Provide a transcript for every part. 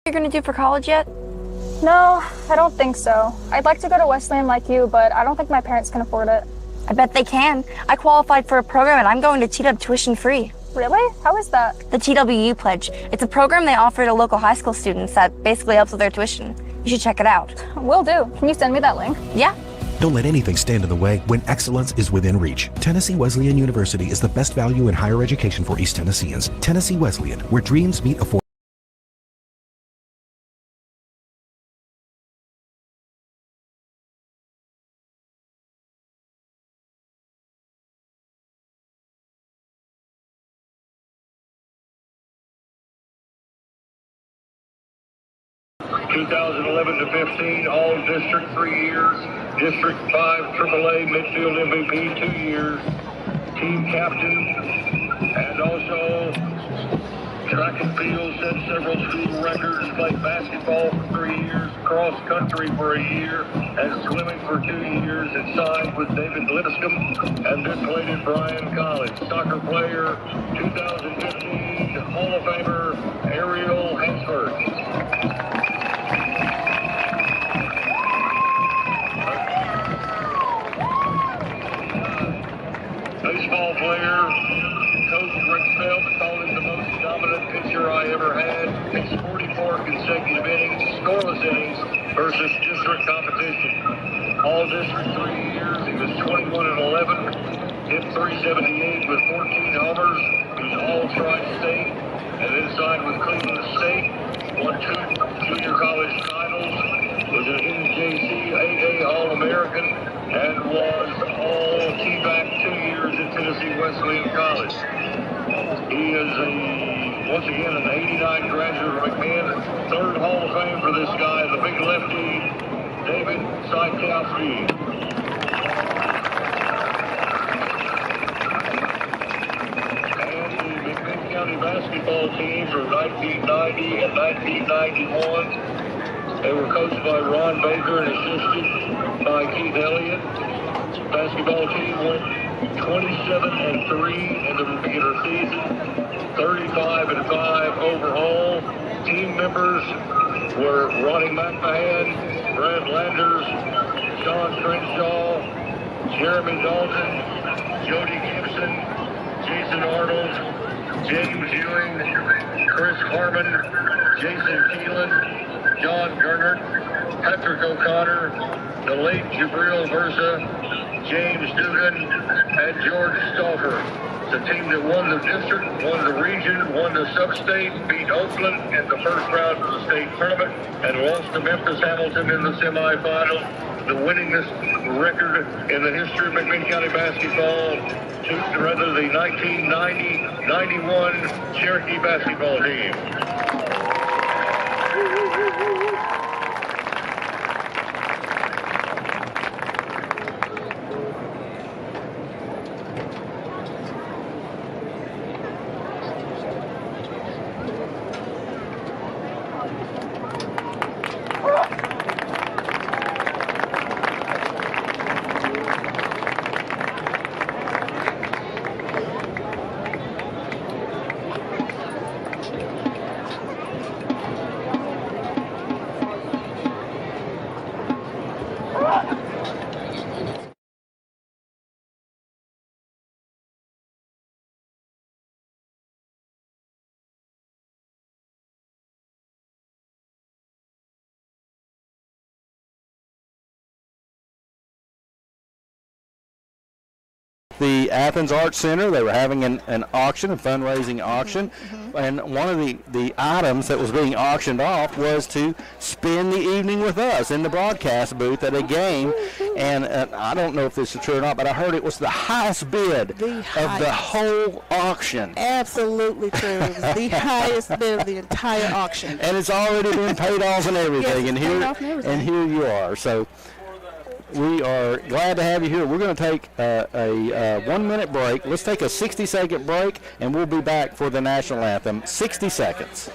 You're gonna do for college yet? No, I don't think so. I'd like to go to Wesleyan like you, but I don't think my parents can afford it. I bet they can. I qualified for a program and I'm going to TW tuition free. Really? How is that? The TWU Pledge. It's a program they offer to local high school students that basically helps with their tuition. You should check it out. Will do. Can you send me that link? Yeah. Don't let anything stand in the way when excellence is within reach. Tennessee Wesleyan University is the best value in higher education for East Tennesseans. Tennessee Wesleyan, where dreams meet affordability. 2011 to 15, all District 3 years. District 5 AAA midfield MVP 2 years. Team captain, and also track and field, set several school records, played basketball for 3 years, cross country for a year, and swimming for 2 years, and signed with David Lipscomb, and then played at Bryan College. Soccer player, 2015 Hall of Famer Ariel Hansford. Baseball player, Coach Rick Phelps called him the most dominant pitcher I ever had. It's 44 consecutive innings, scoreless innings versus district competition. All district 3 years, he was 21 and 11, hit 378 with 14 homers. He was all tri-state, and then signed with Cleveland State, won 2 junior college titles, was an NJCAA All-American, and was all T-back 2 years at Tennessee Wesleyan College. He is once again an 89 graduate of McMahon, 3rd Hall of Fame for this guy, the big lefty, David Sykowski. And the McMahon County basketball team from 1990 and 1991. They were coached by Ron Baker and assisted by Keith Elliott. Basketball team went 27-3 in the regular season, 35-5 overall. Team members were Ronnie McMahon, Brad Landers, Sean Crenshaw, Jeremy Dalton, Jody Gibson, Jason Arnold, James Ewing, Chris Harmon, Jason Keelan, John Gernert, Patrick O'Connor, the late Jabril Versa, James Dugan, and George Stauffer. The team that won the district, won the region, won the sub-state, beat Oakland in the first round of the state tournament, and lost to Memphis Hamilton in the semifinal. The winningest record in the history of McMahon County basketball, the 1990-91 Cherokee basketball team. The Athens Arts Center, they were having an auction, a fundraising auction, and one of the items that was being auctioned off was to spend the evening with us in the broadcast booth at a game, and I don't know if this is true or not, but I heard it was the highest bid of the whole auction. Absolutely true. It was the highest bid of the entire auction. And it's already been paid off and everything, Yes, and here you are. So we are glad to have you here. We're going to take a 1 minute break. Let's take a 60-second break, and we'll be back for the national anthem. 60 seconds.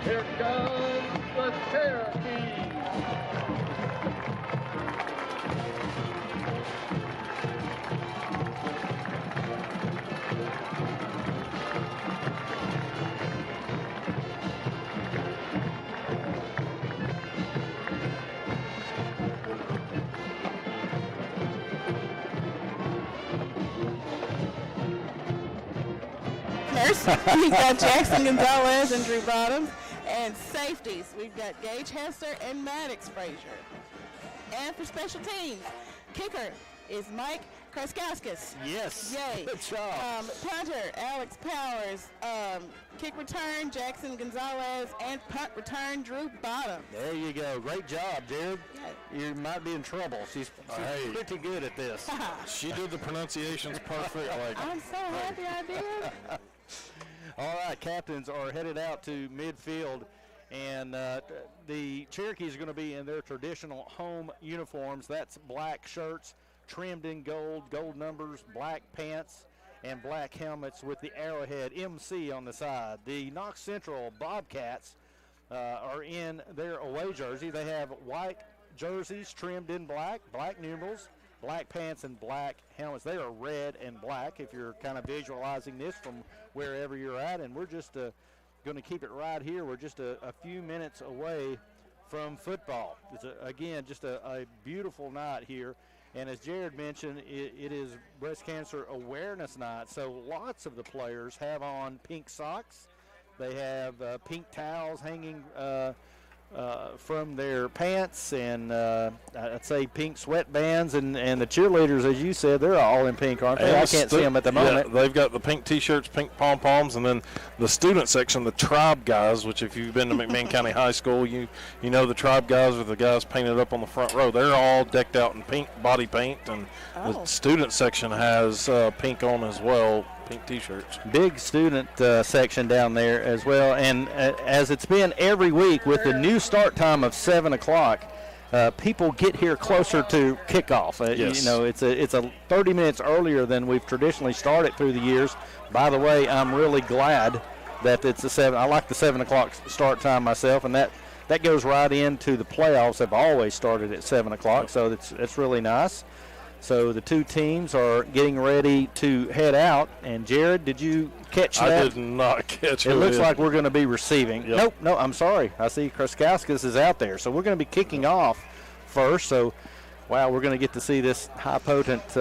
Here comes the Cherokee. We've got Jackson Gonzalez and Drew Bottoms. And safeties, we've got Gage Hester and Maddox Frazier. And for special teams, kicker is Mike Kraskowskis. Yes. Yay. Good job. Punter, Alex Powers. Kick return, Jackson Gonzalez. And punt return, Drew Bottoms. There you go. Great job, Jared. Yeah. You might be in trouble. She's pretty good at this. She did the pronunciations perfect. I'm so happy I did. All right, captains are headed out to midfield, and the Cherokees are going to be in their traditional home uniforms. That's black shirts trimmed in gold, gold numbers, black pants, and black helmets with the arrowhead MC on the side. The Knox Central Bobcats are in their away jersey. They have white jerseys trimmed in black, black numerals, black pants, and black helmets. They are red and black if you're kind of visualizing this from wherever you're at, and we're just going to keep it right here. We're just a few minutes away from football. It's, again, just a beautiful night here. And as Jared mentioned, it is Breast Cancer Awareness Night, so lots of the players have on pink socks. They have pink towels hanging from their pants, and I'd say pink sweatbands, and the cheerleaders, as you said, they're all in pink, aren't they? I can't see them at the moment. Yeah, they've got the pink T-shirts, pink pom-poms, and then the student section, the tribe guys, which if you've been to McMinn County High School, you know the tribe guys are the guys painted up on the front row. They're all decked out in pink body paint, and the student section has pink on as well. Pink T-shirts. Big student section down there as well, and as it's been every week with the new start time of 7 o'clock, people get here closer to kickoff. Yes. You know, it's a 30 minutes earlier than we've traditionally started through the years. By the way, I'm really glad that it's a 7. I like the 7 o'clock start time myself, and that goes right into the playoffs. Have always started at 7 o'clock, so that's really nice. So the two teams are getting ready to head out. And, Jared, did you catch that? I did not catch it. It looks like we're going to be receiving. Yep. Nope, no, I'm sorry. I see Kraskowskis is out there. So we're going to be kicking off first. So, wow, we're going to get to see this high-potent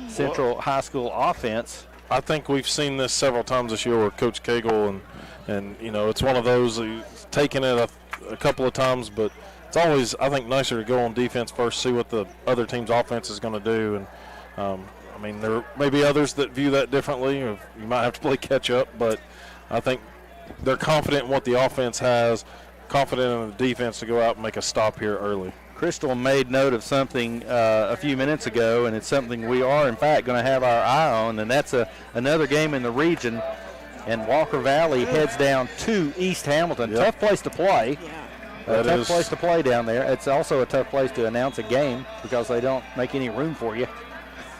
Central High School offense. I think we've seen this several times this year with Coach Cagle, and you know, it's one of those he's taken it a couple of times, but it's always, I think, nicer to go on defense first, see what the other team's offense is going to do. And, I mean, there may be others that view that differently. Or you might have to play catch-up, but I think they're confident in what the offense has, confident in the defense to go out and make a stop here early. Crystal made note of something a few minutes ago, and it's something we are, in fact, going to have our eye on, and that's another game in the region. And Walker Valley heads down to East Hamilton. Yep. Tough place to play. Yeah. A tough place to play down there. It's also a tough place to announce a game because they don't make any room for you,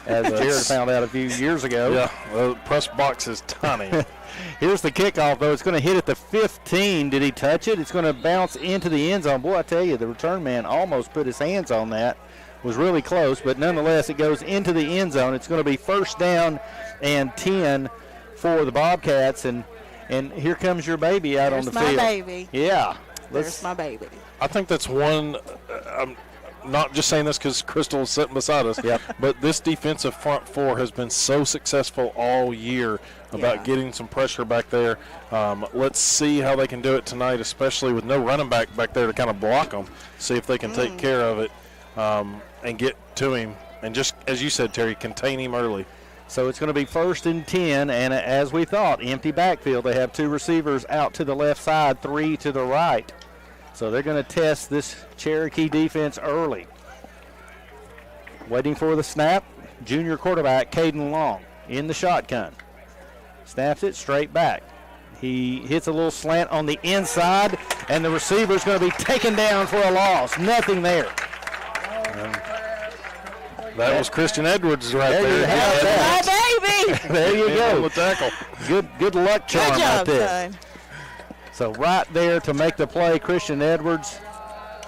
as Jared found out a few years ago. Yeah, the press box is tiny. Here's the kickoff, though. It's going to hit at the 15. Did he touch it? It's going to bounce into the end zone. Boy, I tell you, the return man almost put his hands on that. Was really close, but nonetheless, it goes into the end zone. It's going to be first down and 10 for the Bobcats, and here comes your baby out on the field. There's my baby. Yeah. There's my baby. I think that's one. I'm not just saying this because Crystal is sitting beside us. Yep. But this defensive front four has been so successful all year about getting some pressure back there. Let's see how they can do it tonight, especially with no running back there to kind of block them. See if they can take care of it and get to him. And just as you said, Terry, contain him early. So it's going to be first and 10, and as we thought, empty backfield. They have two receivers out to the left side, three to the right. So they're going to test this Cherokee defense early. Waiting for the snap, junior quarterback Caden Long in the shotgun. Snaps it straight back. He hits a little slant on the inside, and the receiver's going to be taken down for a loss. Nothing there. That was Christian Edwards right There there. you have that. My baby. There you On go. the tackle. Good luck charm Good job, right there. son. So right there to make the play, Christian Edwards.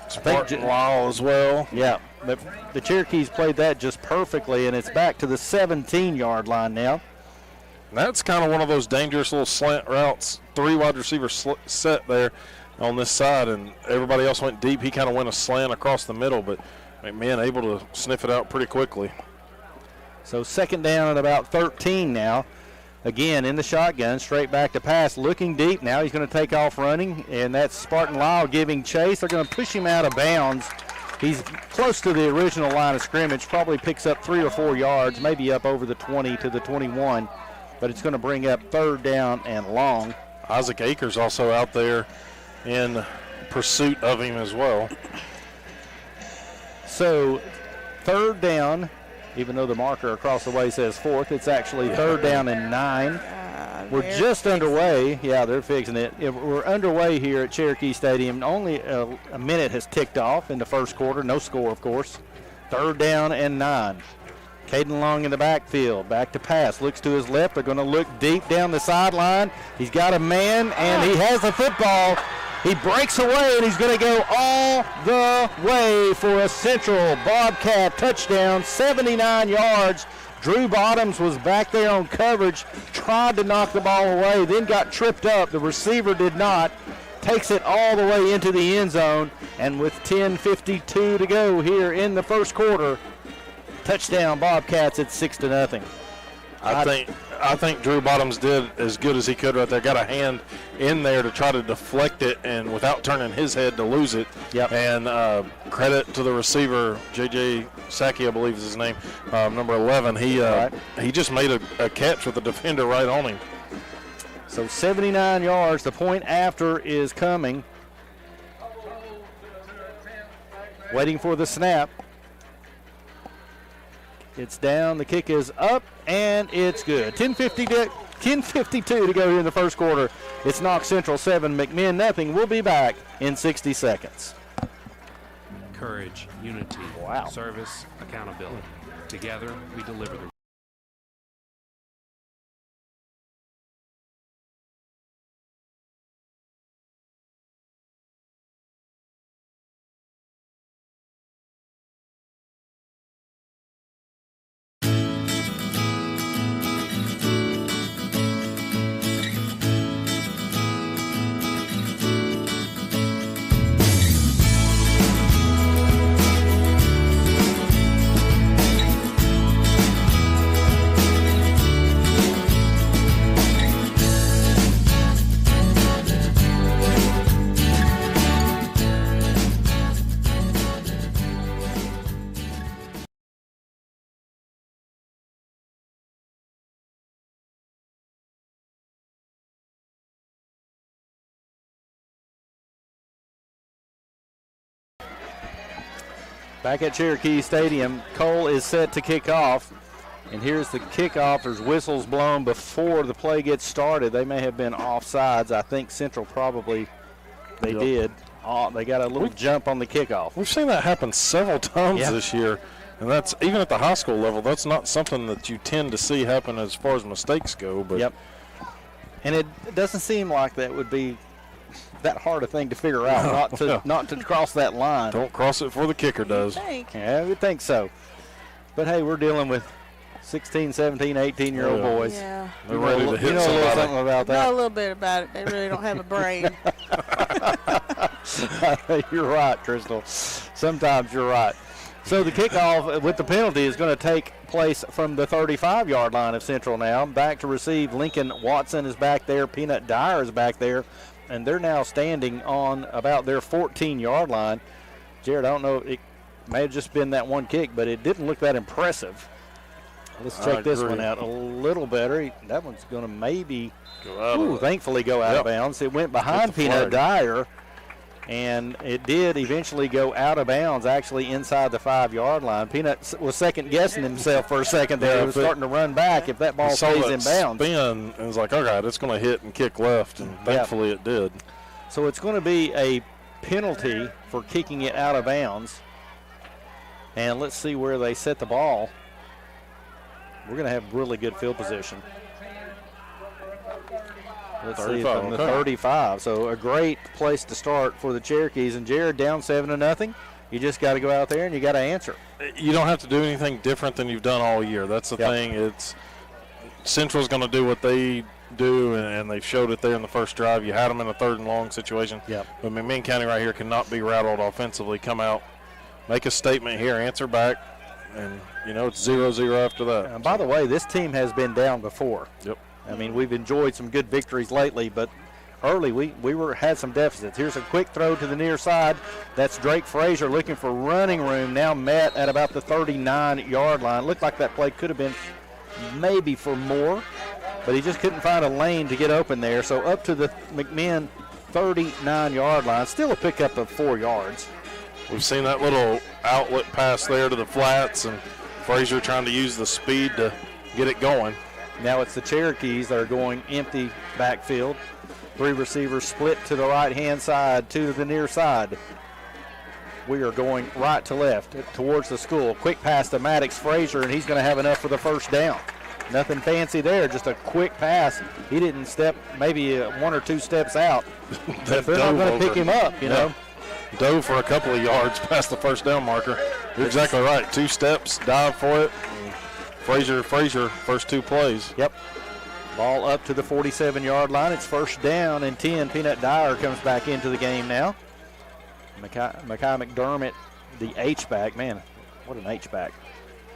Spartan Lyle as well. Yeah, but the Cherokees played that just perfectly, and it's back to the 17-yard line now. That's kind of one of those dangerous little slant routes. 3 wide receivers set there on this side, and everybody else went deep. He kind of went a slant across the middle, but McMahon able to sniff it out pretty quickly. So second down at about 13 now. Again, in the shotgun, straight back to pass, looking deep now. He's going to take off running, and that's Spartan Lyle giving chase. They're going to push him out of bounds. He's close to the original line of scrimmage, probably picks up 3 or 4 yards, maybe up over the 20 to the 21, but it's going to bring up third down and long. Isaac Akers also out there in pursuit of him as well. So third down, even though the marker across the way says fourth, it's actually third down and 9. We're just underway. Yeah, they're fixing it. We're underway here at Cherokee Stadium. Only a minute has ticked off in the first quarter. No score, of course. Third down and 9. Caden Long in the backfield. Back to pass. Looks to his left. They're going to look deep down the sideline. He's got a man, and he has the football. He breaks away, and he's going to go all the way for a Central Bobcat touchdown, 79 yards. Drew Bottoms was back there on coverage, tried to knock the ball away, then got tripped up. The receiver did not. Takes it all the way into the end zone, and with 10:52 to go here in the first quarter, touchdown Bobcats at 6-0. I think Drew Bottoms did as good as he could right there. Got a hand in there to try to deflect it, and without turning his head to lose it. Yep. And credit to the receiver, J.J. Saki, I believe is his name, number 11. He just made a catch with the defender right on him. So 79 yards. The point after is coming. Waiting for the snap. It's down, the kick is up, and it's good. 10:52 to go here in the first quarter. It's Knox Central 7, McMinn nothing. We'll be back in 60 seconds. Courage, unity, service, accountability. Together, we deliver the Back at Cherokee Stadium, Cole is set to kick off. And here's the kickoff. There's whistles blown before the play gets started. They may have been offsides. I think Central probably did. They got a little jump on the kickoff. We've seen that happen several times this year. And that's even at the high school level. That's not something that you tend to see happen as far as mistakes go. But and it doesn't seem like that would be that hard a thing to figure out, not to cross that line. Don't cross it before the kicker does. Yeah, I would think so. But hey, we're dealing with 16, 17, 18-year-old boys. Yeah. They're ready to hit a little something about that. Know a little bit about it. They really don't have a brain. You're right, Crystal. Sometimes you're right. So the kickoff with the penalty is going to take place from the 35-yard line of Central now. Back to receive, Lincoln Watson is back there. Peanut Dyer is back there. And they're now standing on about their 14-yard line. Jared, I don't know, it may have just been that one kick, but it didn't look that impressive. Let's check this one out a little better. That one's going to maybe, thankfully, go out of bounds. It went behind Peanut Dyer, and it did eventually go out of bounds, actually inside the 5-yard line. Peanut was second-guessing himself for a second there. He was starting to run back if that ball stays in bounds. Spin and was like, all right, it's going to hit and kick left, and thankfully it did. So it's going to be a penalty for kicking it out of bounds. And let's see where they set the ball. We're going to have really good field position. Let's see, from the 35. So a great place to start for the Cherokees. And Jared, down 7-0. You just got to go out there and you got to answer. You don't have to do anything different than you've done all year. That's the thing. It's Central's going to do what they do, and they showed it there in the first drive. You had them in a 3rd and long situation. Yep. But McMinn County right here cannot be rattled offensively. Come out, make a statement here, answer back, and, it's 0-0 after that. And by the way, this team has been down before. Yep. I mean, we've enjoyed some good victories lately, but early we had some deficits. Here's a quick throw to the near side. That's Drake Frazier looking for running room, now met at about the 39-yard line. Looked like that play could have been maybe for more, but he just couldn't find a lane to get open there. So up to the McMinn 39-yard line, still a pickup of 4 yards. We've seen that little outlet pass there to the flats, and Frazier trying to use the speed to get it going. Now it's the Cherokees that are going empty backfield. 3 receivers split to the right-hand side, 2 to the near side. We are going right to left towards the school. Quick pass to Maddox Frazier, and he's going to have enough for the first down. Nothing fancy there, just a quick pass. He didn't step maybe 1 or 2 steps out. They're not going to pick him up, you know. Dove for a couple of yards past the first down marker. You're exactly right. 2 steps, dive for it. Frazier, first 2 plays. Yep. Ball up to the 47-yard line. It's first down and 10. Peanut Dyer comes back into the game now. Mackay McDermott, the H-back. Man, what an H-back.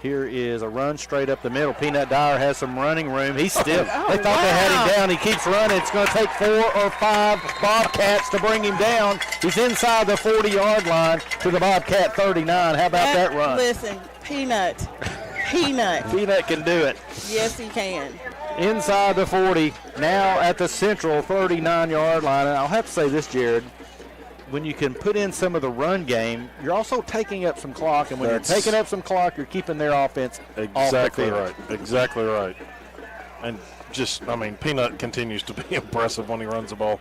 Here is a run straight up the middle. Peanut Dyer has some running room. He's still. They thought they had him down. He keeps running. It's going to take 4 or 5 Bobcats to bring him down. He's inside the 40-yard line to the Bobcat 39. How about that run? Listen, Peanut can do it. Yes, he can. Inside the 40, now at the Central 39-yard line. And I'll have to say this, Jared, when you can put in some of the run game, you're also taking up some clock. And when you're taking up some clock, you're keeping their offense off the field. Exactly right. And Peanut continues to be impressive when he runs the ball.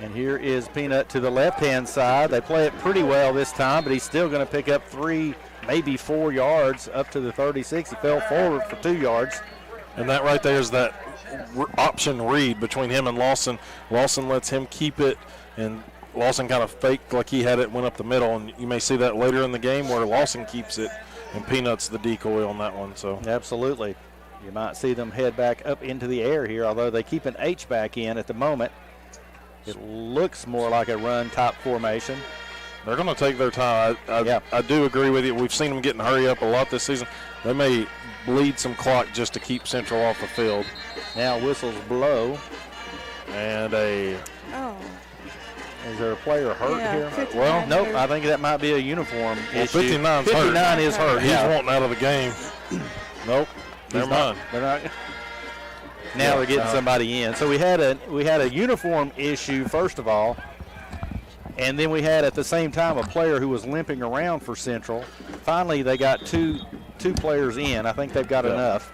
And here is Peanut to the left-hand side. They play it pretty well this time, but he's still going to pick up 3, maybe 4 yards up to the 36. He fell forward for 2 yards. And that right there is that option read between him and Lawson. Lawson lets him keep it, and Lawson kind of faked like he had it, went up the middle. And you may see that later in the game where Lawson keeps it, and Peanut's the decoy on that one. So absolutely. You might see them head back up into the air here, although they keep an H back in at the moment. It looks more like a run-type formation. They're going to take their time. I do agree with you. We've seen them getting hurry up a lot this season. They may bleed some clock just to keep Central off the field. Now whistles blow. And is there a player hurt here? Well, nope. I think that might be a uniform issue. 59 is hurt. He's wanting out of the game. Nope. Never mind. They're not. Now they're getting somebody in. So we had a uniform issue first of all, and then we had at the same time a player who was limping around for Central. Finally, they got two players in. I think they've got enough.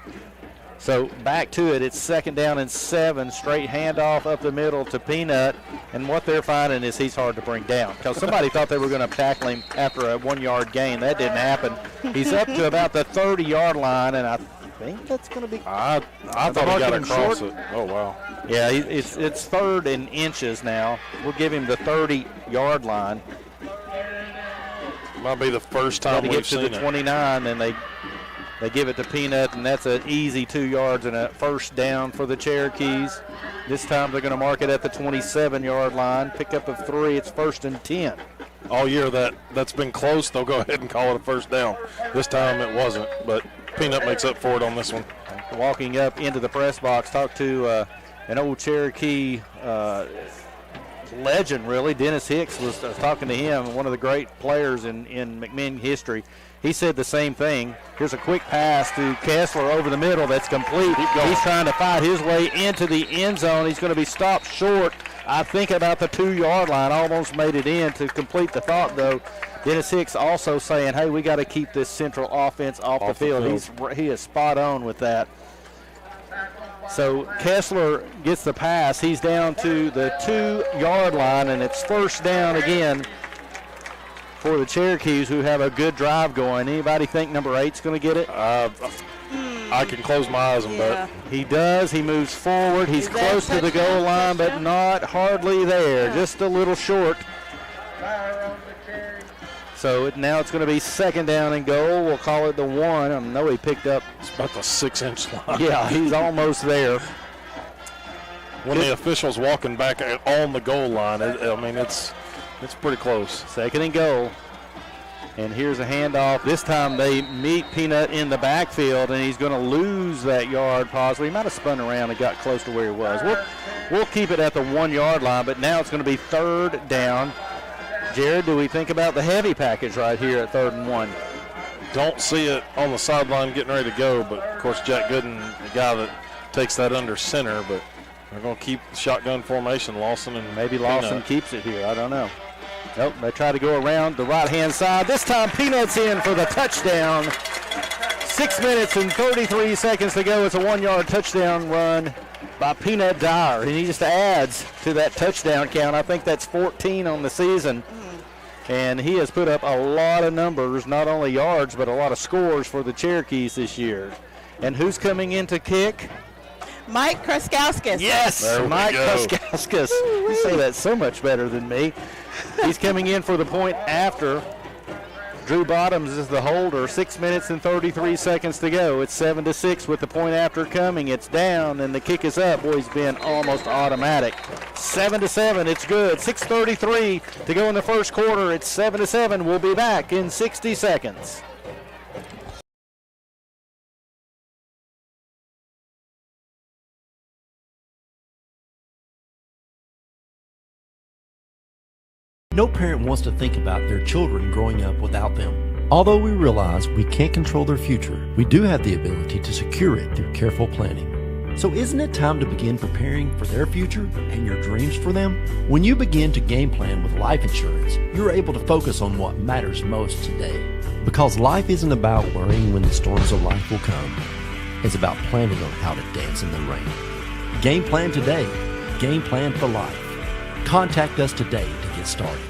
So back to it. It's 2nd down and 7. Straight handoff up the middle to Peanut, and what they're finding is he's hard to bring down because somebody thought they were going to tackle him after a 1-yard gain. That didn't happen. He's up to about the 30-yard line, and I think that's going to be. I thought he got across it. Oh wow. Yeah, it's 3rd and inches now. We'll give him the 30-yard line. Might be the first time we've seen it. To the 29, and they give it to Peanut, and that's an easy 2 yards and a first down for the Cherokees. This time they're going to mark it at the 27-yard line. Pickup of 3. It's 1st and 10. All year that's been close. They'll go ahead and call it a first down. This time it wasn't, but Peanut makes up for it on this one. Walking up into the press box, talked to an old Cherokee legend, really. Dennis Hicks was talking to him, one of the great players in McMinn history. He said the same thing. Here's a quick pass to Kessler over the middle. That's complete. He's trying to fight his way into the end zone. He's going to be stopped short, I think, about the 2-yard line. Almost made it in to complete the thought, though. Dennis Hicks also saying, hey, we got to keep this Central offense off the field. He is spot on with that. So Kessler gets the pass. He's down to the 2-yard line, and it's first down again for the Cherokees, who have a good drive going. Anybody think number 8's going to get it? I can close my eyes and bet. He does. He moves forward. He's close to the goal line, but not hardly there. Just a little short. So now it's going to be second down and goal. We'll call it the 1. I know he picked up. It's about the 6-inch line. Yeah, he's almost there. When the official's walking back on the goal line, it's pretty close. Second and goal. And here's a handoff. This time they meet Peanut in the backfield, and he's going to lose that yard possibly. He might have spun around and got close to where he was. We'll keep it at the 1 yard line, but now it's going to be third down. Jared, do we think about the heavy package right here at 3rd and 1? Don't see it on the sideline getting ready to go, but of course Jack Gooden, the guy that takes that under center, but they're going to keep shotgun formation. Lawson and maybe Peanut. Lawson keeps it here. I don't know. Nope, they try to go around the right-hand side. This time Peanut's in for the touchdown. 6 minutes and 33 seconds to go. It's a 1 yard touchdown run by Peanut Dyer, and he just adds to that touchdown count. I think that's 14 on the season. And he has put up a lot of numbers, not only yards, but a lot of scores for the Cherokees this year. And who's coming in to kick? Mike Kruskowskis. Yes, Mike Kruskowskis. You say that so much better than me. He's coming in for the point after. Drew Bottoms is the holder. 6 minutes and 33 seconds to go. It's 7-6 with the point after coming. It's down, and the kick is up. Boy, he's been almost automatic. 7-7. It's good. 6:33 to go in the first quarter. It's 7-7. We'll be back in 60 seconds. No parent wants to think about their children growing up without them. Although we realize we can't control their future, we do have the ability to secure it through careful planning. So isn't it time to begin preparing for their future and your dreams for them? When you begin to game plan with life insurance, you're able to focus on what matters most today. Because life isn't about worrying when the storms of life will come. It's about planning on how to dance in the rain. Game plan today. Game plan for life. Contact us today to get started.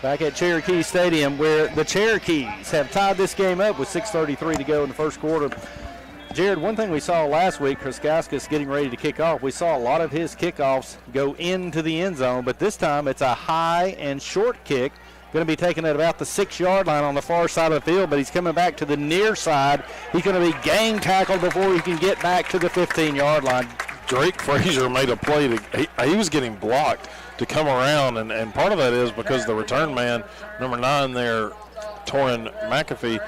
Back at Cherokee Stadium, where the Cherokees have tied this game up with 6:33 to go in the first quarter. Jared, one thing we saw last week, Kruskowskis getting ready to kick off, we saw a lot of his kickoffs go into the end zone, but this time it's a high and short kick. Going to be taken at about the 6 yard line on the far side of the field, but he's coming back to the near side. He's going to be gang tackled before he can get back to the 15 yard line. Drake Frazier made a play. He was getting blocked to come around, and part of that is because the return man, number 9 there, Torin McAfee,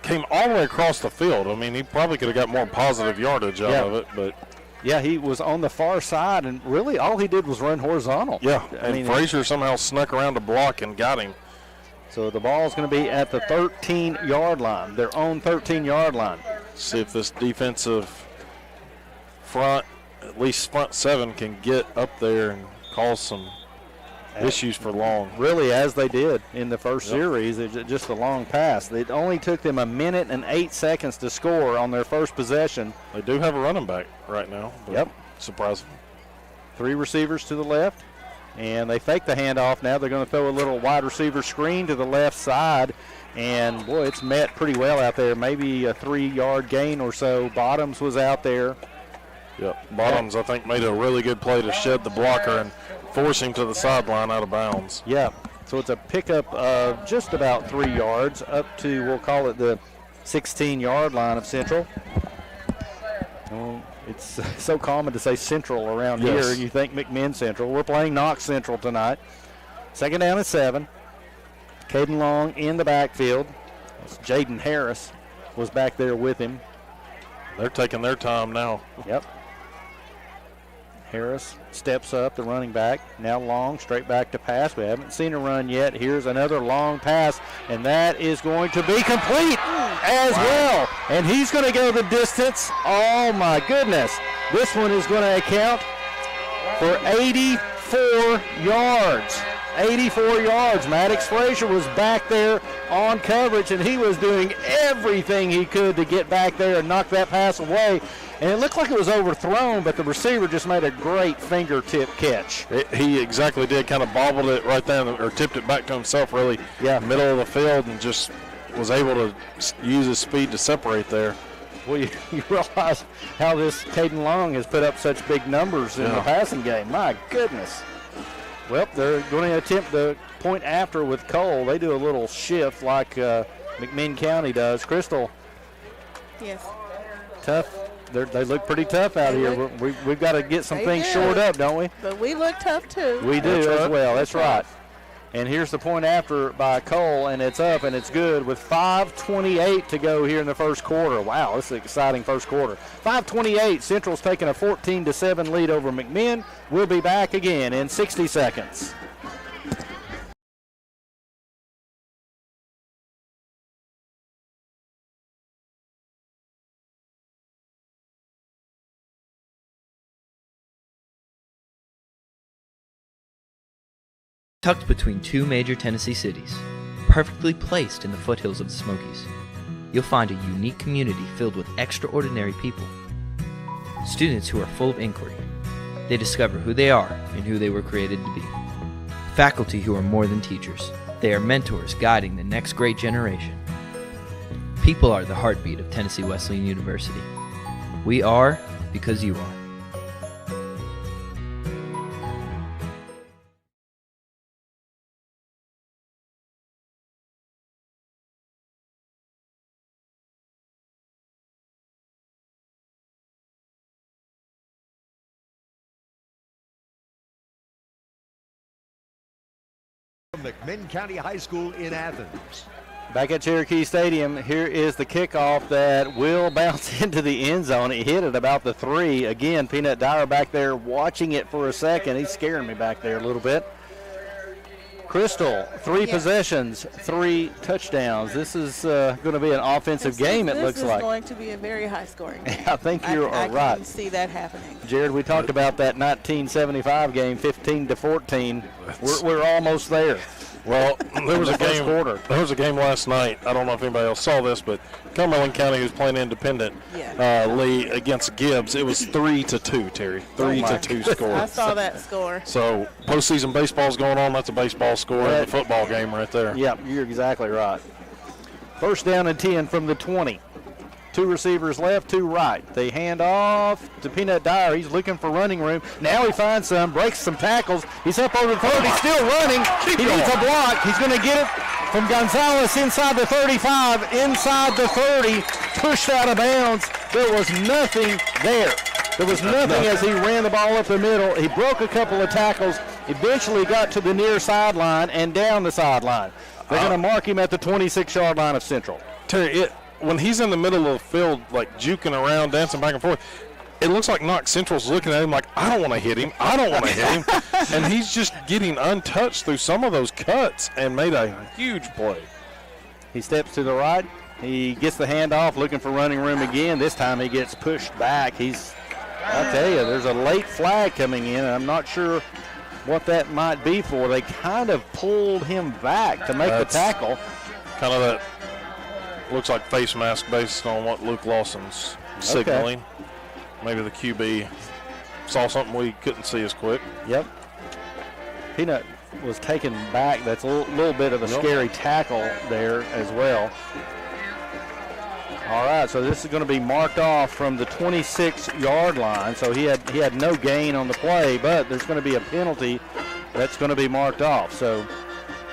came all the way across the field. I mean, he probably could have got more positive yardage out of it, but yeah, he was on the far side, and really all he did was run horizontal. Yeah, and Frazier somehow snuck around the block and got him. So the ball's going to be at the 13 yard line, their own 13 yard line. See if this defensive front, at least front 7, can get up there and cause some issues for long. Really, as they did in the first series, it's just a long pass. It only took them 1 minute and 8 seconds to score on their first possession. They do have a running back right now. Yep. Surprising. 3 receivers to the left, and they fake the handoff. Now they're going to throw a little wide receiver screen to the left side, and, boy, it's met pretty well out there. Maybe a 3 yard gain or so. Bottoms was out there. Yep. Bottoms, I think, made a really good play to shed the blocker and force him to the sideline out of bounds. Yeah, so it's a pickup of just about 3 yards up to, we'll call it the 16 yard line of Central. It's so common to say Central around here, and you think McMinn Central. We're playing Knox Central tonight. Second down and 7. Caden Long in the backfield. Jaden Harris was back there with him. They're taking their time now. Yep. Harris steps up, the running back. Now Long, straight back to pass. We haven't seen a run yet. Here's another long pass, and that is going to be complete as well. And he's going to go the distance. Oh, my goodness. This one is going to account for 84 yards. 84 yards. Maddox Frazier was back there on coverage, and he was doing everything he could to get back there and knock that pass away. And it looked like it was overthrown, but the receiver just made a great fingertip catch. He exactly did, kind of bobbled it right down, or tipped it back to himself, really, middle of the field, and just was able to use his speed to separate there. Well, you realize how this Caden Long has put up such big numbers in the passing game. My goodness. Well, they're going to attempt the point after with Cole. They do a little shift like McMinn County does. Crystal. Yes. Tough. They look pretty tough out here. We've got to get some things shored up, don't we? But we look tough, too. We do as well. That's right. And here's the point after by Cole, and it's up, and it's good with 5:28 to go here in the first quarter. Wow, this is an exciting first quarter. 5:28, Central's taking a 14-7 lead over McMinn. We'll be back again in 60 seconds. Tucked between two major Tennessee cities, perfectly placed in the foothills of the Smokies, you'll find a unique community filled with extraordinary people. Students who are full of inquiry. They discover who they are and who they were created to be. Faculty who are more than teachers. They are mentors guiding the next great generation. People are the heartbeat of Tennessee Wesleyan University. We are because you are. McMinn County High School in Athens. Back at Cherokee Stadium, here is the kickoff that will bounce into the end zone. It hit at about the 3. Again, Peanut Dyer back there watching it for a second. He's scaring me back there a little bit. Crystal, 3 possessions, 3 touchdowns. This is going to be an offensive game, it looks like. This is going to be a very high-scoring game. I think you're right. I can see that happening. Jared, we talked about that 1975 game, 15-14. We're almost there. Well, there was a game. There was a game last night. I don't know if anybody else saw this, but Cumberland County, who's playing independent league against Gibbs, it was 3-2. Terry, 3-2 score. I saw that score. So postseason baseball's going on. That's a baseball score and a football game right there. Yeah, you're exactly right. First down and 10 from the 20. 2 receivers left, 2 right. They hand off to Peanut Dyer. He's looking for running room. Now he finds some, breaks some tackles. He's up over the 30, still running. He needs a block. He's going to get it from Gonzalez inside the 35, inside the 30, pushed out of bounds. There was nothing there. There was nothing as he ran the ball up the middle. He broke a couple of tackles, eventually got to the near sideline and down the sideline. They're going to mark him at the 26-yard line of Central. Terry, when he's in the middle of the field, like juking around, dancing back and forth, it looks like Knox Central's looking at him like, I don't want to hit him. I don't want to hit him. And he's just getting untouched through some of those cuts and made a huge play. He steps to the right. He gets the handoff, looking for running room again. This time he gets pushed back. I'll tell you, there's a late flag coming in, and I'm not sure what that might be for. They kind of pulled him back to make the tackle. Kind of that looks like face mask based on what Luke Lawson's signaling. Okay. Maybe the QB saw something we couldn't see as quick. Yep. Peanut was taken back. That's a little bit of a scary tackle there as well. All right, so this is going to be marked off from the 26-yard line. So he had no gain on the play, but there's going to be a penalty that's going to be marked off. So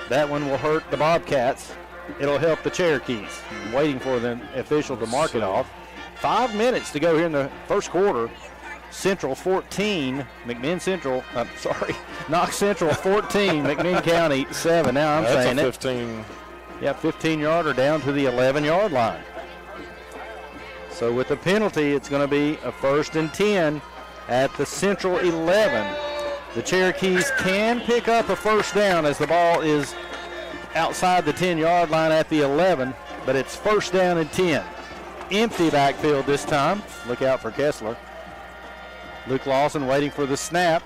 that one will hurt the Bobcats. It'll help the Cherokees. I'm waiting for the official to mark it off. 5 minutes to go here in the first quarter. Central 14, Knox Central 14, McMinn County 7. Now I'm saying that's a 15. Yeah, 15-yarder down to the 11-yard line. So with the penalty, it's going to be a 1st and 10 at the Central 11. The Cherokees can pick up a first down as the ball is outside the 10-yard line at the 11, but it's 1st down and 10. Empty backfield this time. Look out for Kessler. Luke Lawson waiting for the snap.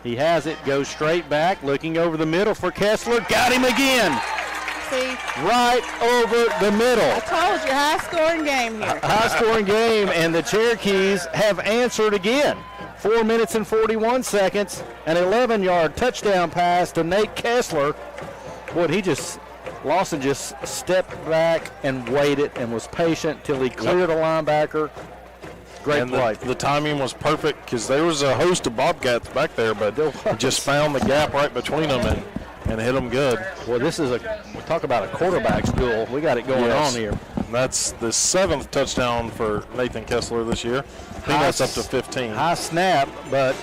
He has it, goes straight back, looking over the middle for Kessler. Got him again. See? Right over the middle. I told you, high-scoring game here. High-scoring game, and the Cherokees have answered again. 4 minutes and 41 seconds, an 11-yard touchdown pass to Nate Kessler. Lawson just stepped back and waited and was patient till he cleared a linebacker. Great play. The timing was perfect because there was a host of Bobcats back there, but he just found the gap right between them and hit them good. Well, talk about a quarterback school. We got it going on here. That's the 7th touchdown for Nathan Kessler this year. I think that's up to 15. High snap, but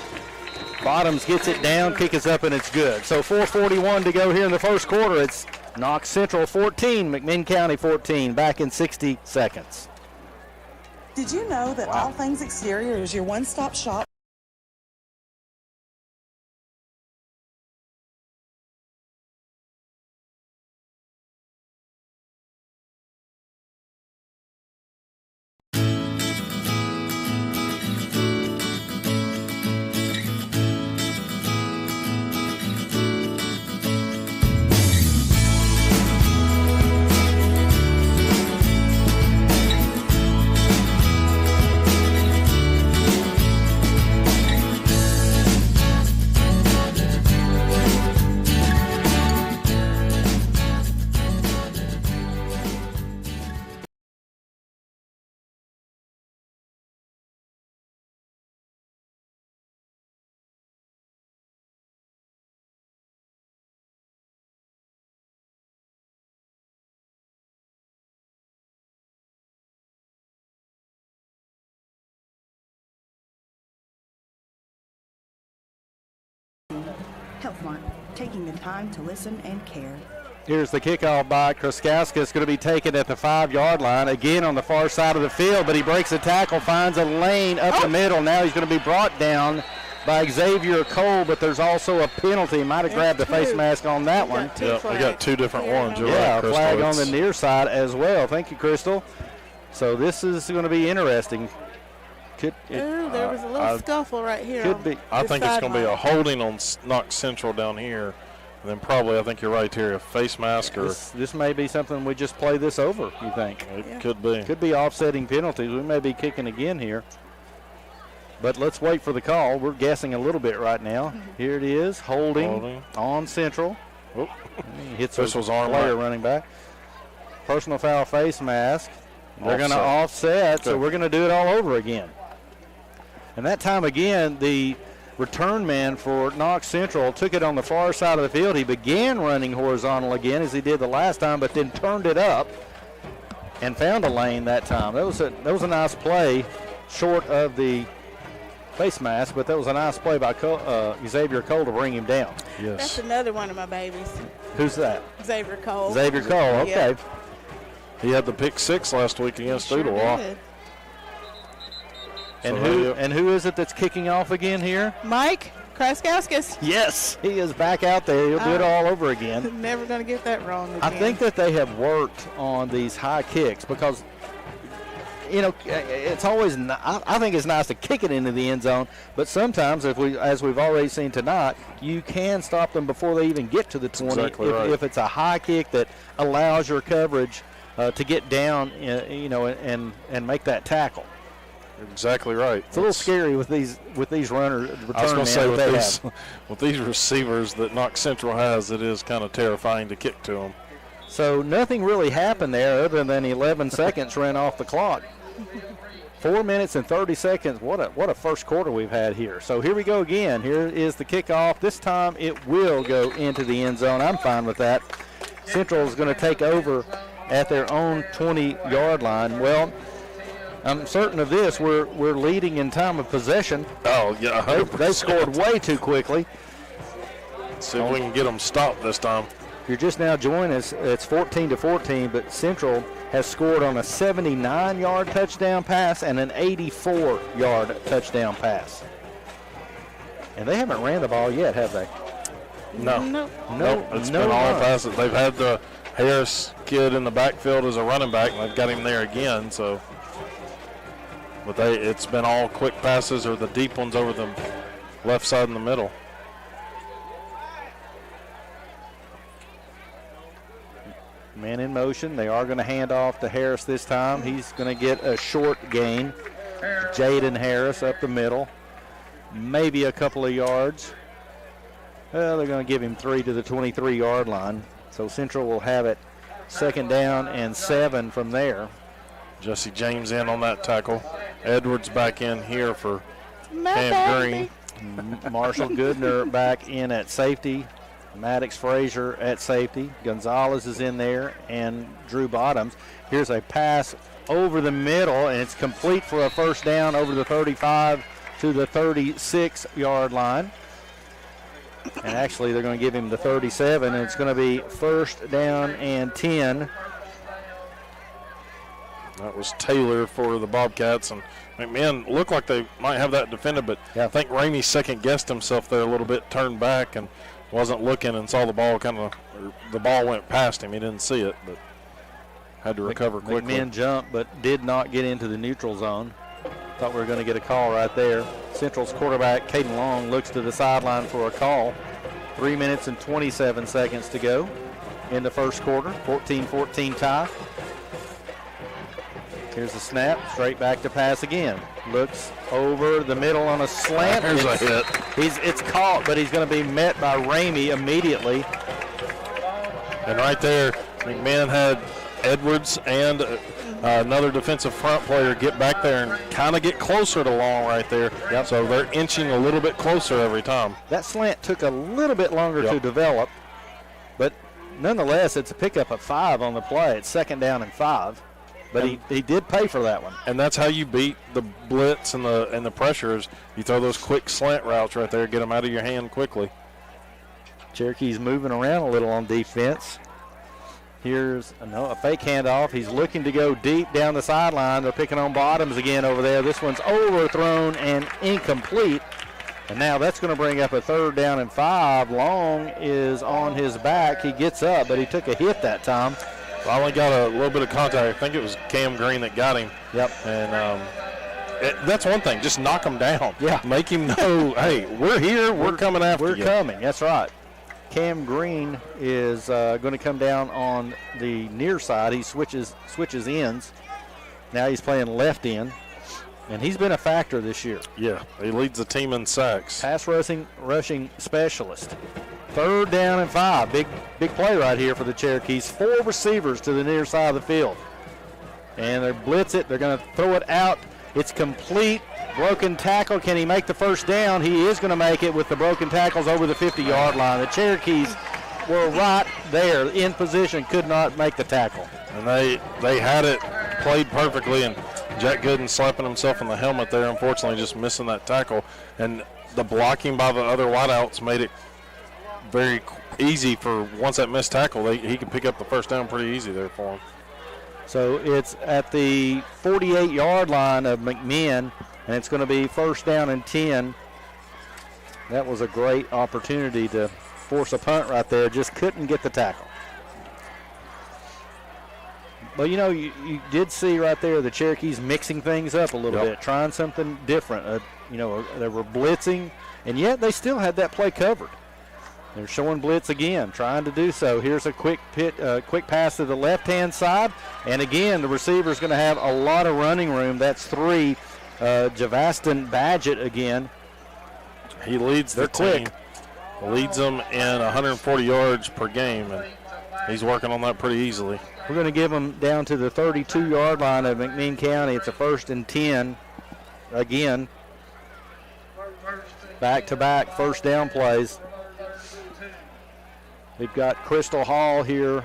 Bottoms gets it down, kick is up, and it's good. So 4:41 to go here in the first quarter. It's Knox Central 14, McMinn County 14, back in 60 seconds. Did you know that All Things Exterior is your one-stop shop? HealthMart, taking the time to listen and care. Here's the kickoff by Kraskowska. It's going to be taken at the 5-yard line, again on the far side of the field, but he breaks a tackle, finds a lane up the middle. Now he's going to be brought down by Xavier Cole, but there's also a penalty. Might have grabbed the face mask on that one. Yeah, we got two different ones. You're right, Crystal. Flag on the near side as well. Thank you, Crystal. So this is going to be interesting. There was a little scuffle right here. Could be. I think it's going to be a holding on Knox Central down here. And then probably, I think you're right here, a face mask or. This may be something we just play this over, you think? It could be. Could be offsetting penalties. We may be kicking again here. But let's wait for the call. We're guessing a little bit right now. Here it is, holding. On Central. Oh. Hits this was arm player running back. Personal foul, face mask. They're going to offset, so we're going to do it all over again. And that time again, the return man for Knox Central took it on the far side of the field. He began running horizontal again as he did the last time, but then turned it up and found a lane that time. That was a nice play, short of the face mask, but that was a nice play by Xavier Cole to bring him down. Yes. That's another one of my babies. Who's that? Xavier Cole. Xavier Cole, okay. Yep. He had the pick 6 last week against Ooltewah. And who is it that's kicking off again here? Mike Kraskowskis. Yes, he is back out there. He'll do it all over again. Never going to get that wrong again. I think that they have worked on these high kicks because, it's always. I think it's nice to kick it into the end zone, but sometimes, as we've already seen tonight, you can stop them before they even get to the 20 if it's a high kick that allows your coverage to get down, and make that tackle. Exactly right. It's a little scary with these runners. I was going to say with these receivers that Knox Central has, it is kind of terrifying to kick to them. So nothing really happened there other than 11 seconds ran off the clock. 4 minutes and 30 seconds. What a first quarter we've had here. So here we go again. Here is the kickoff. This time it will go into the end zone. I'm fine with that. Central is going to take over at their own 20-yard line. Well, I'm certain of this. We're leading in time of possession. Oh, yeah, I hope. They scored way too quickly. Let's see if we can get them stopped this time. You're just now joining us. It's 14-14, but Central has scored on a 79-yard touchdown pass and an 84-yard touchdown pass. And they haven't ran the ball yet, have they? No. Nope. It's been all passes. They've had the Harris kid in the backfield as a running back, and they've got him there again, so. But it's been all quick passes or the deep ones over the left side in the middle. Man in motion. They are going to hand off to Harris this time. He's going to get a short gain. Jaden Harris up the middle. Maybe a couple of yards. Well, they're going to give him 3 to the 23-yard line. So Central will have it 2nd down and 7 from there. Jesse James in on that tackle. Edwards back in here for Cam Green. Marshall Goodner back in at safety. Maddox Frazier at safety. Gonzalez is in there, and Drew Bottoms. Here's a pass over the middle, and it's complete for a 1st down over the 35 to the 36-yard line. And actually, they're going to give him the 37, and it's going to be 1st down and 10. That was Taylor for the Bobcats, and McMahon looked like they might have that defended, but I think Ramey second-guessed himself there a little bit, turned back, and wasn't looking and saw the ball the ball went past him. He didn't see it, but had to recover quickly. McMahon jumped, but did not get into the neutral zone. Thought we were going to get a call right there. Central's quarterback, Caden Long, looks to the sideline for a call. 3 minutes and 27 seconds to go in the first quarter. 14-14 tie. Here's the snap, straight back to pass again. Looks over the middle on a slant. There's a hit. It's caught, but he's going to be met by Ramey immediately. And right there, McMahon had Edwards and another defensive front player get back there and kind of get closer to Long right there. Yep. So they're inching a little bit closer every time. That slant took a little bit longer to develop, but nonetheless, it's a pickup of 5 on the play. It's 2nd down and 5. But he did pay for that one. And that's how you beat the blitz and the pressures. You throw those quick slant routes right there, get them out of your hand quickly. Cherokee's moving around a little on defense. Here's a fake handoff. He's looking to go deep down the sideline. They're picking on Bottoms again over there. This one's overthrown and incomplete. And now that's going to bring up a 3rd down and 5. Long is on his back. He gets up, but he took a hit that time. Finally got a little bit of contact. I think it was Cam Green that got him. Yep. And that's one thing. Just knock him down. Yeah. Make him know, hey, we're here. We're coming after you. We're coming. That's right. Cam Green is going to come down on the near side. He switches ends. Now he's playing left end. And he's been a factor this year. Yeah, he leads the team in sacks. Pass rushing specialist. 3rd down and 5. Big play right here for the Cherokees. 4 receivers to the near side of the field. And they blitz it. They're going to throw it out. It's complete. Broken tackle. Can he make the 1st down? He is going to make it with the broken tackles over the 50-yard line. The Cherokees were right there in position, could not make the tackle. And they had it played perfectly, and Jack Gooden slapping himself in the helmet there, unfortunately just missing that tackle. And the blocking by the other wideouts made it very easy for once that missed tackle. He could pick up the 1st down pretty easy there for him. So it's at the 48-yard line of McMahon, and it's going to be 1st down and 10. That was a great opportunity to force a punt right there. Just couldn't get the tackle. But, you did see right there the Cherokees mixing things up a little bit, trying something different. They were blitzing, and yet they still had that play covered. They're showing blitz again, trying to do so. Here's a quick pass to the left-hand side. And, again, the receiver's going to have a lot of running room. That's 3. Javastin Badgett again. He leads the team. Leads them in 140 yards per game, and he's working on that pretty easily. We're going to give them down to the 32-yard line of McMinn County. It's a 1st and 10 again. Back-to-back 1st down plays. We've got Crystal Hall here,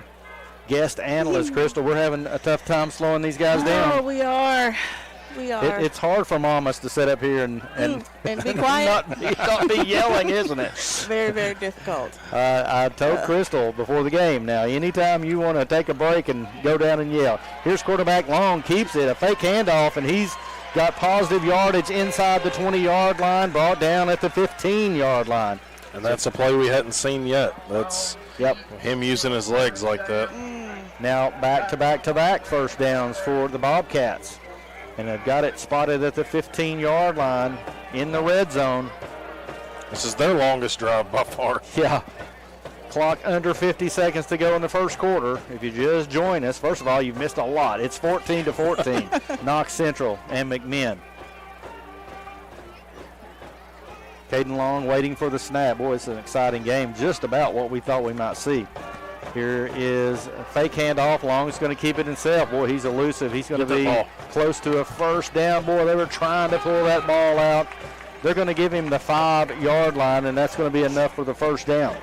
guest analyst. Crystal, we're having a tough time slowing these guys down. Oh, we are. We are. It's hard for mamas to sit up here and be quiet. not be yelling, isn't it? Very, very difficult. I told Crystal before the game, now anytime you want to take a break and go down and yell. Here's quarterback Long, keeps it, a fake handoff, and he's got positive yardage inside the 20-yard line, brought down at the 15-yard line. And that's a play we hadn't seen yet. That's him using his legs like that. Now back-to-back 1st downs for the Bobcats. And they've got it spotted at the 15-yard line in the red zone. This is their longest drive by far. Yeah. Clock under 50 seconds to go in the first quarter. If you just join us, first of all, you've missed a lot. It's 14-14, Knox Central and McMinn. Caden Long waiting for the snap. Boy, it's an exciting game, just about what we thought we might see. Here is a fake handoff. Long is going to keep it himself. Boy, he's elusive. He's going to be close to a first down. Boy, they were trying to pull that ball out. They're going to give him the 5-yard line, and that's going to be enough for the first down.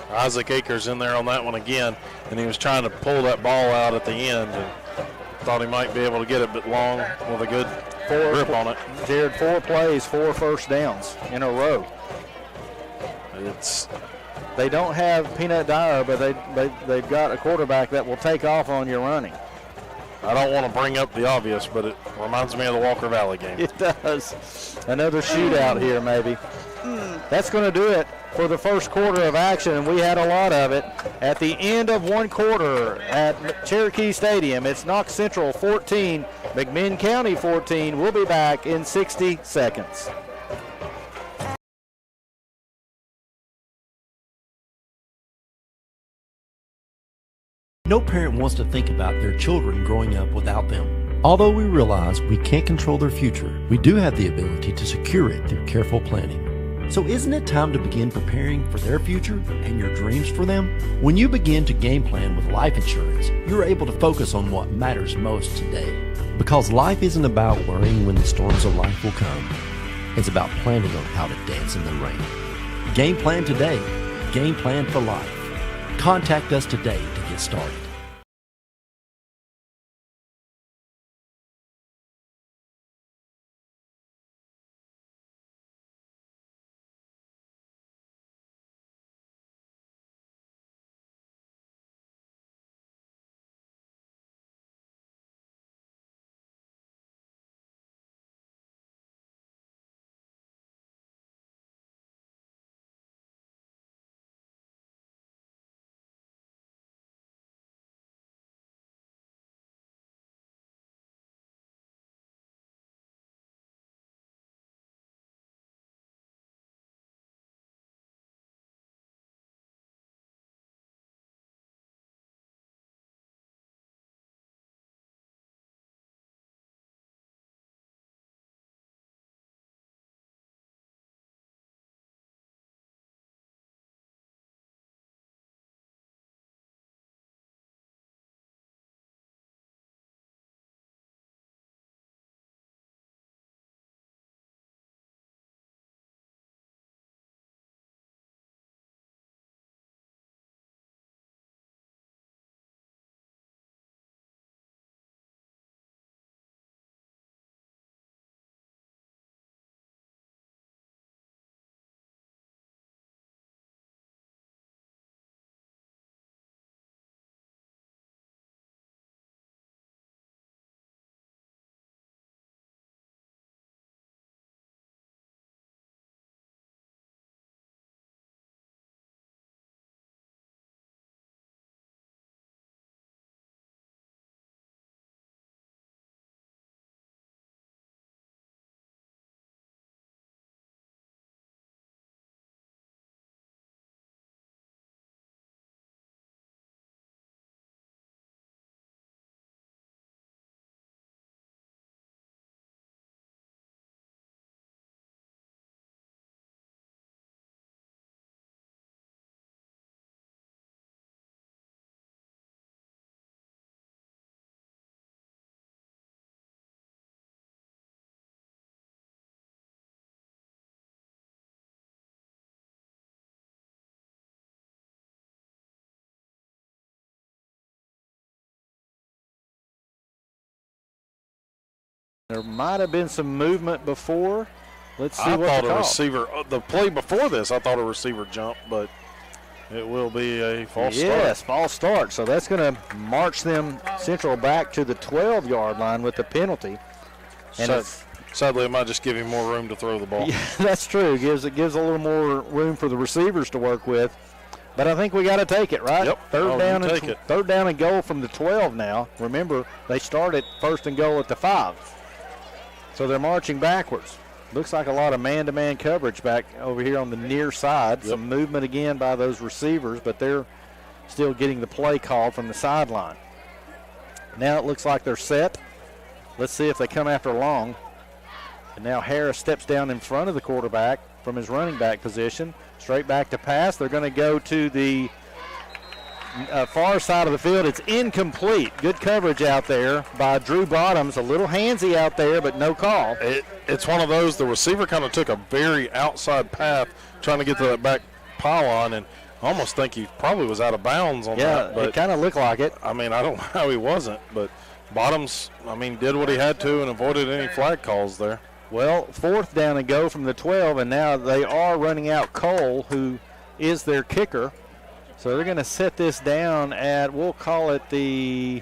Isaac Akers in there on that one again, and he was trying to pull that ball out at the end and thought he might be able to get it, but Long with a good grip on it. Jared, 4 plays, 4 first downs in a row. They don't have Peanut Dyer, but they've got a quarterback that will take off on your running. I don't want to bring up the obvious, but it reminds me of the Walker Valley game. It does. Another shootout here, maybe. That's going to do it for the first quarter of action, and we had a lot of it. At the end of one quarter at Cherokee Stadium, it's Knox Central 14, McMinn County 14. We'll be back in 60 seconds. No parent wants to think about their children growing up without them. Although we realize we can't control their future, we do have the ability to secure it through careful planning. So isn't it time to begin preparing for their future and your dreams for them? When you begin to game plan with life insurance, you're able to focus on what matters most today. Because life isn't about worrying when the storms of life will come. It's about planning on how to dance in the rain. Game plan today. Game plan for life. Contact us today to get started. There might have been some movement before. Let's see what I thought a receiver, the play before this, I thought a receiver jumped, but it will be a false start. Yes, false start. So that's going to march them Central back to the 12-yard line with the penalty. And sadly, it might just give him more room to throw the ball. Yeah, that's true. It gives a little more room for the receivers to work with. But I think we got to take it, right? Yep. Third down and goal from the 12 now. Remember, they started first and goal at the 5. So they're marching backwards. Looks like a lot of man-to-man coverage back over here on the near side. Yep. Some movement again by those receivers, but they're still getting the play called from the sideline. Now it looks like they're set. Let's see if they come after long. And now Harris steps down in front of the quarterback from his running back position. Straight back to pass. They're going to go to the far side of the field. It's incomplete. Good coverage out there by Drew Bottoms. A little handsy out there, but no call. It's one of those, the receiver kind of took a very outside path trying to get to that back pylon, and I almost think he probably was out of bounds on that. Yeah, it kind of looked like it. I mean, I don't know how he wasn't, but Bottoms, I mean, did what he had to and avoided any flag calls there. Well, 4th down and go from the 12, and now they are running out Cole, who is their kicker. So they're going to set this down at, we'll call it the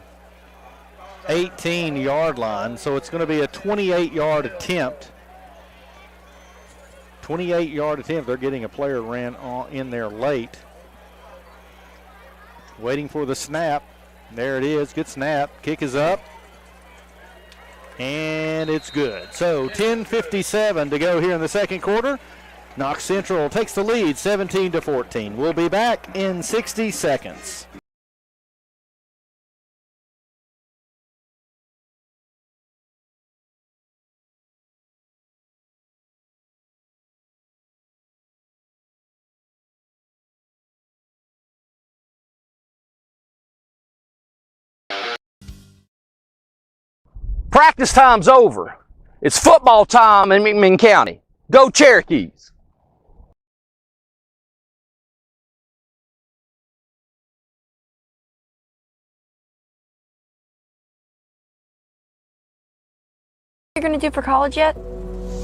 18-yard line. So it's going to be a 28-yard attempt. 28-yard attempt. They're getting a player ran in there late. Waiting for the snap. There it is. Good snap. Kick is up. And it's good. So 10:57 to go here in the second quarter. Knox Central takes the lead 17-14. We'll be back in 60 seconds. Practice time's over. It's football time in McMinn County. Go Cherokees! You're gonna do for college yet?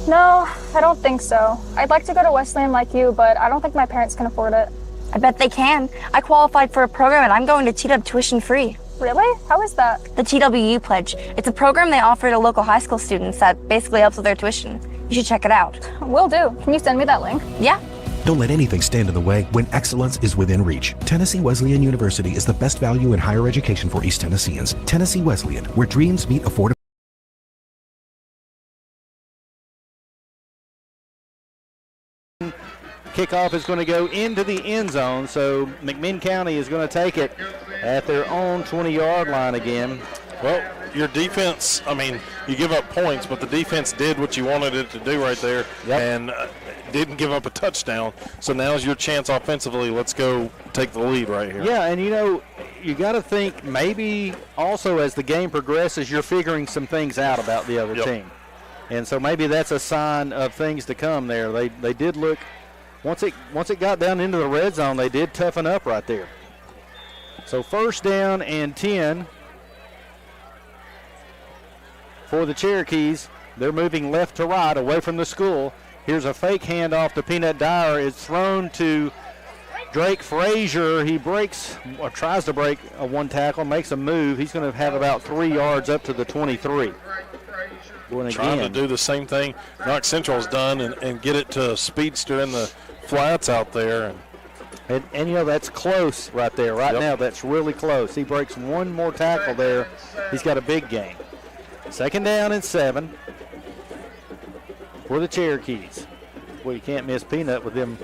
No, I don't think so. I'd like to go to Wesleyan like you, but I don't think my parents can afford it. I bet they can. I qualified for a program and I'm going to TW tuition free. Really? How is that? The TWU Pledge. It's a program they offer to local high school students that basically helps with their tuition. You should check it out. Will do. Can you send me that link? Yeah. Don't let anything stand in the way when excellence is within reach. Tennessee Wesleyan University is the best value in higher education for East Tennesseans. Tennessee Wesleyan, where dreams meet affordability. Kickoff is going to go into the end zone, so McMinn County is going to take it at their own 20-yard line again. Well, your defense, I mean, you give up points, but the defense did what you wanted it to do right there and didn't give up a touchdown. So now's your chance offensively. Let's go take the lead right here. Yeah, and you know, you got to think maybe also as the game progresses, you're figuring some things out about the other team. And so maybe that's a sign of things to come there. They did look, once it got down into the red zone, they did toughen up right there. So 1st down and 10 for the Cherokees. They're moving left to right away from the school. Here's a fake handoff to Peanut Dyer. It's thrown to Drake Frazier. He breaks, or tries to break a one tackle, makes a move. He's going to have about 3 yards up to the 23. Trying to do the same thing Knox Central's done and get it to a speedster in the flats out there. And you know, that's close right there. Right now, that's really close. He breaks one more tackle there. He's got a big gain. 2nd down and 7 for the Cherokees. Well, you can't miss Peanut with them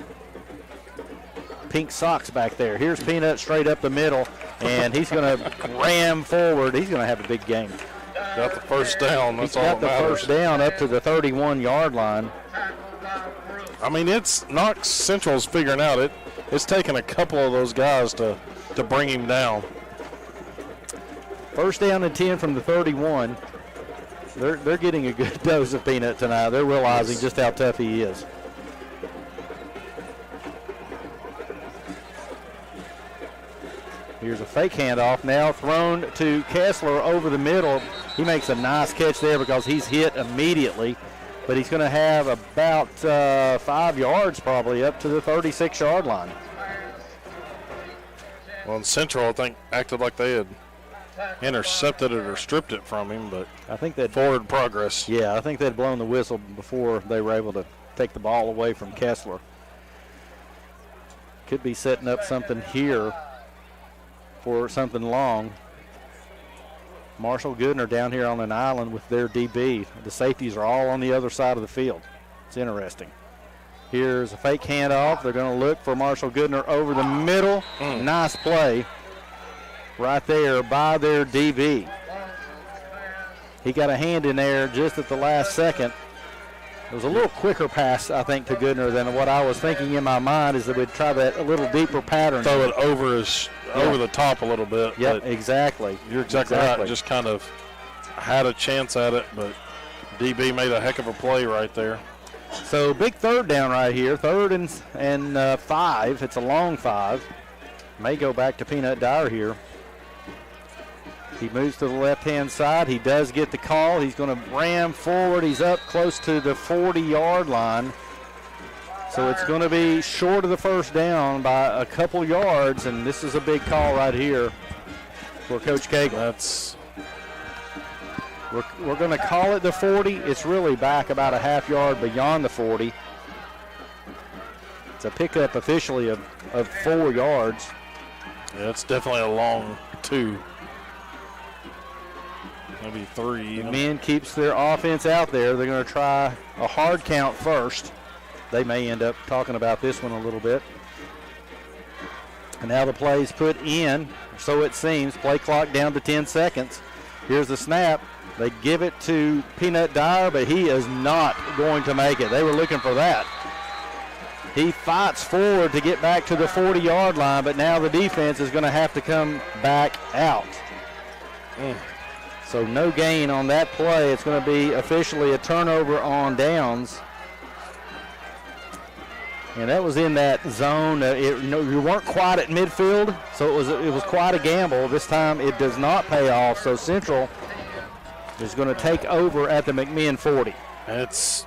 pink socks back there. Here's Peanut straight up the middle, and he's going to ram forward. He's going to have a big game. Got the 1st down. That's all that matters. He's got the 1st down up to the 31-yard line. I mean, it's Knox Central's figuring out it. It's taken a couple of those guys to bring him down. 1st down and 10 from the 31. They're getting a good dose of Peanut tonight. They're realizing just how tough he is. Here's a fake handoff now thrown to Kessler over the middle. He makes a nice catch there because he's hit immediately, but he's going to have about 5 yards probably up to the 36-yard line. Well, in Central, I think, acted like they had intercepted it or stripped it from him, but I think that forward progress. Yeah, I think they'd blown the whistle before they were able to take the ball away from Kessler. Could be setting up something here for something long. Marshall Goodner down here on an island with their DB. The safeties are all on the other side of the field. It's interesting. Here's a fake handoff. They're going to look for Marshall Goodner over the middle. Nice play right there by their DB. He got a hand in there just at the last second. It was a little quicker pass, I think, to Goodner than what I was thinking in my mind is that we'd try that a little deeper pattern. Throw it over the top a little bit. Yep, exactly. You're exactly right. Just kind of had a chance at it, but DB made a heck of a play right there. So big third down right here, 3rd and 5. It's a long 5. May go back to Peanut Dyer here. He moves to the left-hand side. He does get the call. He's going to ram forward. He's up close to the 40-yard line. So it's going to be short of the first down by a couple yards, and this is a big call right here for Coach Cagle. We're going to call it the 40. It's really back about a half yard beyond the 40. It's a pickup officially of 4 yards. Yeah, it's definitely a long 2. Maybe 3. Men keeps their offense out there. They're going to try a hard count first. They may end up talking about this one a little bit. And now the play's put in, so it seems. Play clock down to 10 seconds. Here's the snap. They give it to Peanut Dyer, but he is not going to make it. They were looking for that. He fights forward to get back to the 40-yard line, but now the defense is going to have to come back out. So no gain on that play. It's going to be officially a turnover on downs. And that was in that zone. You weren't quite at midfield, so it was quite a gamble. This time it does not pay off. So Central is going to take over at the McMinn 40. It's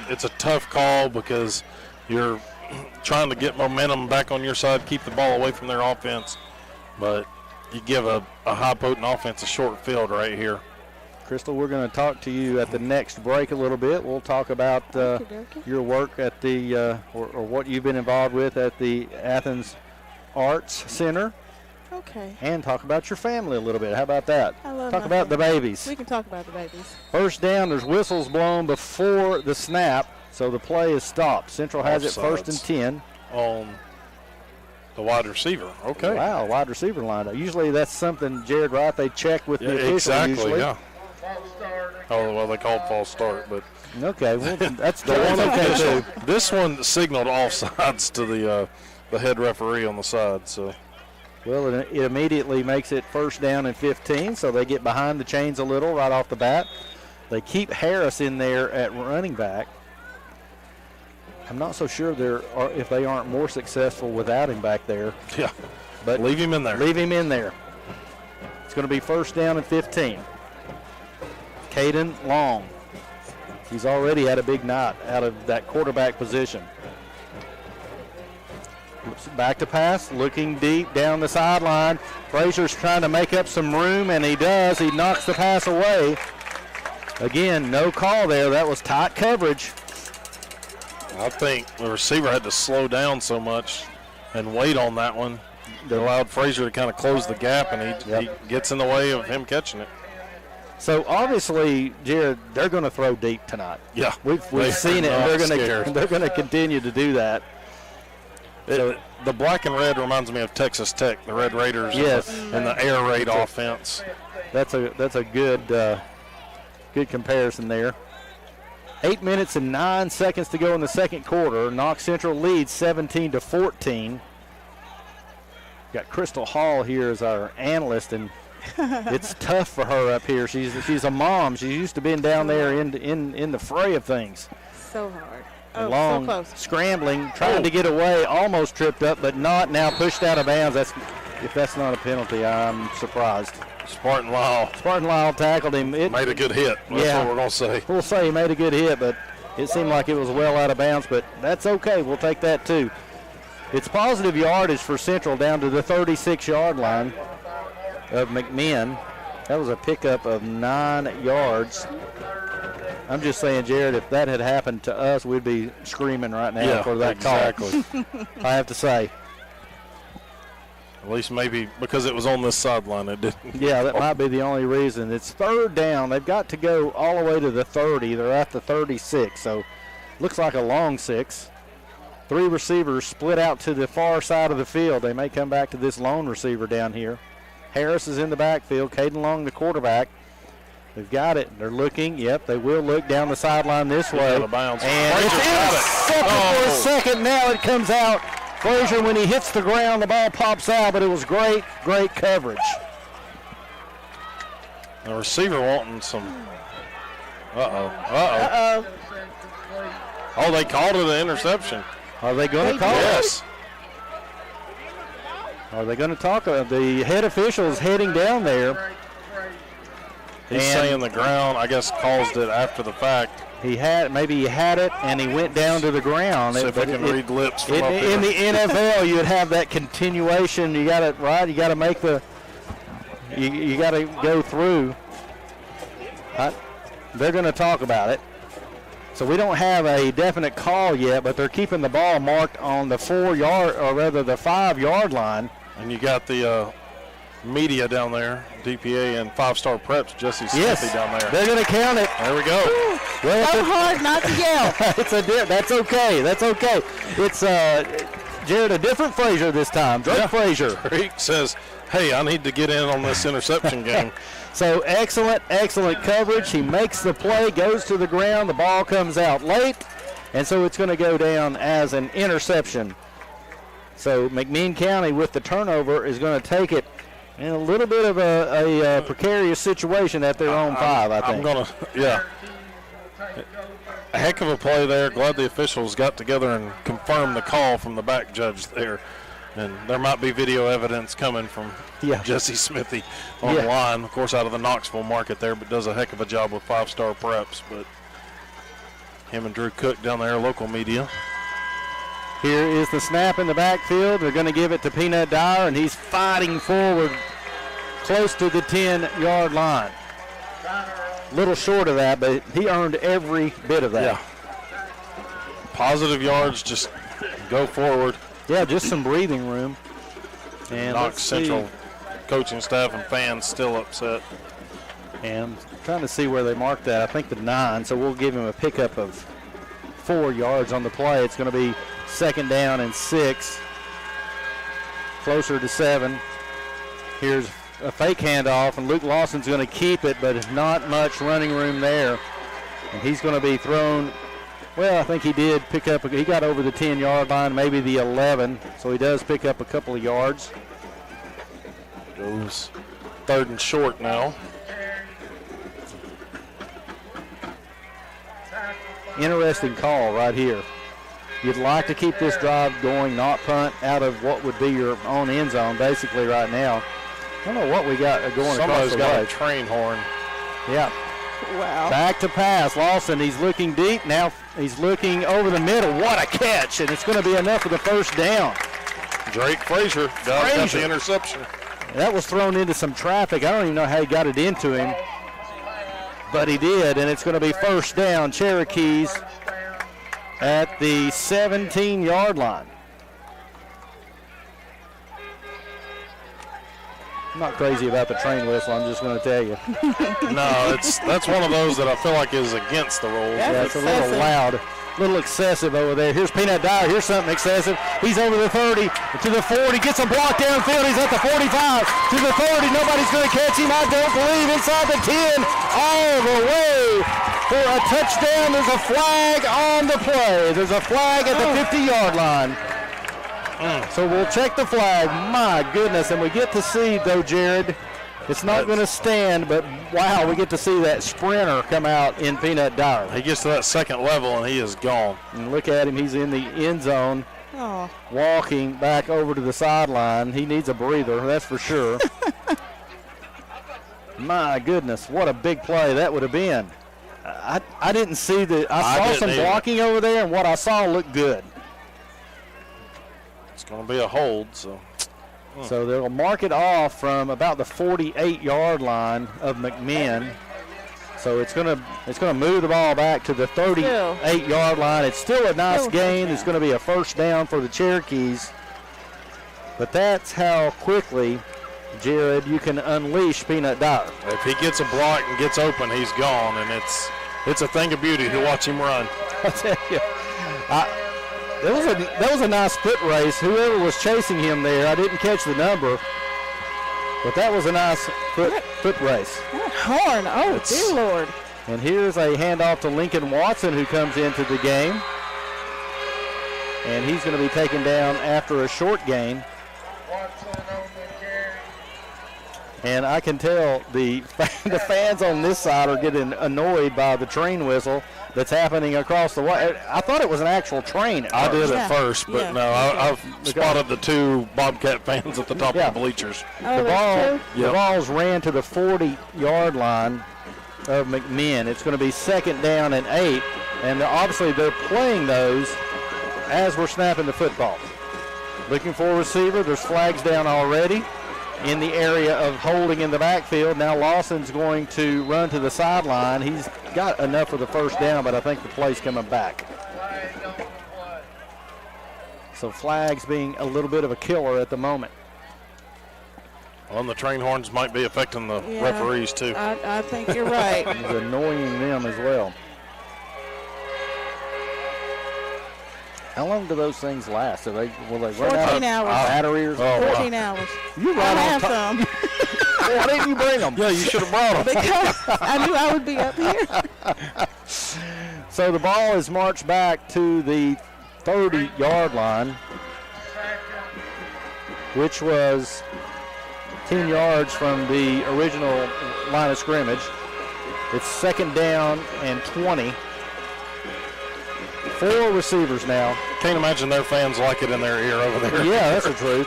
a tough call because you're trying to get momentum back on your side, keep the ball away from their offense, but you give a high potent offense a short field right here. Crystal, we're going to talk to you at the next break a little bit. We'll talk about your work at the or what you've been involved with at the Athens Arts Center. Okay. And talk about your family a little bit. How about that? I love talk my about family. the babies. We can talk about the babies. First down, there's whistles blown before the snap, so the play is stopped. Central has it 1st and 10. On the wide receiver. Okay. Wow, wide receiver line. Usually that's something, Jared, right? They check with the official exactly, usually. Yeah. Oh, well, they called false start, but. Okay, well, that's the one. Okay, too. This one signaled offsides to the head referee on the side, so. Well, it immediately makes it 1st down and 15, so they get behind the chains a little right off the bat. They keep Harris in there at running back. I'm not so sure if they aren't more successful without him back there. Yeah, but leave him in there. Leave him in there. It's going to be 1st down and 15. Caden Long. He's already had a big night out of that quarterback position. Back to pass, looking deep down the sideline. Frazier's trying to make up some room, and he does. He knocks the pass away. Again, no call there. That was tight coverage. I think the receiver had to slow down so much and wait on that one. It allowed Frazier to kind of close the gap, and he gets in the way of him catching it. So obviously, Jared, they're going to throw deep tonight. Yeah, we've seen it. And they're going to continue to do that. The black and red reminds me of Texas Tech, the Red Raiders, and the air raid offense. That's a good comparison there. 8 minutes and 9 seconds to go in the second quarter. Knox Central leads 17-14. Got Crystal Hall here as our analyst, and it's tough for her up here. She's a mom. She's used to being down there in the fray of things. So hard. Long, so close. Scrambling, trying to get away, almost tripped up, but not now pushed out of bounds. If that's not a penalty, I'm surprised. Spartan Lyle tackled him. Made a good hit. That's what we're going to say. We'll say he made a good hit, but it seemed like it was well out of bounds, but that's okay. We'll take that too. It's positive yardage for Central down to the 36-yard line of McMinn. That was a pickup of 9 yards. I'm just saying, Jared, if that had happened to us, we'd be screaming right now for that call. I have to say. At least maybe because it was on this sideline, it didn't. Yeah, that might be the only reason. It's 3rd down. They've got to go all the way to the 30. They're at the 36, so looks like a long 6. 3 receivers split out to the far side of the field. They may come back to this lone receiver down here. Harris is in the backfield. Caden Long, the quarterback. They've got it. They're looking. Yep, they will look down the sideline this way. Out of bounds. And it's intercepted for a second. Now it comes out. Frazier, when he hits the ground, the ball pops out, but it was great coverage. The receiver wanting some. Uh-oh. Oh, they called it an interception. Are they going to call it? Yes. Are they going to talk? The head official is heading down there. He's saying the ground, I guess, caused it after the fact. Maybe he had it and he went down to the ground. See if I can read lips from up in the here. NFL, you'd have that continuation. You got it right. You got to make the. You got to go through. They're going to talk about it. So we don't have a definite call yet, but they're keeping the ball marked on the the 5-yard line. And you got the media down there, DPA and 5-star preps, Jesse Smithy down there. They're going to count it. There we go. Well, so hard not to yell. That's okay. That's okay. It's Jared, a different Frazier this time. Drake Frazier. Drake says, hey, I need to get in on this interception game. So excellent coverage. He makes the play, goes to the ground. The ball comes out late, and so it's going to go down as an interception. So McMinn County with the turnover is going to take it in a little bit of a precarious situation at their own 5, I think. A heck of a play there. Glad the officials got together and confirmed the call from the back judge there. And there might be video evidence coming from Jesse Smithy online, of course, out of the Knoxville market there, but does a heck of a job with 5-star preps. But him and Drew Cook down there, local media. Here is the snap in the backfield. They're going to give it to Peanut Dyer, and he's fighting forward close to the 10-yard line. Little short of that, but he earned every bit of that. Yeah. Positive yards, just go forward. Yeah, just some breathing room. And Knox Central coaching staff and fans still upset. And I'm trying to see where they marked that. I think the 9, so we'll give him a pickup of 4 yards on the play. It's going to be 2nd down and 6, closer to 7. Here's a fake handoff, and Luke Lawson's going to keep it, but not much running room there. And he's going to be thrown. Well, I think he did pick up. He got over the 10-yard line, maybe the 11, so he does pick up a couple of yards. Goes 3rd and short now. Interesting call right here. You'd like to keep this drive going, not punt out of what would be your own end zone, basically, right now. I don't know what we got going across the way. Somebody's got a train horn. Yeah. Wow. Back to pass. Lawson, he's looking deep. Now he's looking over the middle. What a catch, and it's going to be enough for the 1st down. Drake Frazier got the interception. That was thrown into some traffic. I don't even know how he got it into him, but he did, and it's going to be 1st down. Cherokees at the 17-yard line. I'm not crazy about the train whistle, I'm just going to tell you. No, that's one of those that I feel like is against the rules. Yeah, it's a little loud, a little excessive over there. Here's Peanut Dyer. Here's something excessive. He's over the 30 to the 40. Gets a block downfield. He's at the 45 to the 30. Nobody's going to catch him, I don't believe. Inside the 10, all the way for a touchdown. There's a flag on the play. There's a flag at the 50-yard line. So we'll check the flag. My goodness. And we get to see, though, Jared, it's not going to stand, but wow, we get to see that sprinter come out in Peanut Dyer. He gets to that 2nd level, and he is gone. And look at him. He's in the end zone, walking back over to the sideline. He needs a breather, that's for sure. My goodness, what a big play that would have been. I didn't see the – I saw some blocking over there, and what I saw looked good. It's going to be a hold, so. So they'll mark it off from about the 48-yard line of McMinn. So it's going to move the ball back to the 38-yard line. It's still a nice gain. It's going to be a 1st down for the Cherokees. But that's how quickly, Jared, you can unleash Peanut Dyer. If he gets a block and gets open, he's gone, and it's a thing of beauty to watch him run. I tell you, that was a nice foot race. Whoever was chasing him there, I didn't catch the number, but that was a nice foot race. That horn, oh, dear Lord. And here's a handoff to Lincoln Watson, who comes into the game. And he's going to be taken down after a short gain. And I can tell the fans on this side are getting annoyed by the train whistle that's happening across the way. I thought it was an actual train. I did at first, but no, I've spotted the two Bobcat fans at the top of the bleachers. The balls ran to the 40-yard line of McMinn. It's going to be 2nd down and 8, and obviously they're playing those as we're snapping the football. Looking for a receiver. There's flags down already in the area of holding in the backfield. Now Lawson's going to run to the sideline. He's got enough for the first down, but I think the play's coming back. So flags being a little bit of a killer at the moment. Well, and the train horns might be affecting the referees too. I think you're right. It's annoying them as well. How long do those things last? Will they run out of batteries? 14 hours. You I have some. Why didn't you bring them? Yeah, you should have brought them. Because I knew I would be up here. So the ball is marched back to the 30-yard line, which was 10 yards from the original line of scrimmage. It's 2nd down and 20. 4 receivers now. Can't imagine their fans like it in their ear over there. Yeah, that's the truth.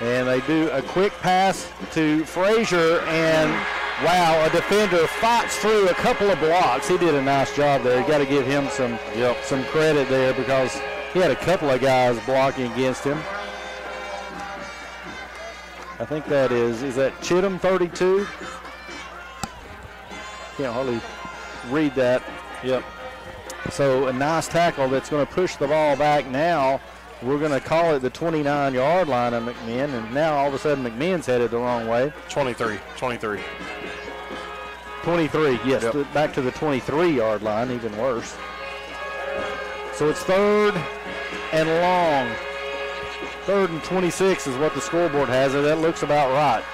And they do a quick pass to Frazier, and wow, a defender fights through a couple of blocks. He did a nice job there. You got to give him some credit there, because he had a couple of guys blocking against him. I think that is that Chittum, 32? Can't hardly read that. Yep. So a nice tackle that's going to push the ball back now. We're going to call it the 29-yard line of McMinn, and now all of a sudden McMinn's headed the wrong way. 23, yes, yep. Back to the 23-yard line, even worse. So it's 3rd and long. 3rd and 26 is what the scoreboard has, and that looks about right.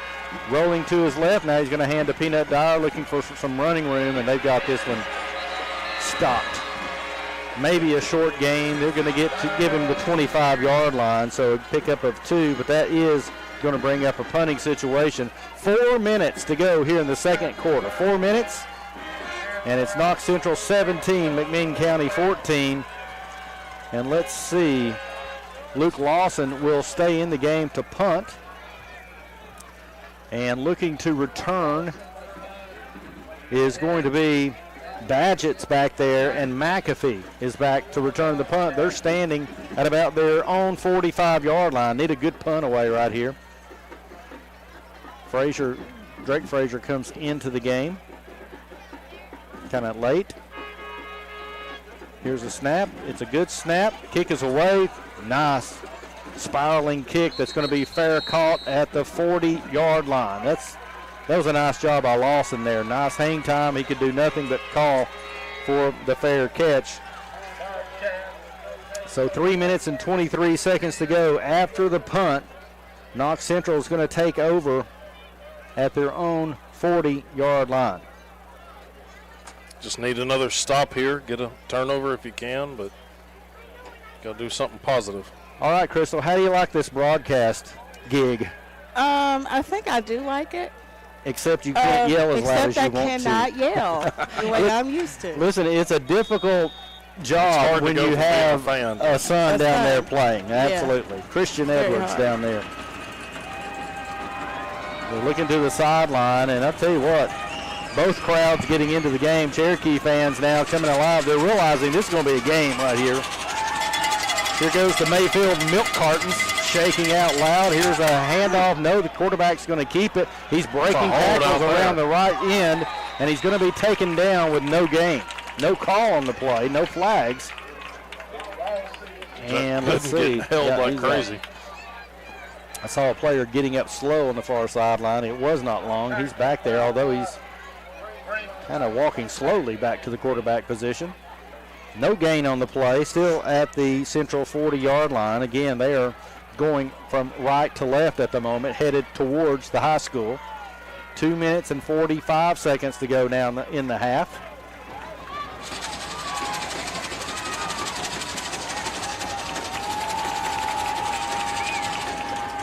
Rolling to his left, now he's going to hand to Peanut Dyer, looking for some running room, and they've got this one stopped. Maybe a short gain. They're going to give him the 25-yard line, so a pickup of 2, but that is going to bring up a punting situation. 4 minutes to go here in the second quarter. 4 minutes, and it's Knox Central 17, McMinn County 14. And let's see, Luke Lawson will stay in the game to punt. And looking to return is going to be Badgett's back there, and McAfee is back to return the punt. They're standing at about their own 45-yard line. Need a good punt away right here. Drake Frazier comes into the game. Kind of late. Here's a snap. It's a good snap. Kick is away. Nice spiraling kick that's going to be fair caught at the 40-yard line. That was a nice job by Lawson there. Nice hang time. He could do nothing but call for the fair catch. So 3 minutes and 23 seconds to go after the punt. Knox Central is going to take over at their own 40-yard line. Just need another stop here. Get a turnover if you can, but got to do something positive. All right, Crystal, how do you like this broadcast gig? I think I do like it. Except you can't yell as loud as you want to. Except I cannot yell the way I'm used to. Listen, it's a difficult job when you have a son down there playing. Absolutely. Yeah. Christian Edwards down there. We're looking to the sideline, and I'll tell you what, both crowds getting into the game. Cherokee fans now coming alive. They're realizing this is going to be a game right here. Here goes the Mayfield milk cartons shaking out loud. Here's a handoff. No, the quarterback's going to keep it. He's breaking tackles around the right end, and he's going to be taken down with no gain. No call on the play, no flags. And let's see. Held like crazy. I saw a player getting up slow on the far sideline. It was not long. He's back there, although he's kind of walking slowly back to the quarterback position. No gain on the play, still at the Central 40-yard line. Again, they are going from right to left at the moment, headed towards the high school. 2 minutes and 45 seconds to go now in the half.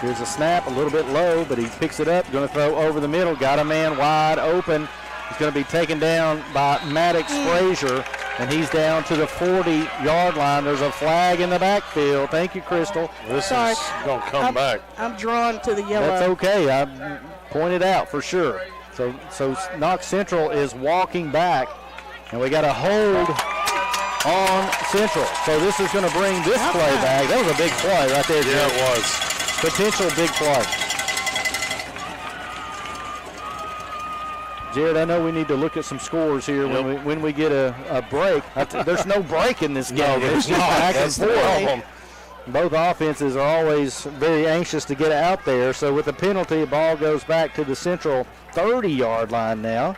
Here's a snap, a little bit low, but he picks it up, going to throw over the middle, got a man wide open. He's going to be taken down by Maddox Frazier, and he's down to the 40-yard line. There's a flag in the backfield. Thank you, Crystal. This is going to come back. I'm drawn to the yellow. That's okay. I pointed out for sure. So Knox Central is walking back, and we got a hold on Central. So this is going to bring this play back. That was a big play right there, Jim. Yeah, it was. Potential big play. Jared, I know we need to look at some scores here when we get a break. There's no break in this game. No, there's not. That's the problem. Both offenses are always very anxious to get out there. So with the penalty, the ball goes back to the Central 30-yard line now.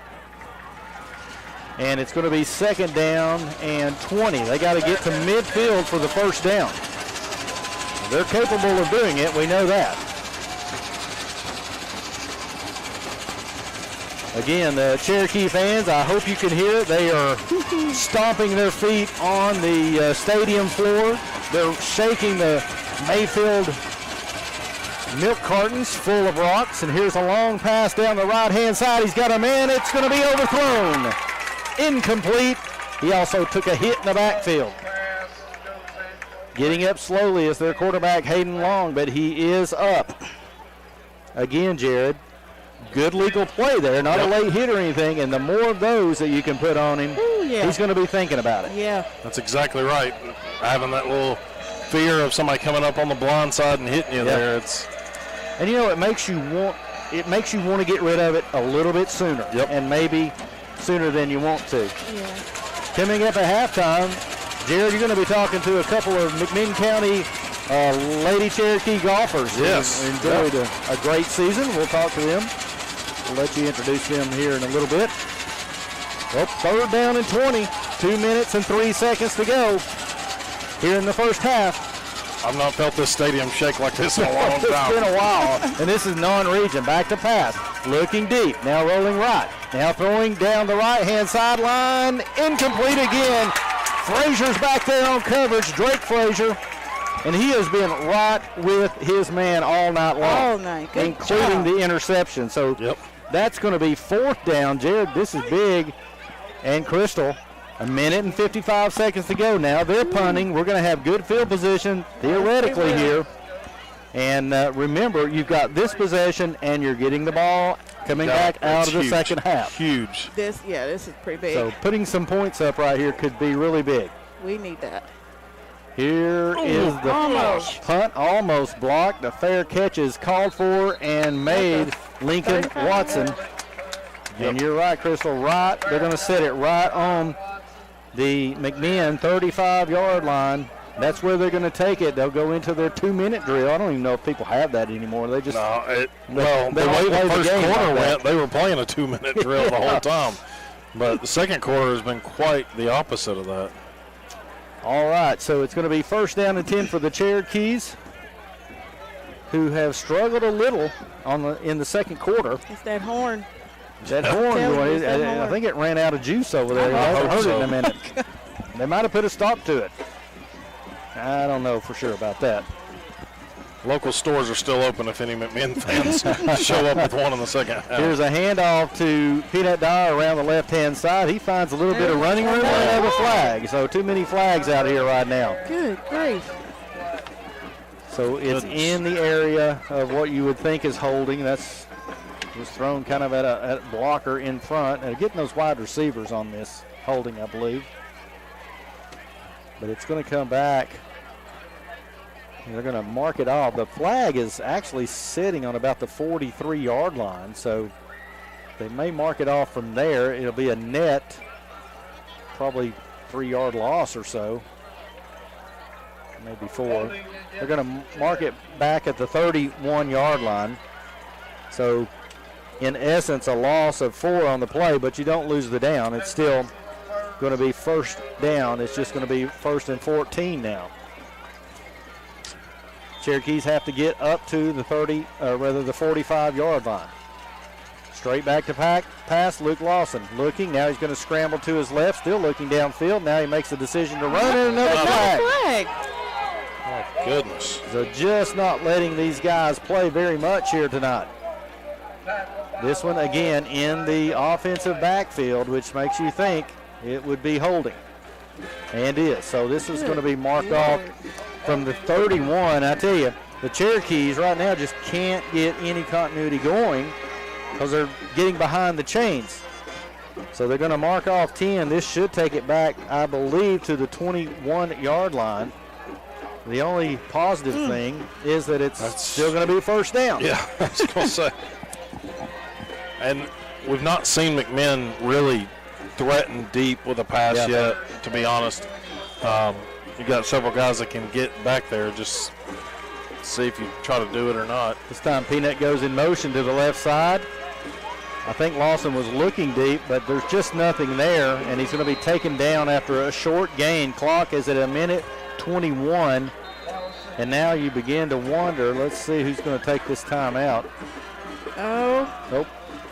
And it's going to be 2nd down and 20. They got to get to midfield for the first down. They're capable of doing it. We know that. Again, the Cherokee fans, I hope you can hear it. They are stomping their feet on the stadium floor. They're shaking the Mayfield milk cartons full of rocks. And here's a long pass down the right-hand side. He's got a man. It's going to be overthrown. Incomplete. He also took a hit in the backfield. Getting up slowly is their quarterback, Hayden Long, but he is up. Again, Jared, good legal play there, not a late hit or anything, and the more of those that you can put on him, he's going to be thinking about it. Yeah. That's exactly right. Having that little fear of somebody coming up on the blind side and hitting you there. And you know, it makes you want to get rid of it a little bit sooner, and maybe sooner than you want to. Yeah. Coming up at halftime, Jared, you're going to be talking to a couple of McMinn County Lady Cherokee golfers who enjoyed a great season. We'll talk to them. We'll let you introduce them here in a little bit. Well, 3rd down and 20. 2 minutes and 3 seconds to go here in the first half. I've not felt this stadium shake like this in a long time. It's been a while. And this is non-region. Back to pass. Looking deep. Now rolling right. Now throwing down the right-hand sideline. Incomplete again. Frazier's back there on coverage, Drake Frazier, and he has been right with his man all night long. All night, good including job. the interception. So that's going to be 4th down. Jared, this is big. And Crystal, 1 minute and 55 seconds to go now. They're punting. We're going to have good field position theoretically here. And remember, you've got this possession, and you're getting the ball coming back out of the second half. Huge. This is pretty big. So putting some points up right here could be really big. We need that. Here is the punt, almost blocked. A fair catch is called for and made. Lincoln Watson. And you're right, Crystal, right. They're going to set it right on the McMinn 35-yard line. That's where they're going to take it. They'll go into their 2-minute drill. I don't even know if people have that anymore. They just the way the first quarter went, they were playing a 2-minute drill the whole time. But the second quarter has been quite the opposite of that. All right, so it's going to be 1st down and 10 for the Cherokees, who have struggled a little in the second quarter. It's that horn. That horn, I think it ran out of juice over there. I haven't heard it in a minute. They might have put a stop to it. I don't know for sure about that. Local stores are still open if any McMinn fans show up with one in the second half. Here's a handoff to Peanut Dyer around the left-hand side. He finds a little bit of running room and have a flag. So too many flags out here right now. Good grief. So it's in the area of what you would think is holding. That's just thrown kind of at a blocker in front. And getting those wide receivers on this holding, I believe. But it's going to come back. They're going to mark it off. The flag is actually sitting on about the 43-yard line, so they may mark it off from there. It'll be a net, probably 3-yard loss or so, maybe 4. They're going to mark it back at the 31-yard line. So, in essence, a loss of 4 on the play, but you don't lose the down. It's still going to be first down. It's just going to be 1st and 14 now. Cherokees have to get up to the 45-yard line. Straight back to pass, Luke Lawson looking. Now he's going to scramble to his left, still looking downfield. Now he makes the decision to run in another flag. Oh, goodness. So just not letting these guys play very much here tonight. This one, again, in the offensive backfield, which makes you think it would be holding. And is. So this is going to be marked off from the 31. I tell you, the Cherokees right now just can't get any continuity going because they're getting behind the chains. So they're going to mark off 10. This should take it back, I believe, to the 21-yard line. The only positive thing is that it's still going to be first down. Yeah, I was going to say. And we've not seen McMinn really threaten deep with a pass yet, to be honest. You got several guys that can get back there. Just see if you try to do it or not. This time Peanut goes in motion to the left side. I think Lawson was looking deep, but there's just nothing there, and he's going to be taken down after a short gain. Clock is at 1:21, and now you begin to wonder, let's see who's going to take this time out. Nope.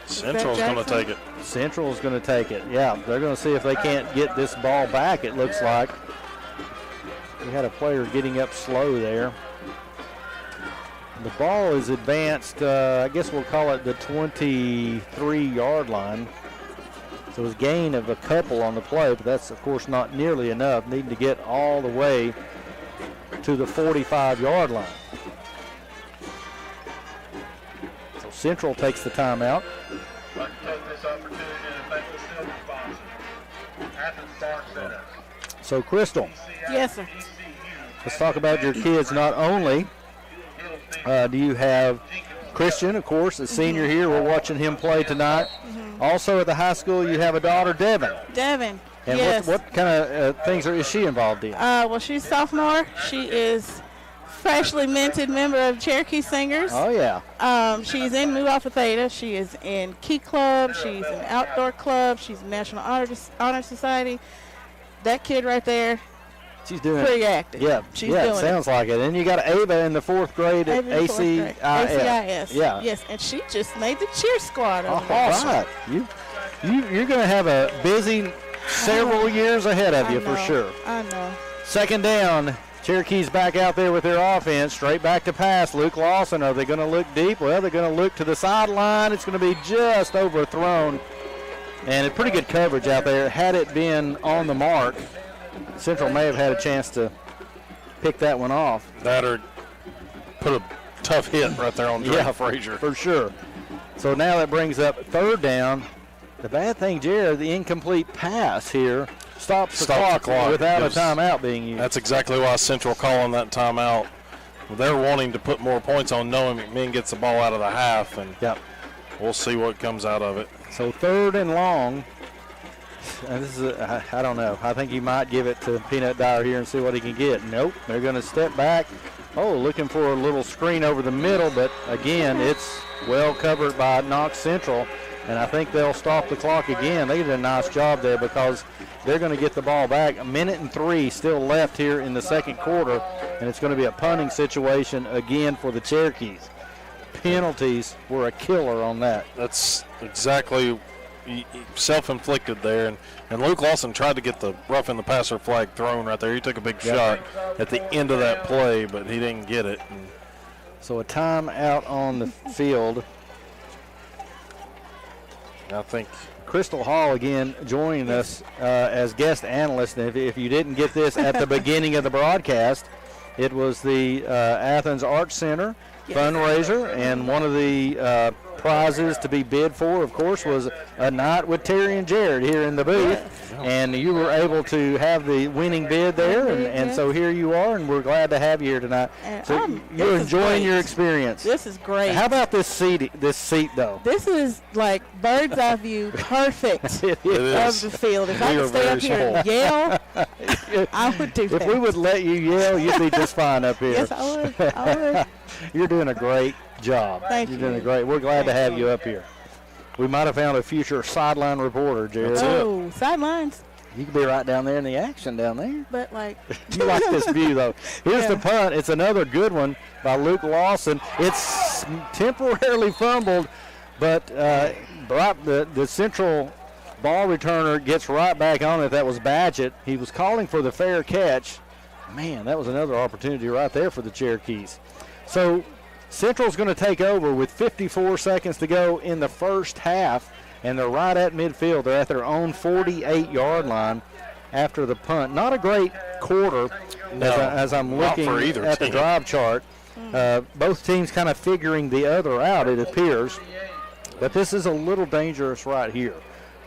Central's going to take it. Central's going to take it. Yeah, they're going to see if they can't get this ball back, it looks like. We had a player getting up slow there. The ball is advanced, I guess we'll call it the 23-yard line. So it was a gain of a couple on the play, but that's, of course, not nearly enough. Needing to get all the way to the 45-yard line. So Central takes the timeout. Let's take this opportunity to thank the Silver sponsor, Athens Bar Center. So, Crystal. Yes, sir. Let's talk about your kids. Not only do you have Christian, of course, a senior here. We're watching him play tonight. Also at the high school, you have a daughter, Devin. Devin, and yes. what kind of things is she involved in? Well, she's sophomore. She is freshly minted member of Cherokee Singers. Oh, yeah. She's in Mu Alpha Theta. She is in Key Club. She's in Outdoor Club. She's in National Honor Society. That kid right there, she's doing pretty active. Yeah, she's doing it sounds like it. And you got Ava in the 4th grade at ACIS. ACIS. Yeah. Yes, and she just made the cheer squad. Awesome. Right. You're going to have a busy several years ahead of you for sure. I know. Second down. Cherokee's back out there with their offense. Straight back to pass. Luke Lawson. Are they going to look deep? Well, they're going to look to the sideline. It's going to be just overthrown. And it's pretty good coverage out there. Had it been on the mark, Central may have had a chance to pick that one off. That or put a tough hit right there on Drake Frazier. For sure. So now that brings up third down. The bad thing, Jared, the incomplete pass here stops the clock without a timeout being used. That's exactly why Central calling that timeout. They're wanting to put more points on knowing McMinn gets the ball out of the half, and we'll see what comes out of it. So 3rd and long. And this is I don't know. I think he might give it to Peanut Dyer here and see what he can get. Nope. They're going to step back. Oh, looking for a little screen over the middle, but again, it's well covered by Knox Central, and I think they'll stop the clock again. They did a nice job there because they're going to get the ball back. 1:03 still left here in the second quarter, and it's going to be a punting situation again for the Cherokees. Penalties were a killer on that. That's exactly self-inflicted there, and Luke Lawson tried to get the roughing the passer flag thrown right there. He took a big shot at the end of that play, but he didn't get it. And so a timeout on the field. I think Crystal Hall again joining us as guest analyst. And if you didn't get this at the beginning of the broadcast, it was the Athens Arts Center fundraiser, and one of the prizes to be bid for, of course, was a night with Terry and Jared here in the booth, and you were able to have the winning bid there, and so here you are, and we're glad to have you here tonight. So you're enjoying your experience. This is great. How about this seat though? This is like bird's eye view, perfect of the field. If I could stay up here and yell, I would do that. If we would let you yell, you'd be just fine up here. Yes, I would. You're doing a great job. Thank you. You're doing a great. We're glad to have you up here. We might have found a future sideline reporter, Jared. Oh, sidelines. You could be right down there in the action down there. But, like. You like this view, though. Here's the punt. It's another good one by Luke Lawson. It's temporarily fumbled, but the Central ball returner gets right back on it. That was Badgett. He was calling for the fair catch. Man, that was another opportunity right there for the Cherokees. So Central's going to take over with 54 seconds to go in the first half, and they're right at midfield. They're at their own 48-yard line after the punt. Not a great quarter as I'm looking at the drive chart. Both teams kind of figuring the other out, it appears. But this is a little dangerous right here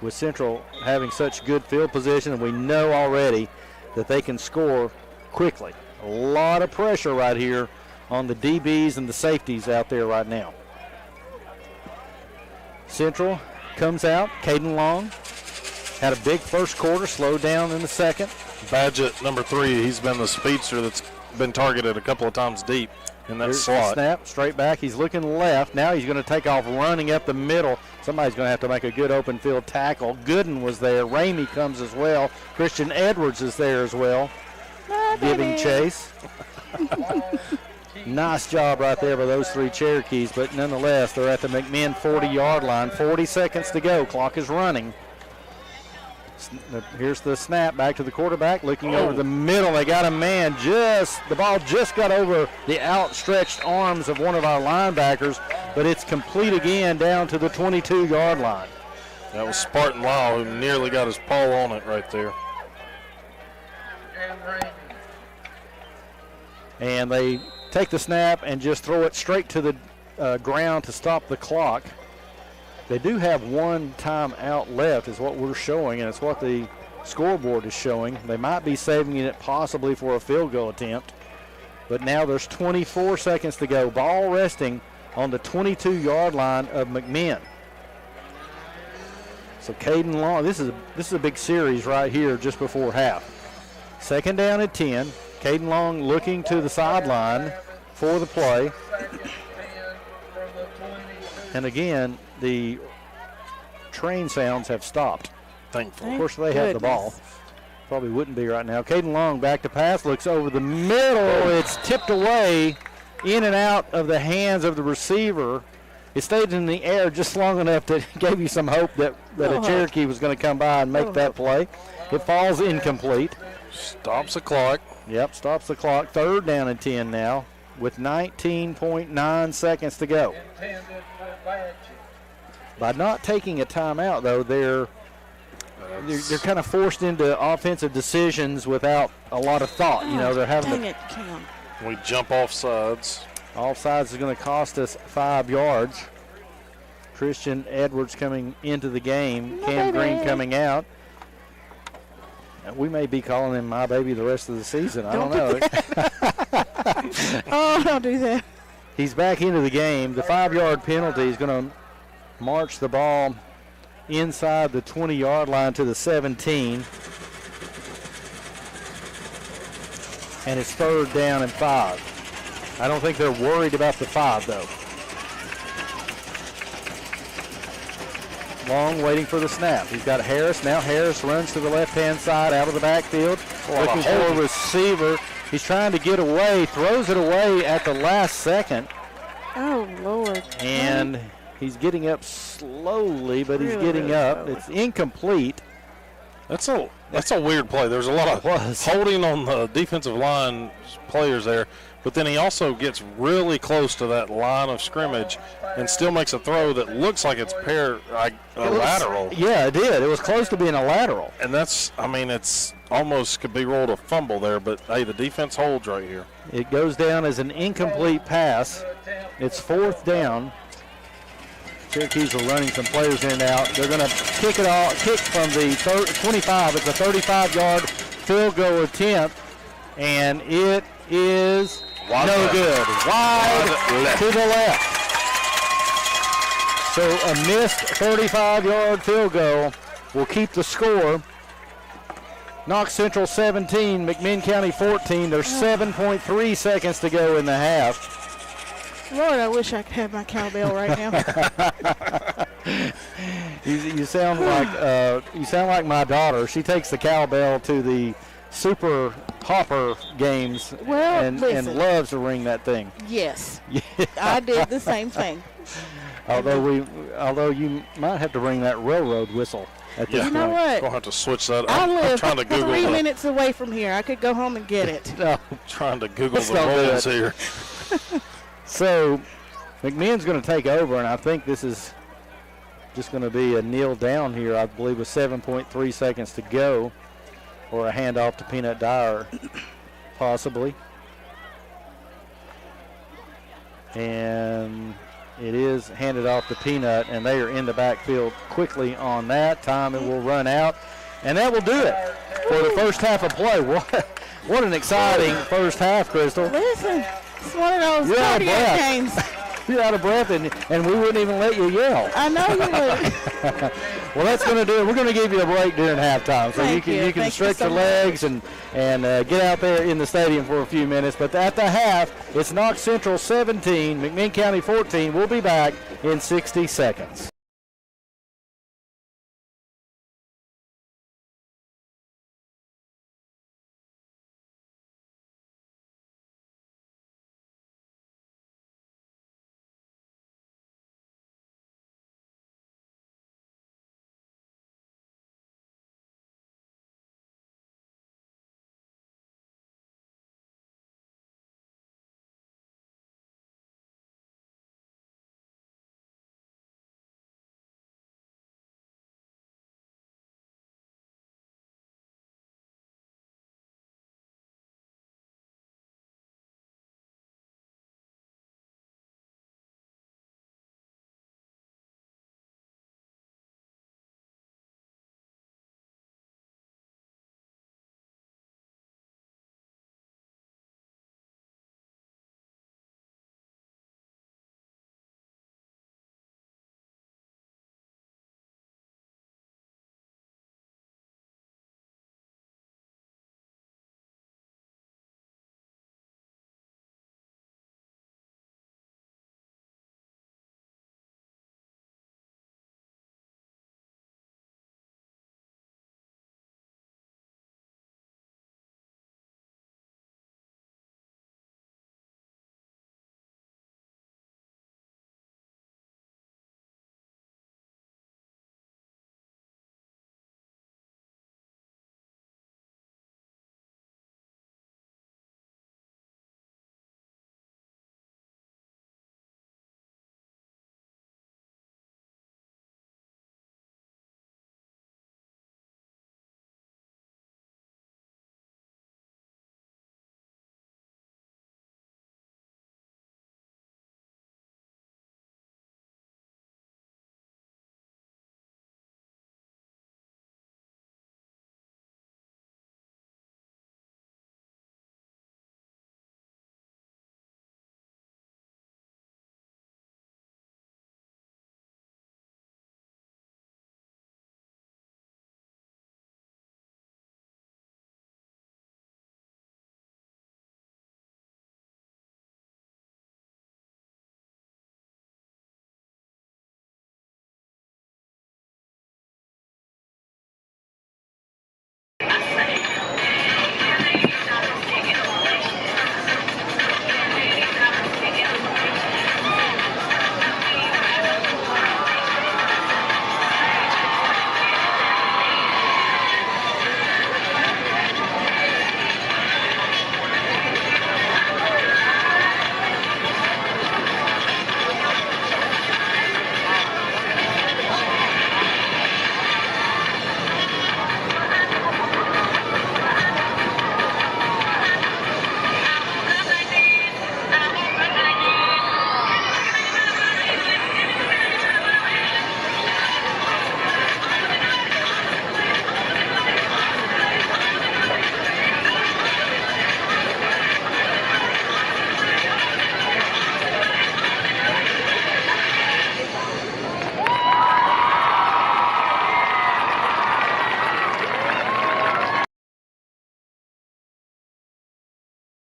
with Central having such good field position, and we know already that they can score quickly. A lot of pressure right here on the DBs and the safeties out there right now. Central comes out. Caden Long had a big first quarter, slowed down in the second. Badgett, number 3, he's been the speedster that's been targeted a couple of times deep in that slot. Snap, straight back. He's looking left. Now he's going to take off running up the middle. Somebody's going to have to make a good open field tackle. Gooden was there. Ramey comes as well. Christian Edwards is there as well, giving chase. Nice job right there by those 3 Cherokees, but nonetheless, they're at the McMinn 40-yard line. 40 seconds to go. Clock is running. Here's the snap back to the quarterback, looking over the middle. They got a man. The ball just got over the outstretched arms of one of our linebackers, but it's complete again down to the 22-yard line. That was Spartan Lyle who nearly got his paw on it right there. And they take the snap and just throw it straight to the ground to stop the clock. They do have one timeout left is what we're showing, and it's what the scoreboard is showing. They might be saving it possibly for a field goal attempt. But now there's 24 seconds to go. Ball resting on the 22-yard line of McMinn. So Caden Long, this is a big series right here just before half. Second down at 10. Caden Long looking to the sideline for the play. And again, the train sounds have stopped. Thankfully. Of course, they have the ball. Probably wouldn't be right now. Caden Long back to pass, looks over the middle. It's tipped away in and out of the hands of the receiver. It stayed in the air just long enough to give you some hope that a Cherokee was going to come by and make that play. It falls incomplete. Stops the clock. Yep, stops the clock. Third down and 10 now with 19.9 seconds to go. By not taking a timeout, though, they're kind of forced into offensive decisions without a lot of thought. They're having Cam. We jump off sides. Offsides is going to cost us 5 yards. Christian Edwards coming into the game. Cam Green coming out. We may be calling him my baby the rest of the season. I don't know. Oh, don't do that. He's back into the game. The 5-yard penalty is going to march the ball inside the 20-yard line to the 17. And it's third down and 5. I don't think they're worried about the 5, though. Long waiting for the snap. He's got Harris. Now Harris runs to the left-hand side out of the backfield. Looking for a receiver. He's trying to get away. Throws it away at the last second. Oh, Lord. And he's getting up slowly, but he's getting up. It's incomplete. That's a weird play. There's a lot of holding on the defensive line players there, but then he also gets really close to that line of scrimmage and still makes a throw that looks like it's lateral. Yeah, it did. It was close to being a lateral. And it's almost could be rolled a fumble there, but hey, the defense holds right here. It goes down as an incomplete pass. It's fourth down. Cherokees are running some players in and out. They're going to kick from the 25. It's a 35-yard field goal attempt, and it is no good. Wide to the left. So a missed 35-yard field goal will keep the score. Knox Central 17, McMinn County 14. There's 7.3 seconds to go in the half. Lord, I wish I could have my cowbell right now. You sound like my daughter. She takes the cowbell to the Super Hopper games and loves to ring that thing. Yes, I did the same thing. Although you might have to ring that railroad whistle at this point. You know what? We'll have to switch that. I I'm live trying to Google 3 minutes away from here. I could go home and get it. No, trying to Google the don't do rules it. here. So McMahon's going to take over, and I think this is just going to be a kneel down here, I believe, with 7.3 seconds to go, or a handoff to Peanut Dyer, possibly. And it is handed off to Peanut, and they are in the backfield quickly on that. Time it will run out, and that will do it for the first half of play. What an exciting first half, Crystal. Listen, it's one of those cardiac games. You're out of breath, and we wouldn't even let you yell. I know you would. Well, that's going to do it. We're going to give you a break during halftime, so you can stretch your legs and get out there in the stadium for a few minutes. But at the half, it's Knox Central 17, McMinn County 14. We'll be back in 60 seconds.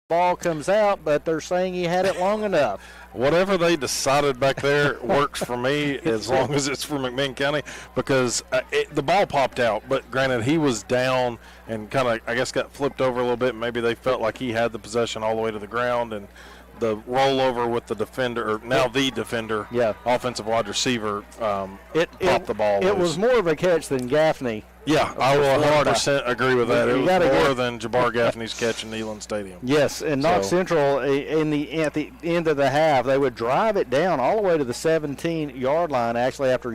ball comes out, but they're saying he had it long enough. Whatever they decided back there works for me as long as it's for McMinn County, because the ball popped out. But granted, he was down and kind of, I guess, got flipped over a little bit. Maybe they felt like he had the possession all the way to the ground, and the rollover with the defender, or now the defender, offensive wide receiver, popped the ball It loose. was more of a catch than Gaffney. Yeah, I will 100% agree with that. It was more than Jabbar Gaffney's catch in Neyland Stadium. Yes, and Knox Central, at the end of the half, they would drive it down all the way to the 17-yard line, actually, after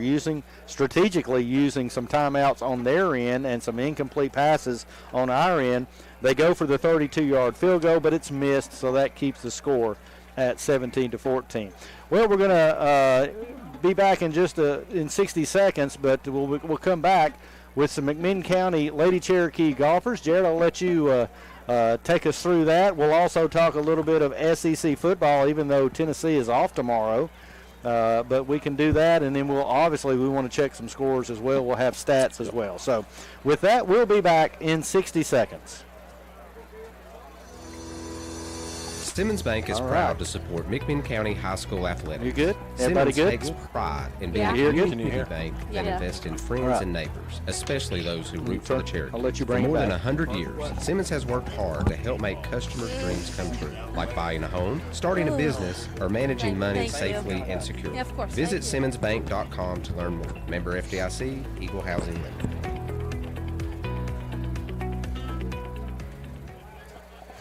strategically using some timeouts on their end and some incomplete passes on our end. They go for the 32-yard field goal, but it's missed, so that keeps the score at 17-14. Well, we're going to be back in just in 60 seconds, but we'll come back with some McMinn County Lady Cherokee golfers. Jared, I'll let you take us through that. We'll also talk a little bit of SEC football, even though Tennessee is off tomorrow. But we can do that, and then we want to check some scores as well. We'll have stats as well. So with that, we'll be back in 60 seconds. Simmons Bank is proud to support McMinn County High School athletics. You good? Everybody Simmons good? takes pride in being a community bank that invests in friends and neighbors, especially those who root for the charity. I'll let you bring For more it than back. 100 years, Simmons has worked hard to help make customers' dreams come true, like buying a home, starting a business, or managing money safely and securely. Visit SimmonsBank.com to learn more. Member FDIC, Equal Housing Lender.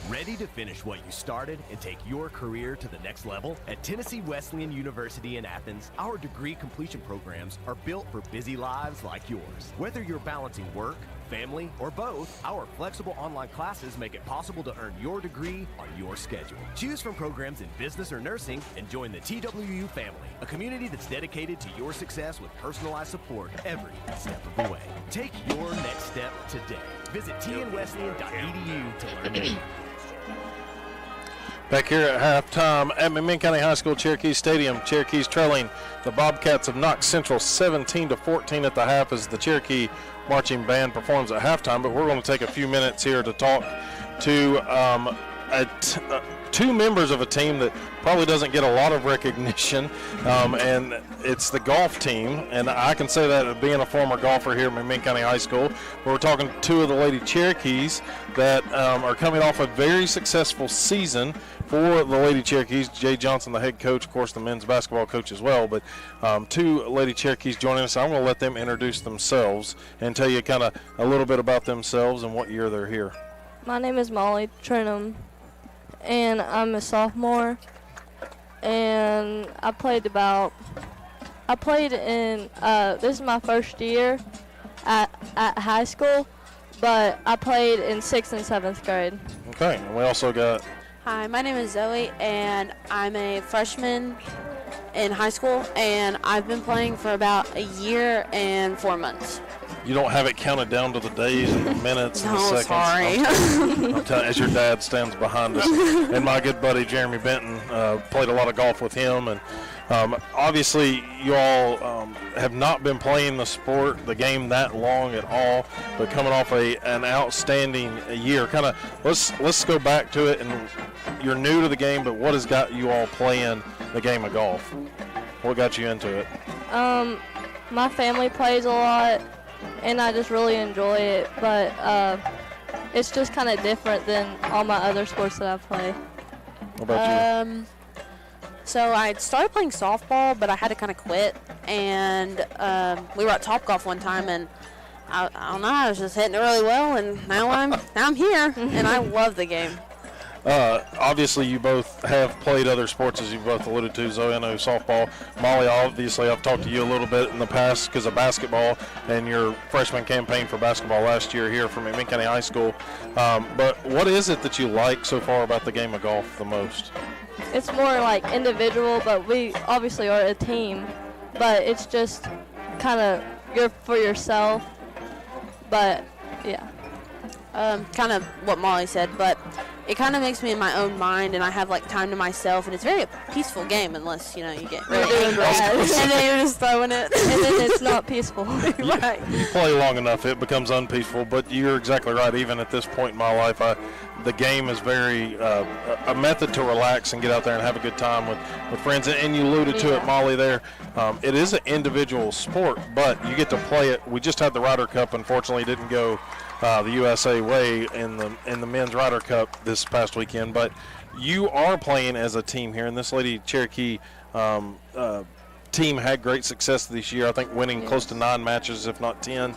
Ready to finish what you started and take your career to the next level? At Tennessee Wesleyan University in Athens, our degree completion programs are built for busy lives like yours. Whether you're balancing work, family, or both, our flexible online classes make it possible to earn your degree on your schedule. Choose from programs in business or nursing and join the TWU family, a community that's dedicated to your success with personalized support every step of the way. Take your next step today. Visit tnwesleyan.edu to learn more. Back here at halftime at McMinn County High School, Cherokee Stadium. Cherokee's trailing the Bobcats of Knox Central 17-14 at the half as the Cherokee Marching Band performs at halftime. But we're going to take a few minutes here to talk to two members of a team that probably doesn't get a lot of recognition, and it's the golf team. And I can say that being a former golfer here at McMinn County High School. We're talking to two of the Lady Cherokees that are coming off a very successful season for the Lady Cherokees. Jay Johnson, the head coach, of course, the men's basketball coach as well. But two Lady Cherokees joining us. I'm going to let them introduce themselves and tell you kind of a little bit about themselves and what year they're here. My name is Molly Trinham, and I'm a sophomore. And I played in, this is my first year at high school, but I played in 6th and 7th grade. Okay, and we also got... Hi, my name is Zoe, and I'm a freshman in high school, and I've been playing for about a year and 4 months. You don't have it counted down to the days and the minutes and the seconds. Sorry. I'm telling you, as your dad stands behind us. And my good buddy Jeremy Benton, played a lot of golf with him. And obviously you all have not been playing the game that long at all, but coming off an outstanding year. Kind of let's go back to it. And you're new to the game, but what has got you all playing the game of golf? What got you into it? My family plays a lot, and I just really enjoy it, but it's just kind of different than all my other sports that I play. What about you? So I started playing softball, but I had to kind of quit, and we were at Topgolf one time, and I don't know, I was just hitting it really well, and now I'm here, and I love the game. Obviously, you both have played other sports, as you both alluded to. Zoe, I know softball. Molly, obviously, I've talked to you a little bit in the past because of basketball and your freshman campaign for basketball last year here from McMinn County High School. But what is it that you like so far about the game of golf the most? It's more like individual, but we obviously are a team, but it's just kind of you're for yourself, but yeah. Kind of what Molly said, but it kind of makes me in my own mind, and I have like time to myself, and it's very a peaceful game unless you get really angry and then you're just throwing it, and then it's not peaceful. Right. You play long enough, it becomes unpeaceful. But you're exactly right. Even at this point in my life, the game is very a method to relax and get out there and have a good time with friends. And you alluded to it, Molly. There, it is an individual sport, but you get to play it. We just had the Ryder Cup. Unfortunately, it didn't go the USA way in the men's Ryder Cup this past weekend. But you are playing as a team here, and this Lady Cherokee team had great success this year. I think winning close to 9 matches, if not 10,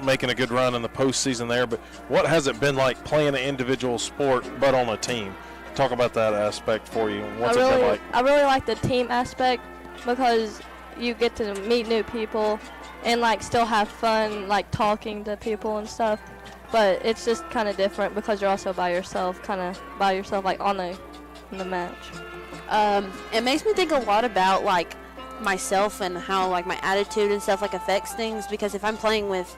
making a good run in the postseason there. But what has it been like playing an individual sport but on a team? Talk about that aspect for you. What's it been like? I really like the team aspect because you get to meet new people and like still have fun like talking to people and stuff. But it's just kind of different because you're also by yourself like on the match. It makes me think a lot about like myself and how like my attitude and stuff like affects things, because if I'm playing with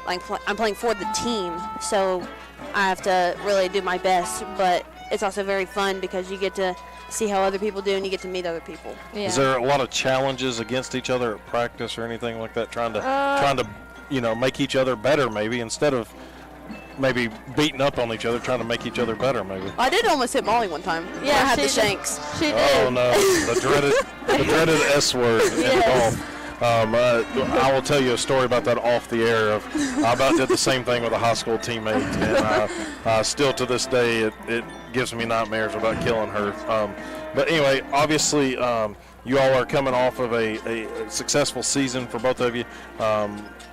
I'm playing for the team, so I have to really do my best, but it's also very fun because you get to see how other people do and you get to meet other people. Yeah. Is there a lot of challenges against each other at practice or anything like that, trying to make each other better, maybe instead of maybe beating up on each other, trying to make each other better, maybe? I did almost hit Molly one time. Yeah, I had she the did. shanks. She did. Oh no, the dreaded S word in golf. I will tell you a story about that off the air. I about did the same thing with a high school teammate, and still to this day it gives me nightmares about killing her. But anyway, obviously you all are coming off of a successful season for both of you.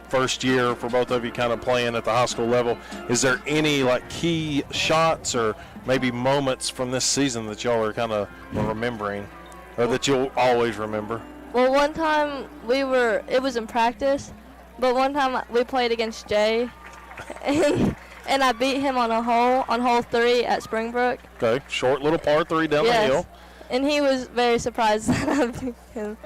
First year for both of you kind of playing at the high school level. Is there any like key shots or maybe moments from this season that y'all are kind of remembering or that you'll always remember? Well, one time it was in practice, but one time we played against Jay, and I beat him on hole 3 at Springbrook. Okay, short little par 3 down the hill. And he was very surprised that I beat him.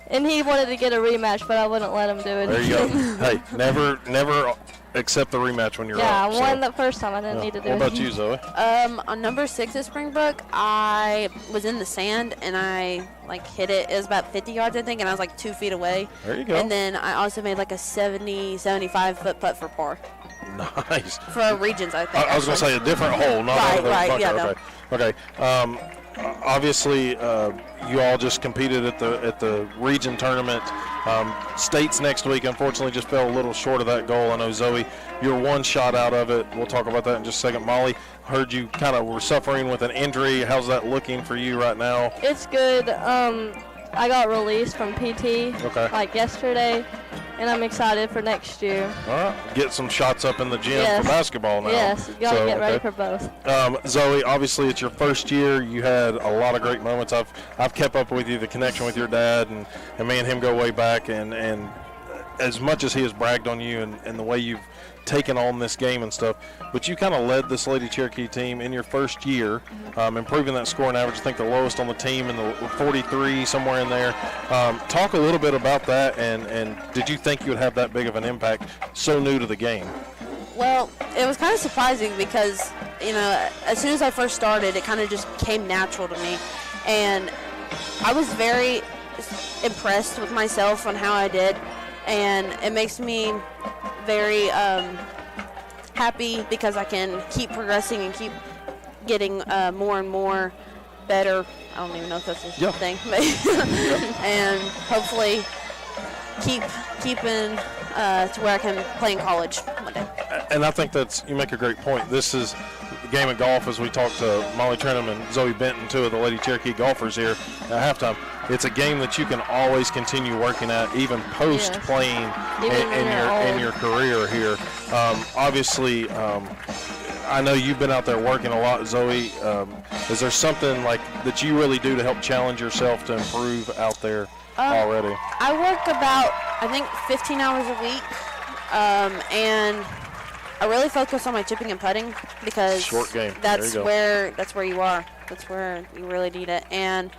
And he wanted to get a rematch, but I wouldn't let him do it. There you go. Hey, never accept the rematch when you're up. Yeah, I won the first time. I didn't need to do it. What about you, Zoe? On number 6 at Springbrook, I was in the sand and I like hit it. It was about 50 yards, I think, and I was like 2 feet away. There you go. And then I also made like a 75 foot putt for par. Nice. For regions, I think. I was going to say a different hole, not right. Yeah, okay. Obviously, you all just competed at the region tournament. States next week, unfortunately, just fell a little short of that goal. I know, Zoe, you're one shot out of it. We'll talk about that in just a second. Molly, heard you kind of were suffering with an injury. How's that looking for you right now? It's good. I got released from PT like yesterday, and I'm excited for next year. All right, get some shots up in the gym for basketball now. Yes, you gotta get ready for both. Zoe, obviously it's your first year. You had a lot of great moments. I've kept up with you, the connection with your dad, and me and him go way back. And as much as he has bragged on you and the way you've taken on this game and stuff, but you kind of led this Lady Cherokee team in your first year, improving that scoring average. I think the lowest on the team in the 43, somewhere in there. Talk a little bit about that, and did you think you would have that big of an impact so new to the game? Well, it was kind of surprising because, as soon as I first started, it kind of just came natural to me. And I was very impressed with myself on how I did. And it makes me very happy because I can keep progressing and keep getting more and more better. I don't even know if that's a thing. And hopefully keeping to where I can play in college one day. And I think you make a great point. This is the game of golf, as we talked to Molly Trenham and Zoe Benton, 2 of the Lady Cherokee golfers here at halftime. It's a game that you can always continue working at, even post playing in your career here. Obviously, I know you've been out there working a lot, Zoe. Is there something like that you really do to help challenge yourself to improve out there already? I work about, I think, 15 hours a week, and I really focus on my chipping and putting because short game. That's where you are. That's where you really need it. And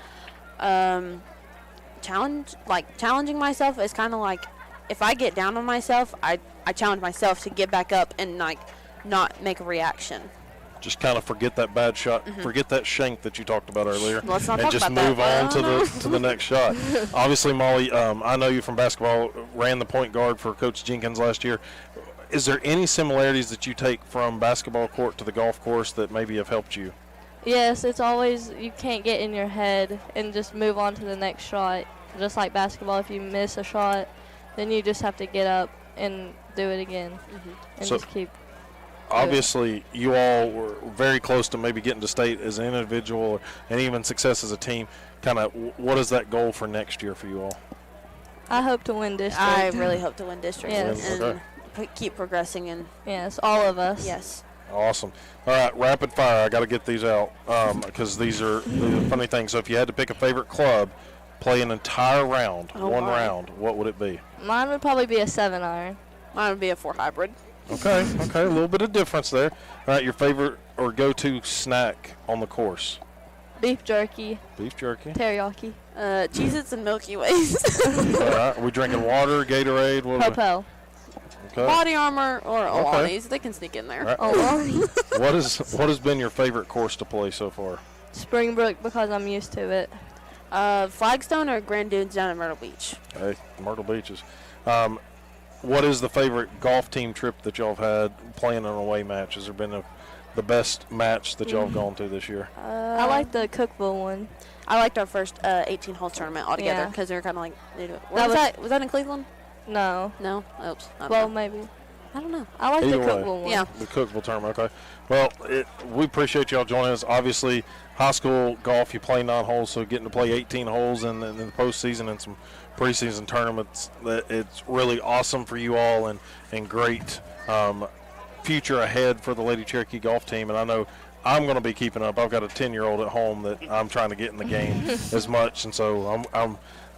challenging myself is kind of like, if I get down on myself, I challenge myself to get back up and not make a reaction. just kind of forget that bad shot, forget that shank that you talked about earlier, Let's not and talk just about move that. on to the next shot. Obviously, Molly, I know you from basketball, ran the point guard for Coach Jenkins last year. Is there any similarities that you take from basketball court to the golf course that maybe have helped you? Yes, it's always, you can't get in your head and just move on to the next shot. Just like basketball, if you miss a shot, then you just have to get up and do it again and So- just keep. Obviously, you all were very close to maybe getting to state as an individual and even success as a team. Kind of, what is that goal for next year for you all? I hope to win district. I really hope to win district Yes. and keep progressing. And yes, all of us. Yes. Awesome. All right, rapid fire. I got to get these out because these are the funny things. So if you had to pick a favorite club, play an entire round, one round, what would it be? Mine would probably be a 7-iron. Mine would be a 4 hybrid. Okay, a little bit of difference there. All right, your favorite or go-to snack on the course? Beef jerky. Beef jerky. Teriyaki. Cheez-Its and Milky Ways. All right, are we drinking water, Gatorade? Propel. Okay. Body Armor or Okay. Alani's. They can sneak in there. All right. What has been your favorite course to play so far? Springbrook because I'm used to it. Flagstone or Grand Dunes down at Myrtle Beach. Hey, Myrtle Beaches. What is the favorite golf team trip that y'all have had playing an away match? Has there been the best match that y'all have gone to this year? I like the Cookville one. I liked our first 18-hole tournament altogether Yeah. because they were kind of like new to it. Was that in Cleveland? No. No? Oops. Well, maybe. I don't know. I like the Either way, Cookville one. Yeah. The Cookville tournament, okay. Well, we appreciate y'all joining us. Obviously, high school golf, you play 9 holes, so getting to play 18 holes in the postseason and some preseason tournaments, it's really awesome for you all and great future ahead for the Lady Cherokee golf team. And I know I'm going to be keeping up. I've got a 10-year-old at home that I'm trying to get in the game as much, and so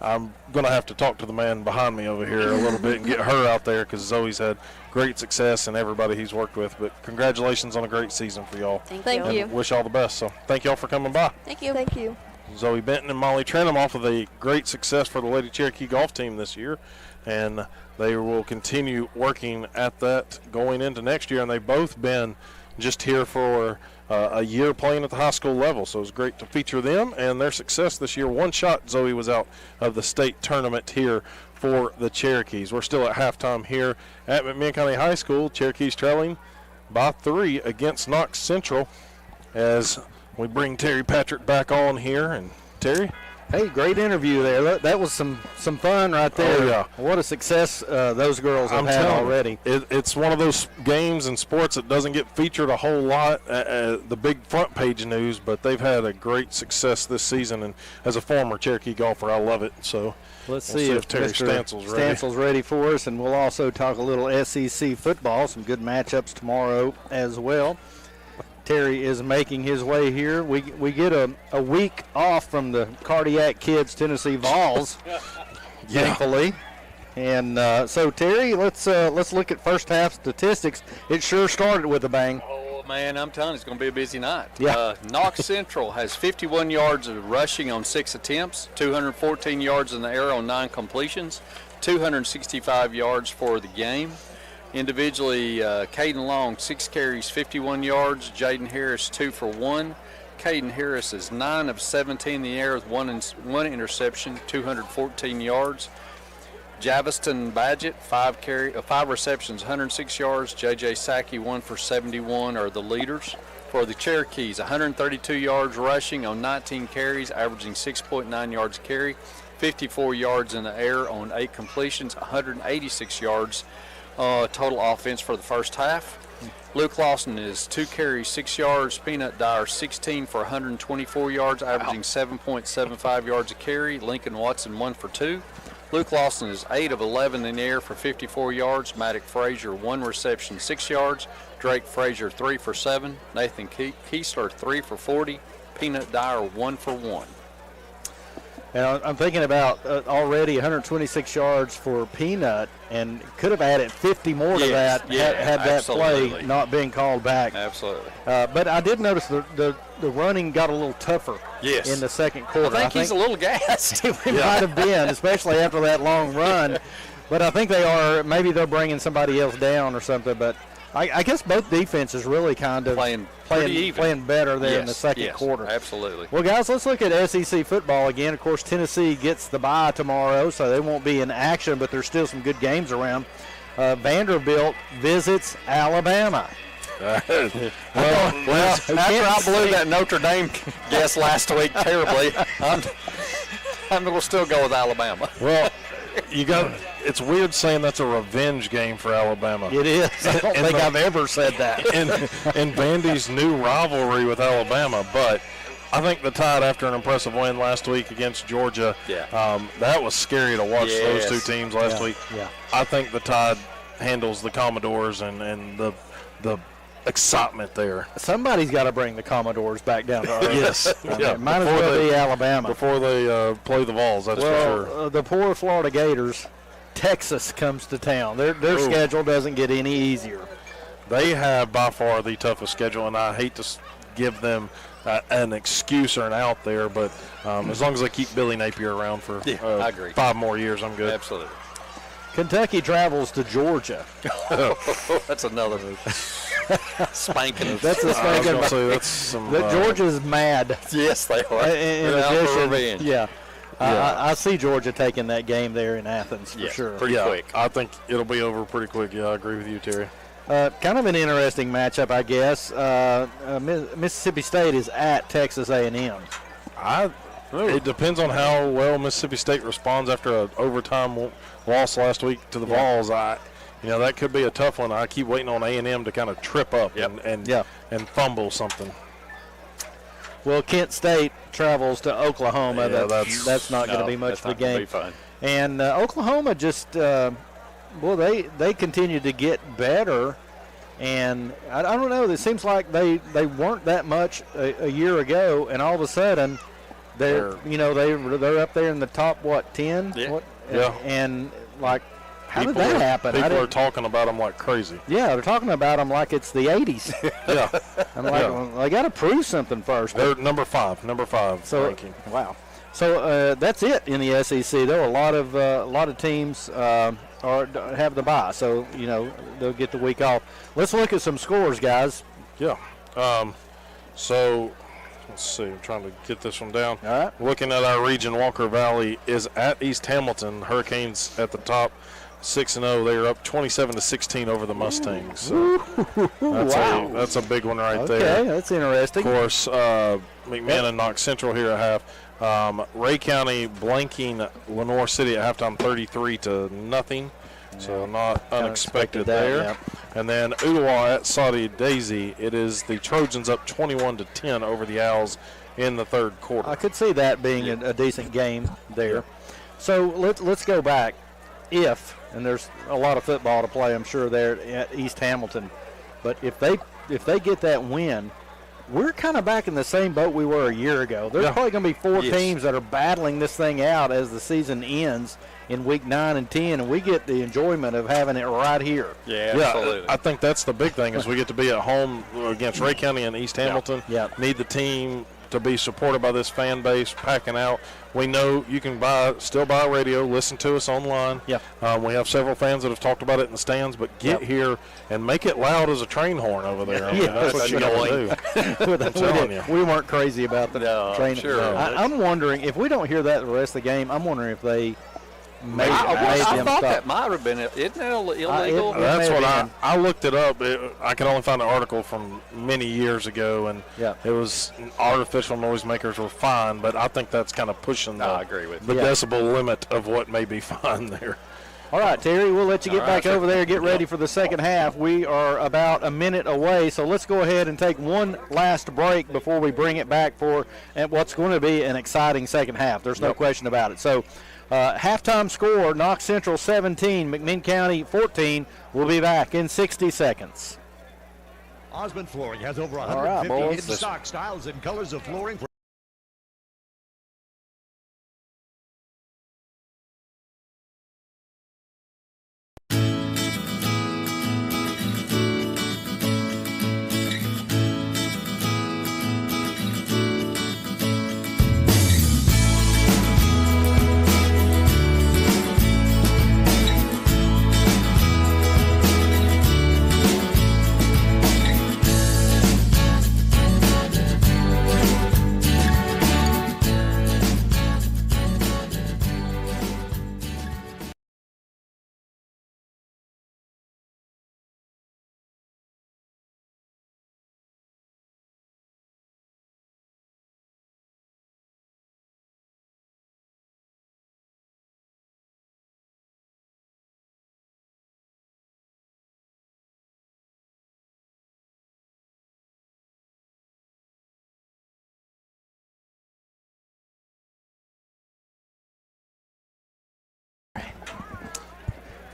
I'm going to have to talk to the man behind me over here a little bit and get her out there because Zoe's had great success and everybody he's worked with. But congratulations on a great season for y'all. Thank you. Wish all the best. So thank y'all for coming by. Thank you. Thank you. Zoe Benton and Molly Trenum off of a great success for the Lady Cherokee golf team this year, and they will continue working at that going into next year. And they've both been just here for a year playing at the high school level, so it's great to feature them and their success this year. One shot Zoe was out of the state tournament here for the Cherokees. We're still at halftime here at McMinn County High School. Cherokees trailing by 3 against Knox Central as we bring Terry Patrick back on here. And Terry? Hey, great interview there. That was some fun right there. Oh, yeah. What a success those girls have had already. It's one of those games and sports that doesn't get featured a whole lot at the big front page news, but they've had a great success this season. And as a former Cherokee golfer, I love it. So let's we'll see if Terry Mr. Stansel's ready for us, and we'll also talk a little SEC football, some good matchups tomorrow as well. Terry is making his way here. We get a week off from the Cardiac Kids Tennessee Vols, thankfully. And so Terry, let's look at first half statistics. It sure started with a bang. Oh man, I'm telling you, it's going to be a busy night. Yeah. Knox Central has 51 yards of rushing on 6 attempts, 214 yards in the air on 9 completions, 265 yards for the game. Individually, Caden Long, 6 carries, 51 yards. Jaden Harris, 2 for 1. Caden Harris is 9 of 17 in the air with one interception, 214 yards. Javiston Badgett, 5 receptions, 106 yards. J.J. Sackey, 1 for 71 are the leaders. For the Cherokees, 132 yards rushing on 19 carries, averaging 6.9 yards a carry, 54 yards in the air on 8 completions, 186 yards total offense for the first half. Luke Lawson is 2 carries, 6 yards. Peanut Dyer, 16 for 124 yards, averaging 7.75 yards a carry. Lincoln Watson, 1 for 2. Luke Lawson is 8 of 11 in the air for 54 yards. Maddox Frazier, 1 reception, 6 yards. Drake Frazier, 3 for 7. Nathan Kiesler, 3 for 40. Peanut Dyer, 1 for 1. And I'm thinking about already 126 yards for Peanut, and could have added 50 more to that had that play not been called back. Absolutely. But I did notice the running got a little tougher in the second quarter. I think he's a little gassed. It might have been, especially after that long run. But I think maybe they're bringing somebody else down or something. But I guess both defenses really kind of playing better there in the second quarter. Absolutely. Well, guys, let's look at SEC football again. Of course, Tennessee gets the bye tomorrow, so they won't be in action, but there's still some good games around. Vanderbilt visits Alabama. After I blew that Notre Dame guess last week terribly, I'm going to still go with Alabama. Well, it's weird saying that's a revenge game for Alabama. It is. I don't think I've ever said that. in Vandy's new rivalry with Alabama, but I think the Tide, after an impressive win last week against Georgia, that was scary to watch those two teams last week. Yeah. I think the Tide handles the Commodores and the excitement there. Somebody's got to bring the Commodores back down to earth. Yes. Might as well be Alabama. Before they play the Vols, that's for sure. The poor Florida Gators, Texas comes to town. Their schedule doesn't get any easier. They have by far the toughest schedule, and I hate to give them an excuse or an out there, but as long as they keep Billy Napier around for I agree. 5 more years, I'm good. Absolutely. Kentucky travels to Georgia. That's another spanking. That's a spanking. That's some, Georgia's mad. Yes, they are. In addition, revenge. I see Georgia taking that game there in Athens for sure. Pretty quick. I think it'll be over pretty quick. Yeah, I agree with you, Terry. Kind of an interesting matchup, I guess. Mississippi State is at Texas A&M. It depends on how well Mississippi State responds after an overtime loss last week to the Vols. That could be a tough one. I keep waiting on A&M to kind of trip up and fumble something. Well, Kent State travels to Oklahoma. That's not going to be much of a game. Fun. And Oklahoma just, they continue to get better. And I don't know. It seems like they weren't that much a year ago, and all of a sudden they're up there in the top 10. Yeah. And like, how did that happen? People are talking about them like crazy. Yeah, they're talking about them like it's the 80s. Yeah. I'm like, well, they got to prove something first. They're number five ranking. Wow. So that's it in the SEC. There are a lot of teams have the bye, so they'll get the week off. Let's look at some scores, guys. Yeah. So let's see. I'm trying to get this one down. All right. Looking at our region, Walker Valley is at East Hamilton. Hurricanes at the top, 6-0. They are up 27-16 over the Mustangs. So that's a big one right there. Okay, that's interesting. Of course, McMahon and Knox Central here at half. Ray County blanking Lenore City at halftime, 33-0. So not unexpected there. Yeah. And then Ooltewah at Saudi Daisy. It is the Trojans up 21-10 over the Owls in the third quarter. I could see that being a decent game there. Yeah. So let's go back. And there's a lot of football to play, I'm sure, there at East Hamilton. But if they get that win, we're kind of back in the same boat we were a year ago. There's probably going to be 4 teams that are battling this thing out as the season ends in week 9 and 10, and we get the enjoyment of having it right here. Yeah, absolutely. I think that's the big thing is we get to be at home against Ray County and East Hamilton. Yeah. Need the team to be supported by this fan base, packing out. We know you can still buy a radio, listen to us online. Yeah. We have several fans that have talked about it in the stands, but get here and make it loud as a train horn over there. I mean, that's what you got to do. I'm telling you. We weren't crazy about the train. Sure. I'm wondering, if we don't hear that the rest of the game, I'm wondering if they made I them thought stop. that might have been, isn't that illegal? That's what I looked it up. I could only find an article from many years ago, and it was artificial noisemakers were fine, but I think that's kind of pushing I agree with the decibel limit of what may be fine there. All right, Terry, we'll let you get back over there, get ready for the second half. We are about a minute away, so let's go ahead and take one last break before we bring it back for what's going to be an exciting second half. There's no question about it. So halftime score, Knox Central 17, McMinn County 14. We'll be back in 60 seconds. Osmond Flooring has over All right, 150 boys. in stock styles and colors of flooring for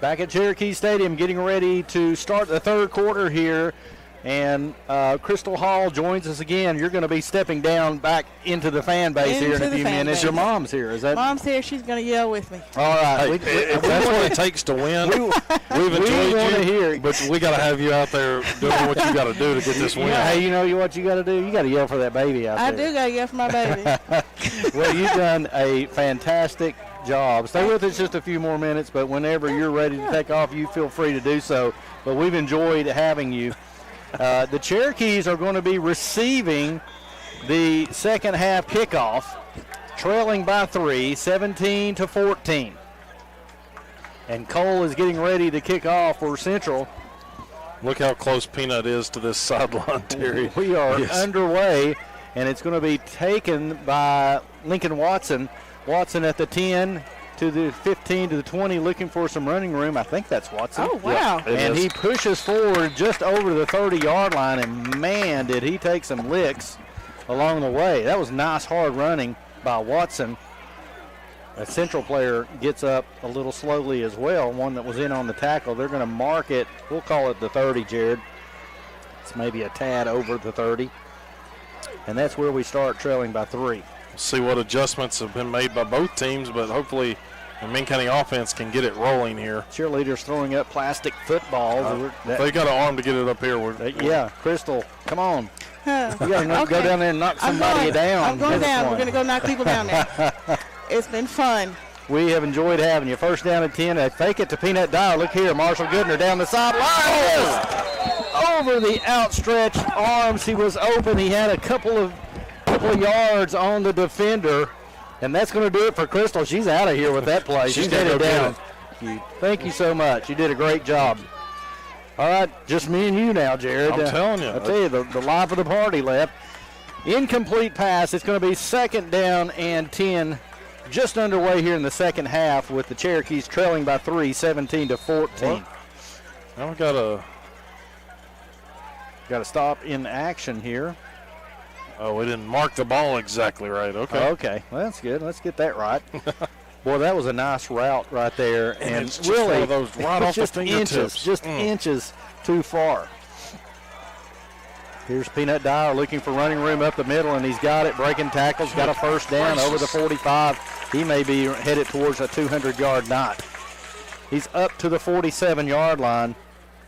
Back at Cherokee Stadium, getting ready to start the third quarter here. And Crystal Hall joins us again. You're going to be stepping down back into the fan base here in a few minutes. Your mom's here, is that? Mom's here. She's going to yell with me. All right. Hey, if that's what it takes to win, we've enjoyed you, but we got to have you out there doing what you got to do to get this win. Hey, you know what you got to do? You got to yell for that baby out there. I do got to yell for my baby. Well, you've done a fantastic job. Stay with us just a few more minutes, but whenever you're ready to take off, you feel free to do so. But we've enjoyed having you. The Cherokees are going to be receiving the second half kickoff, trailing by 3, 17-14. And Cole is getting ready to kick off for Central. Look how close Peanut is to this sideline, Terry. We are underway, and it's going to be taken by Lincoln Watson. Watson at the 10 to the 15 to the 20, looking for some running room. I think that's Watson. Oh, wow. Yep, and he pushes forward just over the 30-yard line, and, man, did he take some licks along the way. That was nice, hard running by Watson. A Central player gets up a little slowly as well, one that was in on the tackle. They're going to mark it. We'll call it the 30, Jared. It's maybe a tad over the 30. And that's where we start, trailing by 3. See what adjustments have been made by both teams, but hopefully the Min County offense can get it rolling here. Cheerleaders throwing up plastic footballs. They got an arm to get it up here. Yeah, Crystal, come on. Huh. You got to go down there and knock somebody down. I'm going down. We're going to go knock people down there. It's been fun. We have enjoyed having you. First down at 10. Fake it to Peanut Dyer. Look here, Marshall Goodner down the sideline. Over the outstretched arms. He was open. He had a couple of yards on the defender, and that's going to do it for Crystal. She's out of here with that play. She's headed down. Thank you so much. You did a great job. All right, just me and you now, Jared. I'm telling you. I'll tell you, the life of the party left. Incomplete pass. It's going to be second down and 10, just underway here in the second half with the Cherokees trailing by 3, 17-14. Now we got to stop in action here. Oh, we didn't mark the ball exactly right. Okay. Okay. Well, that's good. Let's get that right. Boy, that was a nice route right there. And it's really, one of those right off the fingertips. Inches too far. Here's Peanut Dyer looking for running room up the middle, and he's got it. Breaking tackles, got a first down over the 45. He may be headed towards a 200-yard knot. He's up to the 47-yard line.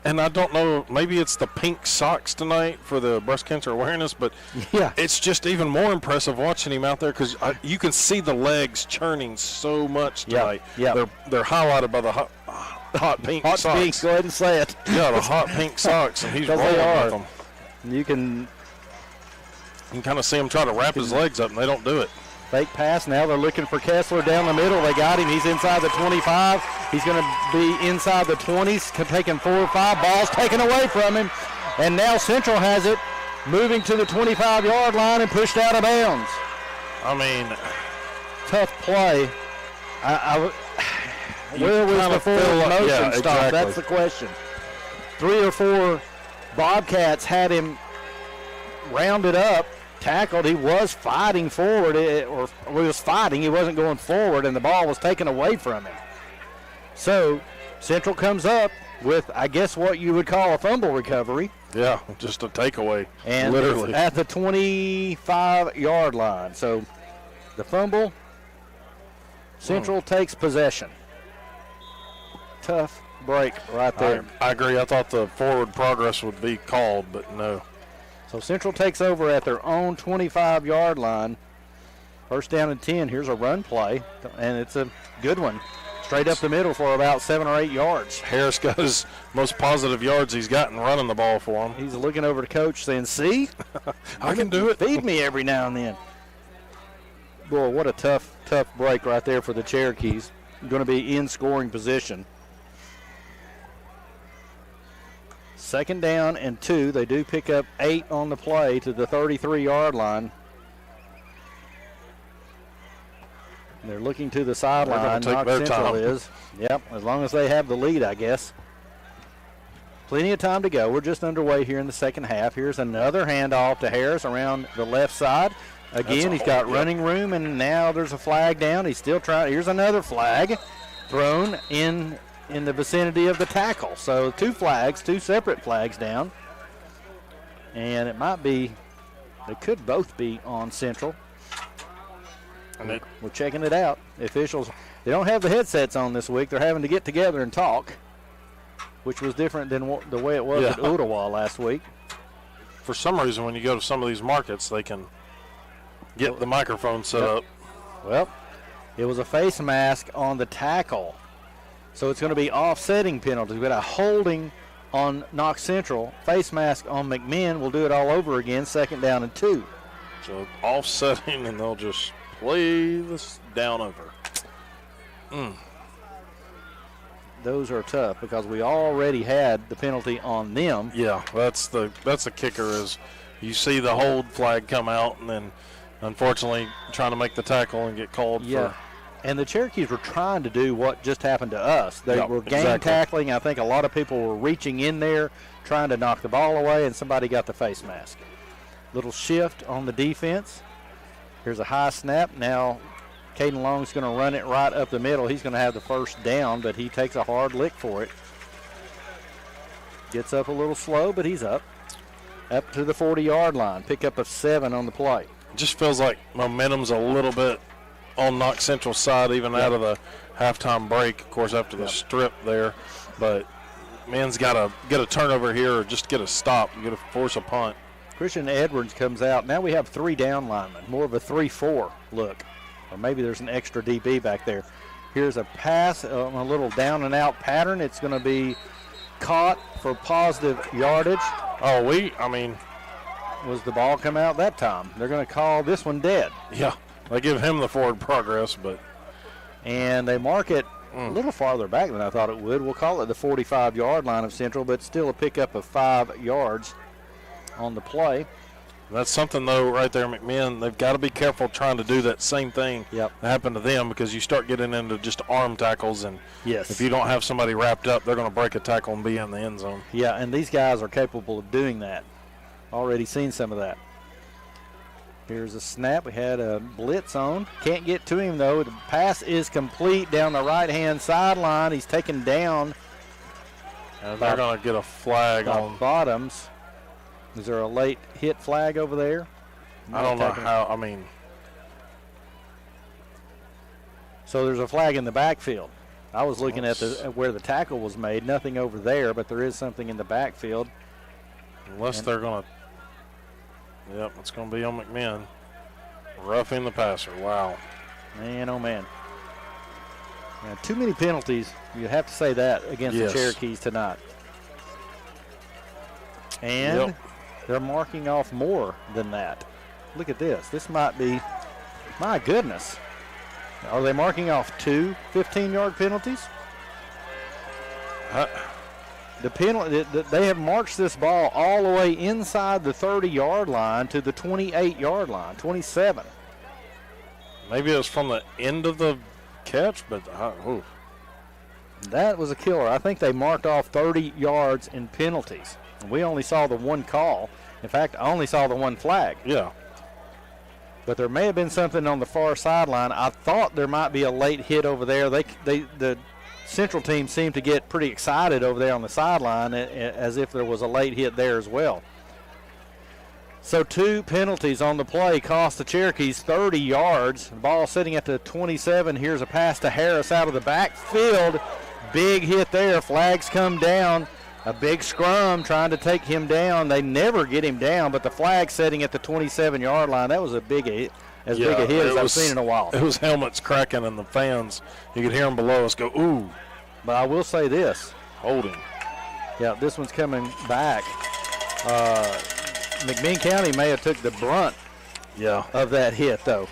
And I don't know, maybe it's the pink socks tonight for the breast cancer awareness, but yeah, it's just even more impressive watching him out there because you can see the legs churning so much tonight. Yeah. They're highlighted by the hot pink hot socks. Pink, go ahead and say it. Yeah, the hot pink socks, and he's rolling with them. You can kind of see him try to wrap his legs up, and they don't do it. Fake pass. Now they're looking for Kessler down the middle. They got him. He's inside the 25. He's going to be inside the 20s, taking 4 or 5. Ball's taken away from him. And now Central has it, moving to the 25-yard line and pushed out of bounds. I mean, tough play. Where was the forward motion stop? Exactly. That's the question. 3 or 4 Bobcats had him rounded up. Tackled. He was fighting forward, or he was fighting. He wasn't going forward, and the ball was taken away from him. So Central comes up with, I guess, what you would call a fumble recovery. Yeah, just a takeaway, and literally. At the 25-yard line. So the fumble, Central takes possession. Tough break right there. I agree. I thought the forward progress would be called, but no. So Central takes over at their own 25-yard line. First down and 10. Here's a run play, and it's a good one. Straight up the middle for about 7 or 8 yards. Harris got his most positive yards he's gotten running the ball for him. He's looking over to Coach saying, see? I can do it. Feed me every now and then. Boy, what a tough break right there for the Cherokees. Going to be in scoring position. Second down and 2. They do pick up 8 on the play to the 33-yard line. They're looking to the sideline. Knox Central is. Yep, as long as they have the lead, I guess. Plenty of time to go. We're just underway here in the second half. Here's another handoff to Harris around the left side. Again, he's got running room, and now there's a flag down. He's still trying. Here's another flag thrown in in the vicinity of the tackle. So 2 flags, 2 separate flags down. And it might be, they could both be on Central. And we're checking it out. The officials, they don't have the headsets on this week. They're having to get together and talk, which was different than the way it was at Ottawa last week. For some reason, when you go to some of these markets, they can get the microphone set up. Well, it was a face mask on the tackle. So it's going to be offsetting penalties. We've got a holding on Knox Central. Face mask on McMinn. We'll do it all over again, 2nd down and 2. So offsetting, and they'll just play this down over. Those are tough because we already had the penalty on them. Yeah, that's the kicker is you see the hold flag come out, and then unfortunately trying to make the tackle and get called for. And the Cherokees were trying to do what just happened to us. They were game tackling. I think a lot of people were reaching in there trying to knock the ball away, and somebody got the face mask. Little shift on the defense. Here's a high snap. Now Caden Long's going to run it right up the middle. He's going to have the 1st down, but he takes a hard lick for it. Gets up a little slow, but he's up. Up to the 40-yard line. Pickup of 7 on the play. It just feels like momentum's a little bit on Knox Central's side, even out of the halftime break, of course, after the strip there. But man's got to get a turnover here or just get a stop. You got to force a punt. Christian Edwards comes out. Now we have 3 down linemen, more of a 3-4 look. Or maybe there's an extra DB back there. Here's a pass, a little down and out pattern. It's going to be caught for positive yardage. Was the ball come out that time? They're going to call this one dead. Yeah, they give him the forward progress, and they mark it a little farther back than I thought it would. We'll call it the 45-yard line of Central, but still a pickup of 5 yards on the play. That's something, though, right there, McMinn. They've got to be careful trying to do that same thing that happened to them, because you start getting into just arm tackles, and if you don't have somebody wrapped up, they're going to break a tackle and be in the end zone. Yeah, and these guys are capable of doing that. Already seen some of that. Here's a snap. We had a blitz on. Can't get to him, though. The pass is complete down the right-hand sideline. He's taken down. And they're going to get a flag on Bottoms. Is there a late hit flag over there? I don't know how. So there's a flag in the backfield. I was looking at where the tackle was made. Nothing over there, but there is something in the backfield. Unless they're going to. Yep, it's going to be on McMinn. Roughing the passer. Wow. Man, oh, man. Yeah, too many penalties. You have to say that against the Cherokees tonight. And they're marking off more than that. Look at this. This might be, my goodness. Are they marking off 2 15-yard penalties? The penalty, they have marched this ball all the way inside the 30-yard line to the 28-yard line, 27. Maybe it was from the end of the catch, but that was a killer. I think they marked off 30 yards in penalties. We only saw the 1 call. In fact, I only saw the 1 flag. Yeah. But there may have been something on the far sideline. I thought there might be a late hit over there. The Central team seemed to get pretty excited over there on the sideline as if there was a late hit there as well. So 2 penalties on the play cost the Cherokees 30 yards. The ball sitting at the 27. Here's a pass to Harris out of the backfield. Big hit there. Flags come down. A big scrum trying to take him down. They never get him down, but the flag setting at the 27-yard line, that was a big hit. Big a hit as I've seen in a while. It was helmets cracking, and the fans, you could hear them below us go, ooh. But I will say this. Holding. Yeah, this one's coming back. McMinn County may have took the brunt of that hit, though.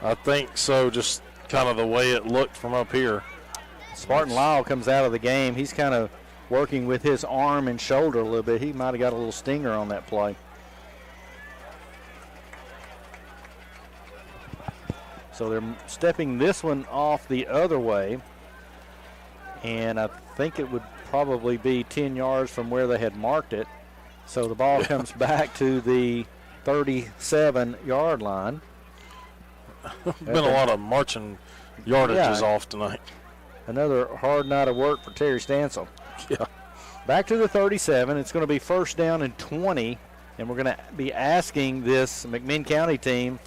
I think so, just kind of the way it looked from up here. Spartan Lyle comes out of the game. He's kind of working with his arm and shoulder a little bit. He might have got a little stinger on that play. So they're stepping this one off the other way. And I think it would probably be 10 yards from where they had marked it. So the ball comes back to the 37-yard line. Been a lot of marching yardages off tonight. Another hard night of work for Terry Stansel. Yeah. Back to the 37. It's going to be first down and 20, and we're going to be asking this McMinn County team,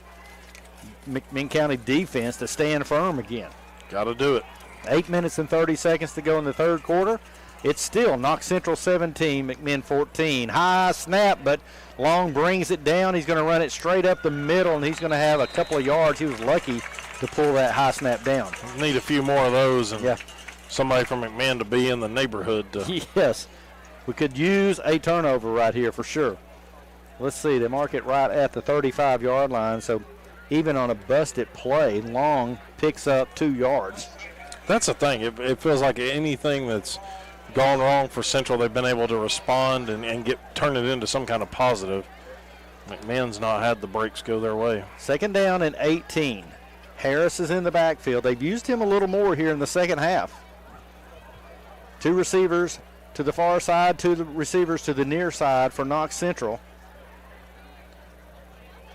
McMinn County defense, to stand firm again. Got to do it. 8 minutes and 30 seconds to go in the third quarter. It's still Knox Central 17, McMinn 14. High snap, but Long brings it down. He's going to run it straight up the middle, and he's going to have a couple of yards. He was lucky to pull that high snap down. Need a few more of those, and somebody from McMinn to be in the neighborhood. Yes, we could use a turnover right here for sure. Let's see, they mark it right at the 35-yard line, so even on a busted play, Long picks up 2 yards. That's the thing. It feels like anything that's gone wrong for Central, they've been able to respond and turn it into some kind of positive. McMinn's not had the breaks go their way. Second down and 18. Harris is in the backfield. They've used him a little more here in the second half. 2 receivers to the far side, 2 receivers to the near side for Knox Central.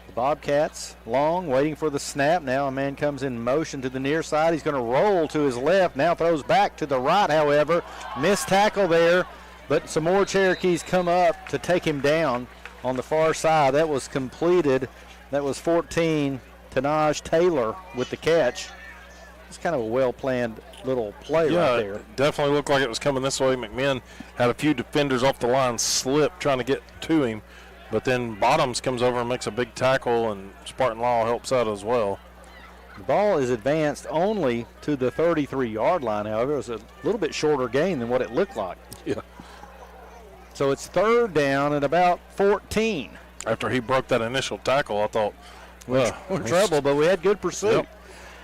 The Bobcats, Long, waiting for the snap. Now a man comes in motion to the near side. He's going to roll to his left. Now throws back to the right, however. Missed tackle there, but some more Cherokees come up to take him down on the far side. That was completed. That was 14, Tanaj Taylor with the catch. It's kind of a well-planned little play right there. It definitely looked like it was coming this way. McMinn had a few defenders off the line slip trying to get to him. But then Bottoms comes over and makes a big tackle, and Spartan Law helps out as well. The ball is advanced only to the 33-yard line, however. It was a little bit shorter gain than what it looked like. Yeah. So it's third down and about 14. After he broke that initial tackle, I thought, we're in trouble, but we had good pursuit. Yep.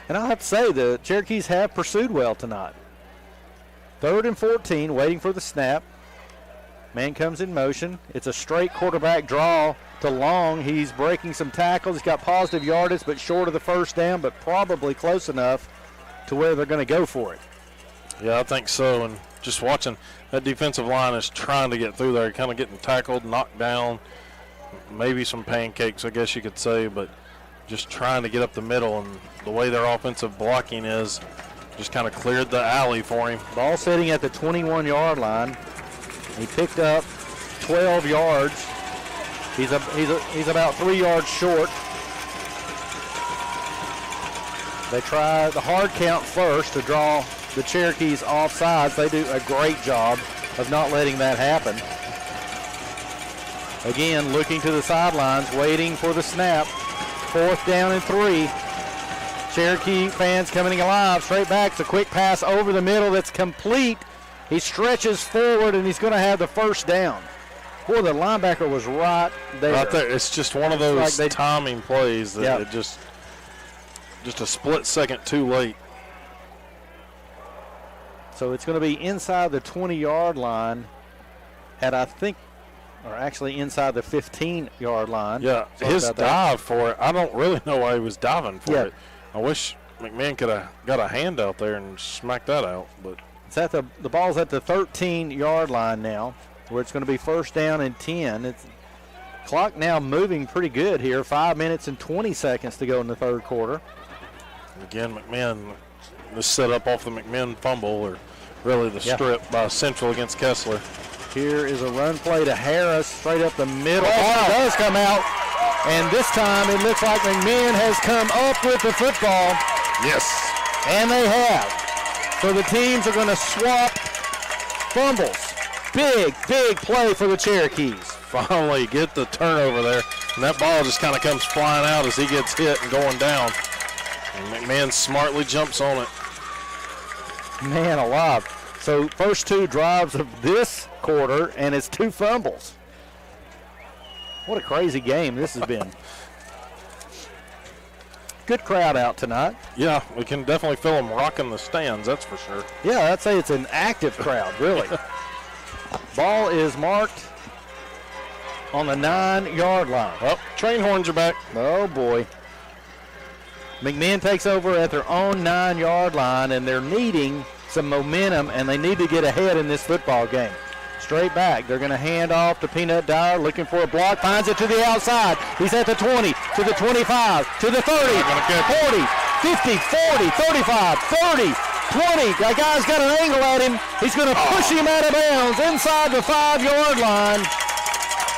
And I'll have to say, the Cherokees have pursued well tonight. Third and 14, waiting for the snap. Man comes in motion. It's a straight quarterback draw to Long. He's breaking some tackles. He's got positive yardage, but short of the first down, but probably close enough to where they're going to go for it. Yeah, I think so. And just watching, that defensive line is trying to get through there, kind of getting tackled, knocked down, maybe some pancakes, I guess you could say, but just trying to get up the middle. And the way their offensive blocking is, just kind of cleared the alley for him. Ball sitting at the 21-yard line. He picked up 12 yards. He's about 3 yards short. They try the hard count first to draw the Cherokees off sides. They do a great job of not letting that happen. Again, looking to the sidelines, waiting for the snap. 4th down and 3. Cherokee fans coming alive. Straight back. It's a quick pass over the middle that's complete. He stretches forward, and he's going to have the first down. Boy, the linebacker was right there. Right there. It's just one of those timing plays that it just a split second too late. So it's going to be inside the 20-yard line actually inside the 15-yard line. Yeah, his dive for it, I don't really know why he was diving for it. I wish McMinn could have got a hand out there and smacked that out, but it's at the ball's at the 13-yard line now, where it's going to be first down and 10. It's clock now moving pretty good here. 5 minutes and 20 seconds to go in the third quarter. Again, McMinn, this set up off the McMinn fumble, or really the strip by Central against Kessler. Here is a run play to Harris, straight up the middle. Ball does come out, and this time it looks like McMinn has come up with the football. Yes. And they have. So the teams are going to swap fumbles. Big play for the Cherokees. Finally get the turnover there. And that ball just kind of comes flying out as he gets hit and going down. And McMahon smartly jumps on it. Man alive. So first 2 drives of this quarter, and it's 2 fumbles. What a crazy game this has been. Good crowd out tonight. Yeah, we can definitely feel them rocking the stands, that's for sure. Yeah, I'd say it's an active crowd, really. Ball is marked on the 9-yard line. Oh, train horns are back. Oh, boy. McMinn takes over at their own 9-yard line, and they're needing some momentum, and they need to get ahead in this football game. Straight back. They're going to hand off to Peanut Dyer, looking for a block, finds it to the outside. He's at the 20, to the 25, to the 30, 40, 50, 40, 35, 30, 20. That guy's got an angle at him. He's going to push him out of bounds inside the 5-yard line.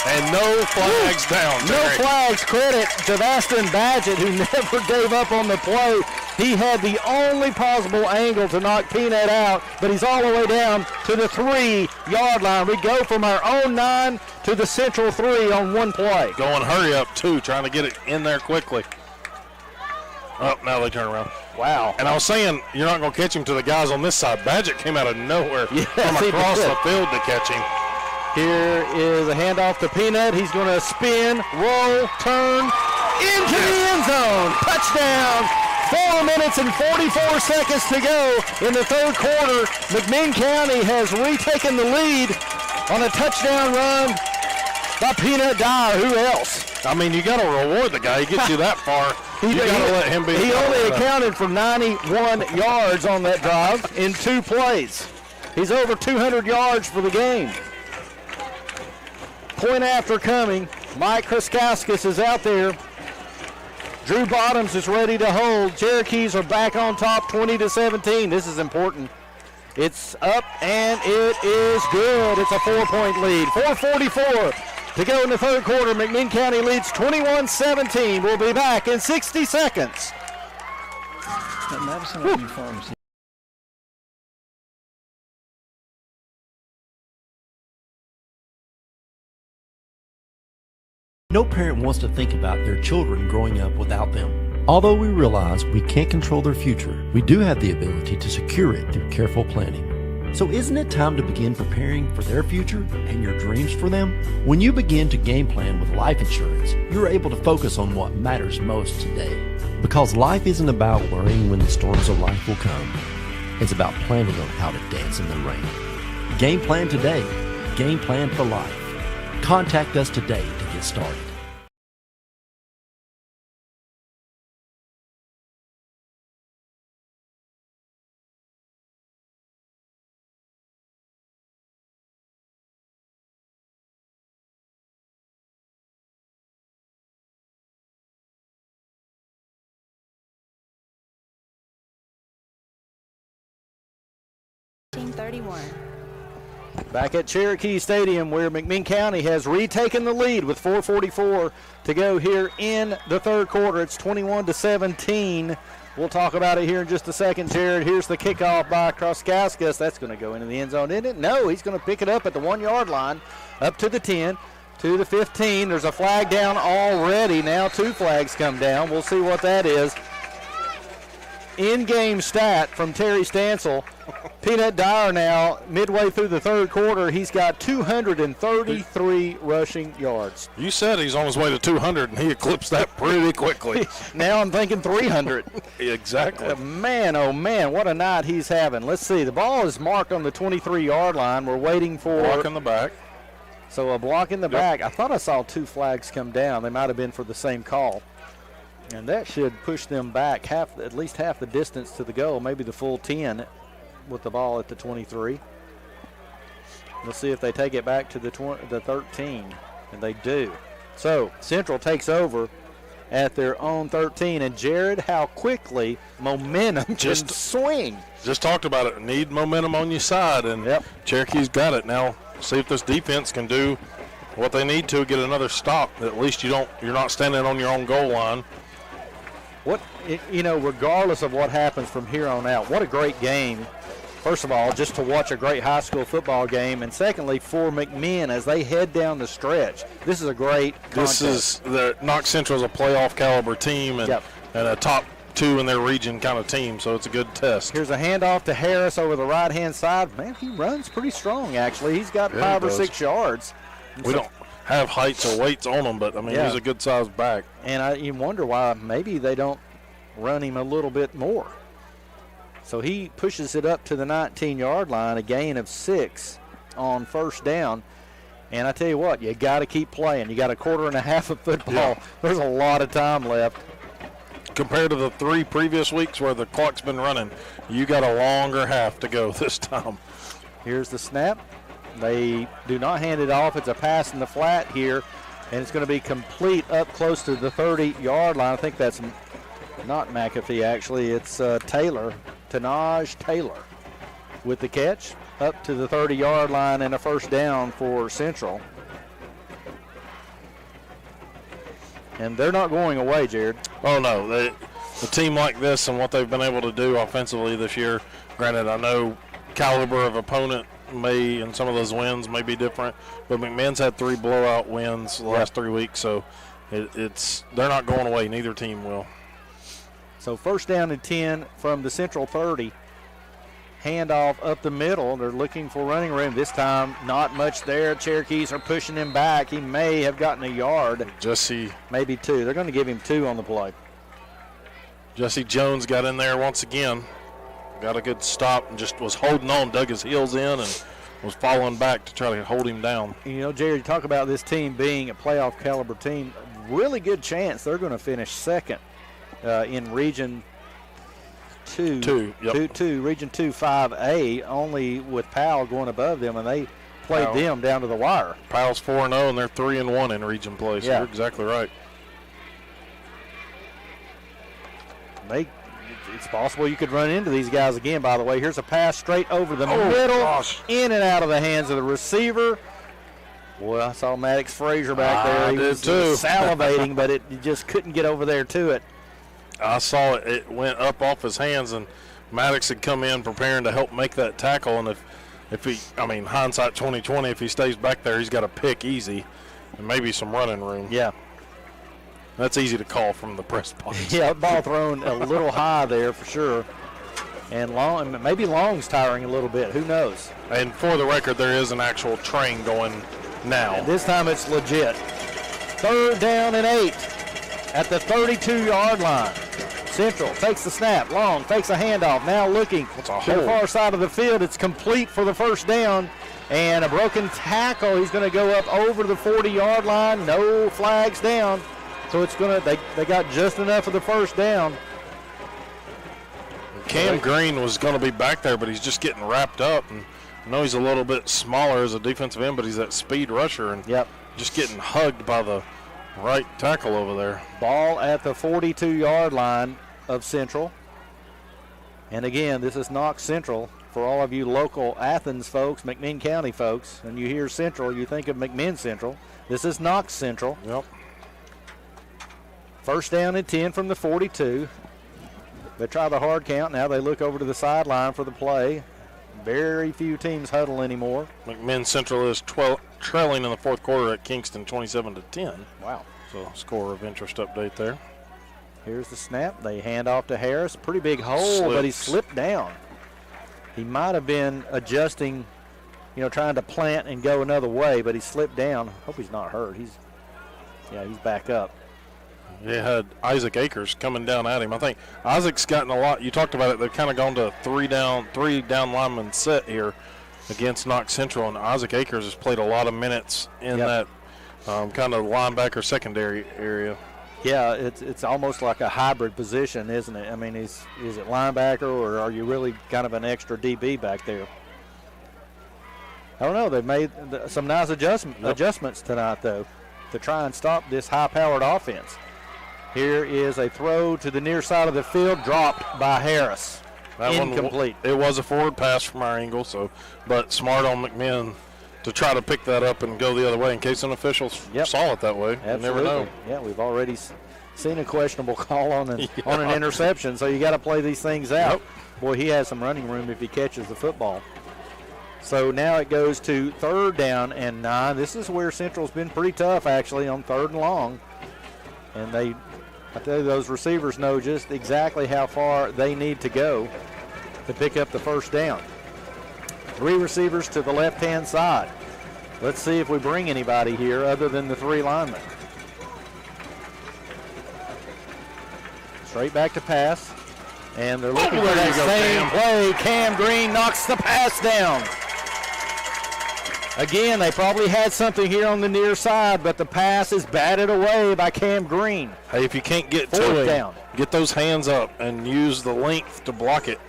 And no flags down. No Terry. flags. Credit to Vaston Badgett, who never gave up on the play. He had the only possible angle to knock Peanut out, but he's all the way down to the 3-yard line. We go from our own 9 to the Central 3 on one play. Going hurry up, too, trying to get it in there quickly. Oh, now they turn around. Wow. And I was saying, you're not going to catch him to the guys on this side. Badgett came out of nowhere from he across did. the field to catch him. Here is a handoff to Peanut. He's going to spin, roll, turn, into the end zone. Touchdown. 4 minutes and 44 seconds to go in the third quarter. McMinn County has retaken the lead on a touchdown run by Peanut Dyer. Who else? I mean, you got to reward the guy. He gets you that far. You got to let him be. He only accounted for 91 yards on that drive in 2 plays. He's over 200 yards for the game. Point after coming. Mike Kraskowskis is out there. Drew Bottoms is ready to hold. Cherokees are back on top 20-17. This is important. It's up and it is good. It's a 4-point lead. 4:44 to go in the third quarter. McMinn County leads 21-17. We'll be back in 60 seconds. No parent wants to think about their children growing up without them. Although we realize we can't control their future, we do have the ability to secure it through careful planning. So isn't it time to begin preparing for their future and your dreams for them? When you begin to game plan with life insurance, you're able to focus on what matters most today. Because life isn't about worrying when the storms of life will come. It's about planning on how to dance in the rain. Game plan today. Game plan for life. Contact us today to get started. Back at Cherokee Stadium, where McMinn County has retaken the lead with 4:44 to go here in the third quarter. It's 21-17. We'll talk about it here in just a second, Jared. Here's the kickoff by Kraskowskis. That's going to go into the end zone, isn't it? No, he's going to pick it up at the 1-yard line, up to the 10, to the 15. There's a flag down already. Now 2 flags come down. We'll see what that is. In-game stat from Terry Stansel. Peanut Dyer now, midway through the third quarter, he's got 233 rushing yards. You said he's on his way to 200, and he eclipsed that pretty quickly. Now I'm thinking 300. Exactly. Man, oh man, what a night he's having. Let's see, the ball is marked on the 23-yard line. We're waiting for... Block in the back. So a block in the back. I thought I saw 2 flags come down. They might have been for the same call. And that should push them back at least half the distance to the goal, maybe the full 10 with the ball at the 23. Let's see if they take it back to the 13, and they do. So Central takes over at their own 13, and Jared, how quickly momentum can swing. Just talked about it. Need momentum on your side, and Cherokee's got it. Now see if this defense can do what they need to, get another stop. At least you're not standing on your own goal line. Regardless of what happens from here on out, what a great game. First of all, just to watch a great high school football game, and secondly, for McMinn as they head down the stretch. This is a great contest. Knox Central is a playoff caliber team and a top 2 in their region kind of team, so it's a good test. Here's a handoff to Harris over the right-hand side. Man, he runs pretty strong, actually. He's got 5 or 6 yards. We don't have heights or weights on him, but, I mean, he's a good-sized back. And you wonder why maybe they don't run him a little bit more. So he pushes it up to the 19-yard line, a gain of 6 on first down. And I tell you what, you got to keep playing. You got a quarter and a half of football. Yeah. There's a lot of time left. Compared to the 3 previous weeks where the clock's been running, you got a longer half to go this time. Here's the snap. They do not hand it off. It's a pass in the flat here, and it's going to be complete up close to the 30-yard line. I think that's not McAfee, actually. It's Taylor Tanaj Taylor with the catch up to the 30-yard line and a first down for Central. And they're not going away, Jared. Oh, no. A team like this and what they've been able to do offensively this year, granted, I know caliber of opponent may, and some of those wins may be different, but McMinn's had 3 blowout wins the last 3 weeks, so they're not going away. Neither team will. So first down and 10 from the Central 30. Handoff up the middle. They're looking for running room. This time, not much there. Cherokees are pushing him back. He may have gotten a yard. Jesse. Maybe 2. They're going to give him 2 on the play. Jesse Jones got in there once again. Got a good stop and just was holding on, dug his heels in, and was falling back to try to hold him down. You know, Jerry, you talk about this team being a playoff caliber team. Really good chance they're going to finish second in Region 2. Region 2 5A, only with Powell going above them, and they played them down to the wire. Powell's 4-0, and they're 3-1 in region play, so you're exactly right. It's possible you could run into these guys again, by the way. Here's a pass straight over the middle, in and out of the hands of the receiver. Boy, I saw Maddox Frazier back there. He was salivating, but it just couldn't get over there to it. I saw it. It went up off his hands, and Maddox had come in preparing to help make that tackle. And if he, hindsight 2020, if he stays back there, he's got a pick easy and maybe some running room. Yeah. That's easy to call from the press box. Yeah, ball thrown a little high there for sure. And maybe Long's tiring a little bit. Who knows? And for the record, there is an actual train going now. And this time it's legit. 3rd down and 8 at the 32-yard line. Central takes the snap. Long takes a handoff. Now looking to the far side of the field. It's complete for the first down. And a broken tackle. He's going to go up over the 40-yard line. No flags down. So it's going to, they got just enough of the first down. Cam Green was going to be back there, but he's just getting wrapped up. And I know he's a little bit smaller as a defensive end, but he's that speed rusher and just getting hugged by the right tackle over there. Ball at the 42-yard line of Central. And again, this is Knox Central. For all of you local Athens folks, McMinn County folks, and you hear Central, you think of McMinn Central. This is Knox Central. Yep. First down and 10 from the 42. They try the hard count. Now they look over to the sideline for the play. Very few teams huddle anymore. McMinn Central is trailing in the fourth quarter at Kingston 27-10. Wow. So score of interest update there. Here's the snap. They hand off to Harris. Pretty big hole, but he slipped down. He might have been adjusting, trying to plant and go another way, but he slipped down. Hope he's not hurt. He's back up. He had Isaac Akers coming down at him. I think Isaac's gotten a lot. You talked about it. They've kind of gone to three down lineman set here against Knox Central, and Isaac Akers has played a lot of minutes in that kind of linebacker secondary area. Yeah, it's almost like a hybrid position, isn't it? I mean, is it linebacker, or are you really kind of an extra DB back there? I don't know. They've made some nice adjustments tonight, though, to try and stop this high-powered offense. Here is a throw to the near side of the field, dropped by Harris. That incomplete. It was a forward pass from our angle, but smart on McMinn to try to pick that up and go the other way in case an official saw it that way. Absolutely. You never know. Yeah, we've already seen a questionable call on an interception, so you got to play these things out. Yep. Boy, he has some running room if he catches the football. So now it goes to 3rd down and 9. This is where Central's been pretty tough, actually, on 3rd and long. And I tell you, those receivers know just exactly how far they need to go to pick up the first down. 3 receivers to the left-hand side. Let's see if we bring anybody here other than the 3 linemen. Straight back to pass. And they're looking for that same play. Cam Green knocks the pass down. Again, they probably had something here on the near side, but the pass is batted away by Cam Green. Hey, if you can't get to him, get those hands up and use the length to block it.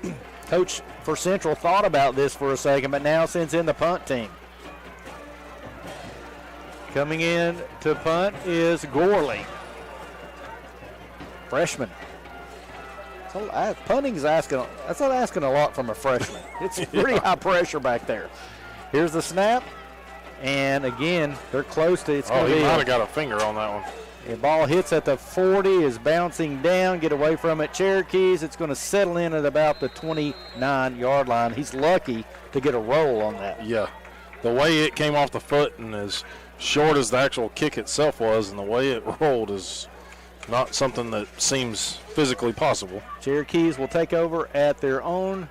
Coach for Central thought about this for a second, but now sends in the punt team. Coming in to punt is Gorley, freshman. So punting's asking. That's not asking a lot from a freshman. It's pretty high pressure back there. Here's the snap, and again they're close to. It's going to be. He might have got a finger on that one. The ball hits at the 40, is bouncing down. Get away from it, Cherokees. It's going to settle in at about the 29-yard line. He's lucky to get a roll on that. Yeah, the way it came off the foot and as short as the actual kick itself was, and the way it rolled is not something that seems physically possible. Cherokees will take over at their own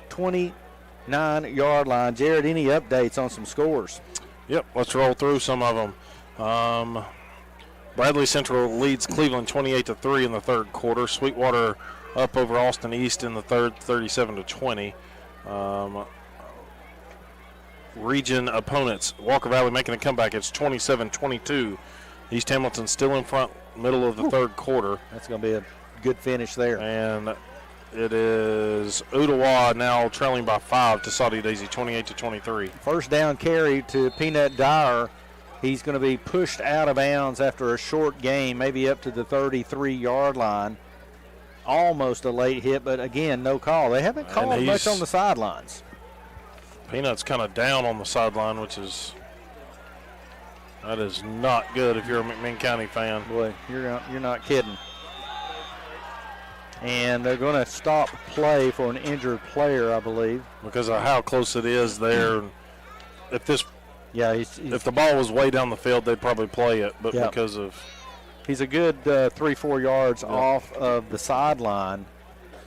29-yard line. Jared, any updates on some scores? Yep, let's roll through some of them. Bradley Central leads Cleveland 28-3 in the third quarter. Sweetwater up over Austin East in the third, 37-20. Region opponents, Walker Valley making a comeback. It's 27-22. East Hamilton still in front, middle of the third quarter. That's going to be a good finish there. And it is Ottawa now trailing by 5 to Saudi Daisy, 28-23. First down carry to Peanut Dyer. He's going to be pushed out of bounds after a short game, maybe up to the 33-yard line. Almost a late hit, but again, no call. They haven't called much on the sidelines. Peanut's kind of down on the sideline, that is not good if you're a McMinn County fan. Boy, you're not kidding. And they're going to stop play for an injured player, I believe, because of how close it is there. If the ball was way down the field, they'd probably play it, but because of he's a good 3-4 yards off of the sideline.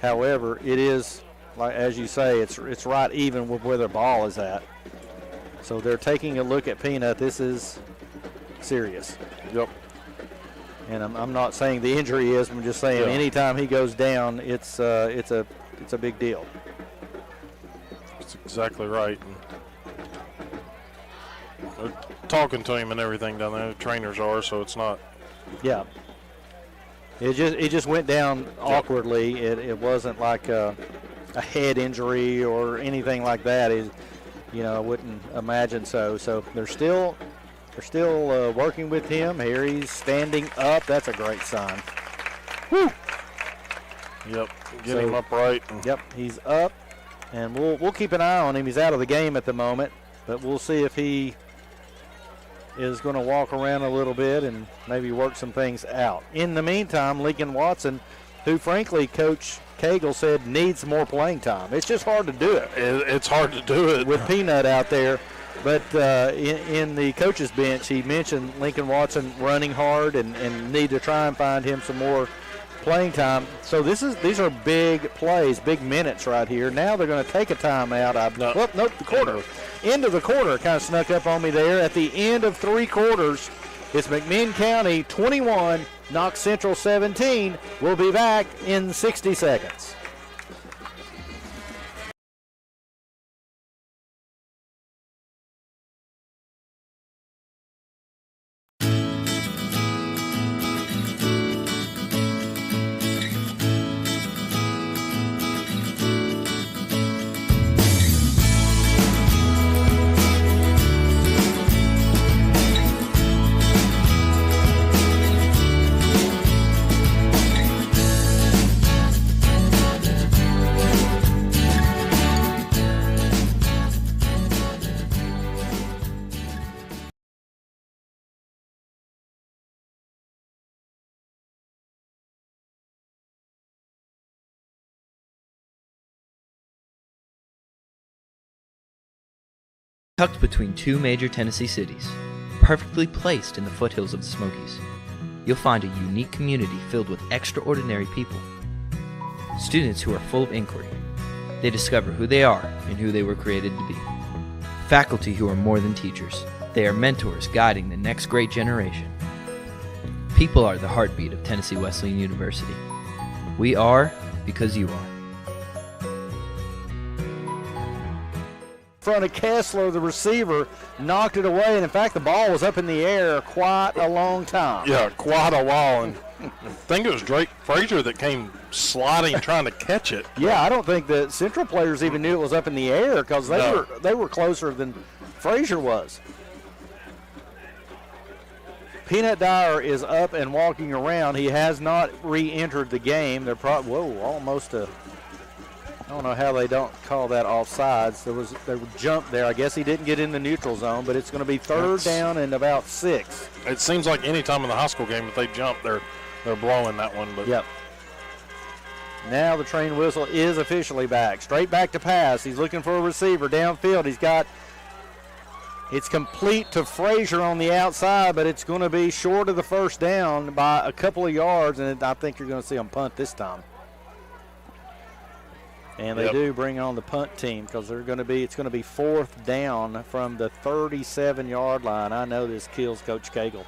However, it is, like as you say, it's right even with where the ball is at. So they're taking a look at Peanut. This is serious. Yep. And I'm not saying the injury is. I'm just saying anytime he goes down, it's a big deal. That's exactly right. They're talking to him and everything down there. The trainers are, so it's not. Yeah. It just went down awkwardly. It wasn't like a head injury or anything like that. I wouldn't imagine so. So they're still working with him. Here he's standing up. That's a great sign. Woo! Yep. Get him upright. Yep. He's up, and we'll keep an eye on him. He's out of the game at the moment, but we'll see if he is going to walk around a little bit and maybe work some things out. In the meantime, Lincoln Watson, who frankly Coach Cagle said needs more playing time. It's just hard to do it. It's hard to do it with Peanut out there. But in the coach's bench, he mentioned Lincoln Watson running hard and need to try and find him some more playing time. So these are big plays, big minutes right here. Now they're going to take a timeout. Nope, the quarter. End of the quarter kind of snuck up on me there. At the end of 3 quarters, it's McMinn County 21, Knox Central 17. We'll be back in 60 seconds. Tucked between 2 major Tennessee cities, perfectly placed in the foothills of the Smokies, you'll find a unique community filled with extraordinary people. Students who are full of inquiry. They discover who they are and who they were created to be. Faculty who are more than teachers. They are mentors guiding the next great generation. People are the heartbeat of Tennessee Wesleyan University. We are because you are. Front of Kessler, the receiver, knocked it away, and in fact the ball was up in the air quite a long time. Yeah, quite a while, and I think it was Drake Frazier that came sliding trying to catch it. Yeah, I don't think the Central players even knew it was up in the air because they were closer than Frazier was. Peanut Dyer is up and walking around. He has not re-entered the game. They're almost a. I don't know how they don't call that offsides. There was jump there. I guess he didn't get in the neutral zone, but it's going to be third down and about 6. It seems like any time in the high school game, if they jump, they're blowing that one. But yep. Now the train whistle is officially back. Straight back to pass. He's looking for a receiver downfield. It's complete to Frazier on the outside, but it's going to be short of the first down by a couple of yards, and I think you're going to see them punt this time. And they do bring on the punt team because it's going to be 4th down from the 37-yard line. I know this kills Coach Cagle.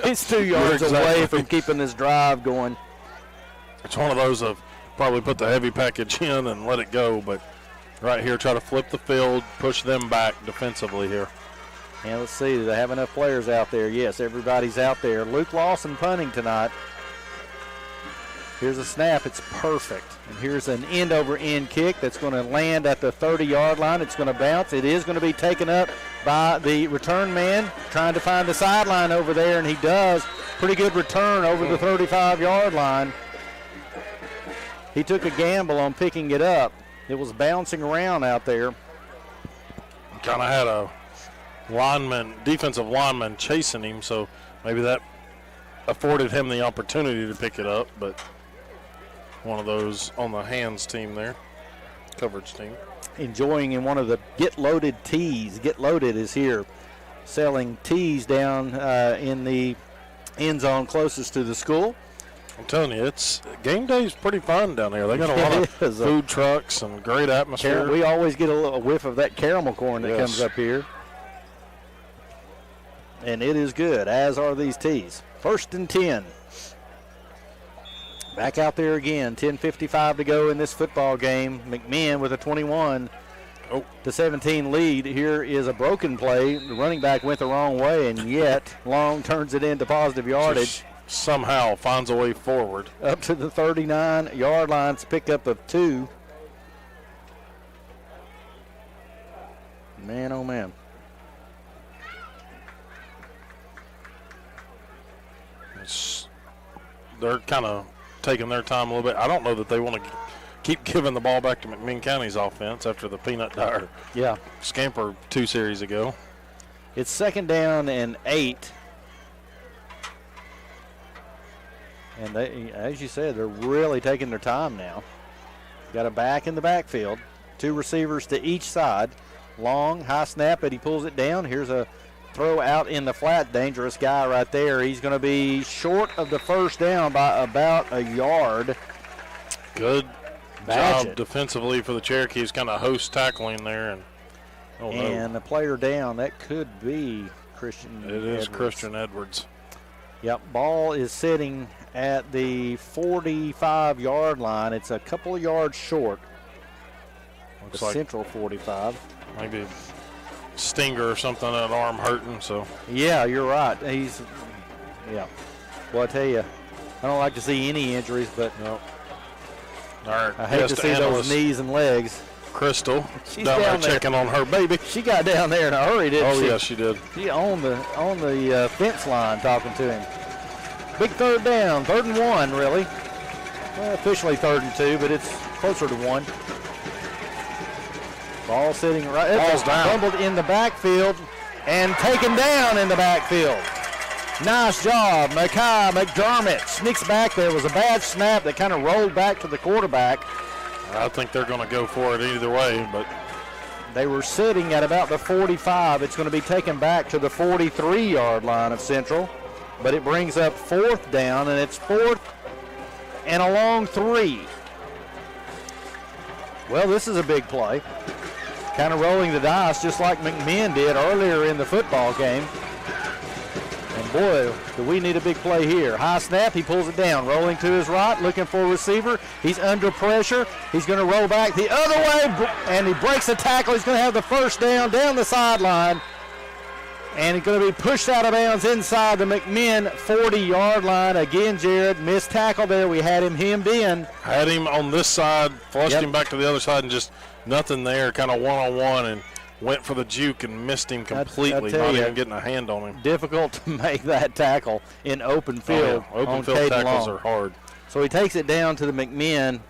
It's 2 yards away from keeping this drive going. It's one of those of probably put the heavy package in and let it go, but right here try to flip the field, push them back defensively here. And let's see, do they have enough players out there? Yes, everybody's out there. Luke Lawson punting tonight. Here's a snap. It's perfect. And here's an end-over-end kick that's going to land at the 30-yard line. It's going to bounce. It is going to be taken up by the return man trying to find the sideline over there, and he does. Pretty good return over the 35-yard line. He took a gamble on picking it up. It was bouncing around out there. Kind of had a defensive lineman chasing him, so maybe that afforded him the opportunity to pick it up, but one of those on the hands team there, coverage team. Enjoying in one of the Get Loaded tees. Get Loaded is here selling tees down in the end zone closest to the school. I'm telling you, game day is pretty fun down here. They got a lot of food trucks and great atmosphere. We always get a whiff of that caramel corn that comes up here. And it is good, as are these tees. 1st and 10. Back out there again, 10:55 to go in this football game. McMinn with a 21-17 lead. Here is a broken play. The running back went the wrong way, and yet Long turns it into positive yardage. Somehow finds a way forward. Up to the 39-yard line. It's a pickup of 2. Man, oh man. They're kind of taking their time a little bit. I don't know that they want to keep giving the ball back to McMinn County's offense after the Peanut Dyer scamper 2 series ago. It's 2nd down and 8. And they, as you said, they're really taking their time now. Got a back in the backfield. 2 receivers to each side. Long, high snap, but he pulls it down. Here's a throw out in the flat. Dangerous guy right there. He's going to be short of the first down by about a yard. Good job defensively for the Cherokees, kind of host tackling there. And the player down, that could be Christian Edwards. It is Christian Edwards. Yep, ball is sitting at the 45-yard line. It's a couple of yards short. Looks the like central 45. Maybe stinger or something, that arm hurting. So yeah, you're right. Well, I tell you, I don't like to see any injuries, but all right, I hate to see those knees and legs. Crystal, she's down there checking on her baby. She got down there in a hurry, didn't she? Oh yeah, she did. She on the fence line talking to him. Big 3rd down, 3rd and 1, really. Well, officially 3rd and 2, but it's closer to 1. Ball sitting right. Ball's down. Fumbled in the backfield and taken down in the backfield. Nice job. Makai McDermott sneaks back there. It was a bad snap that kind of rolled back to the quarterback. I think they're going to go for it either way, but they were sitting at about the 45. It's going to be taken back to the 43-yard line of Central, but it brings up 4th down, and it's 4th and a long 3. Well, this is a big play. Kind of rolling the dice just like McMinn did earlier in the football game. And boy, do we need a big play here. High snap, he pulls it down, rolling to his right, looking for a receiver. He's under pressure. He's going to roll back the other way, and he breaks the tackle. He's going to have the first down the sideline. And he's going to be pushed out of bounds inside the McMinn 40-yard line. Again, Jared, missed tackle there. We had him hemmed in. Had him on this side, flushed him back to the other side, and just nothing there, kind of one-on-one. And went for the juke and missed him completely, not even getting a hand on him. Difficult to make that tackle in open field. Oh, yeah. Open on field Caden tackles Long. are hard. So he takes it down to the McMinn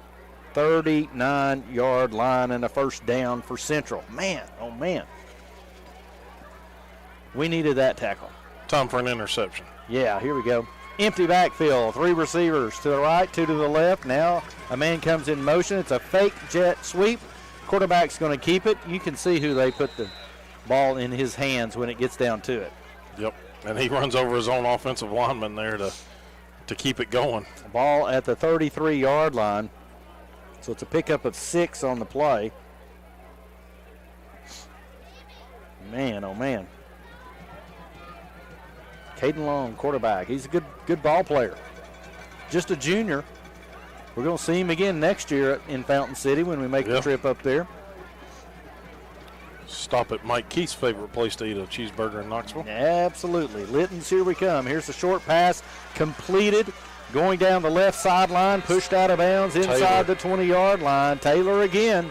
39-yard line and a first down for Central. Man, oh man. We needed that tackle. Time for an interception. Yeah, here we go. Empty backfield, 3 receivers to the right, 2 to the left. Now a man comes in motion. It's a fake jet sweep. Quarterback's going to keep it. You can see who they put the ball in his hands when it gets down to it. Yep, and he runs over his own offensive lineman there to keep it going. Ball at the 33-yard line. So it's a pickup of 6 on the play. Man, oh man. Caden Long, quarterback. He's a good ball player. Just a junior. We're going to see him again next year in Fountain City when we make the trip up there. Stop at Mike Keith's favorite place to eat a cheeseburger in Knoxville. Absolutely. Litton's, here we come. Here's the short pass completed. Going down the left sideline, pushed out of bounds inside the 20-yard line. Taylor again.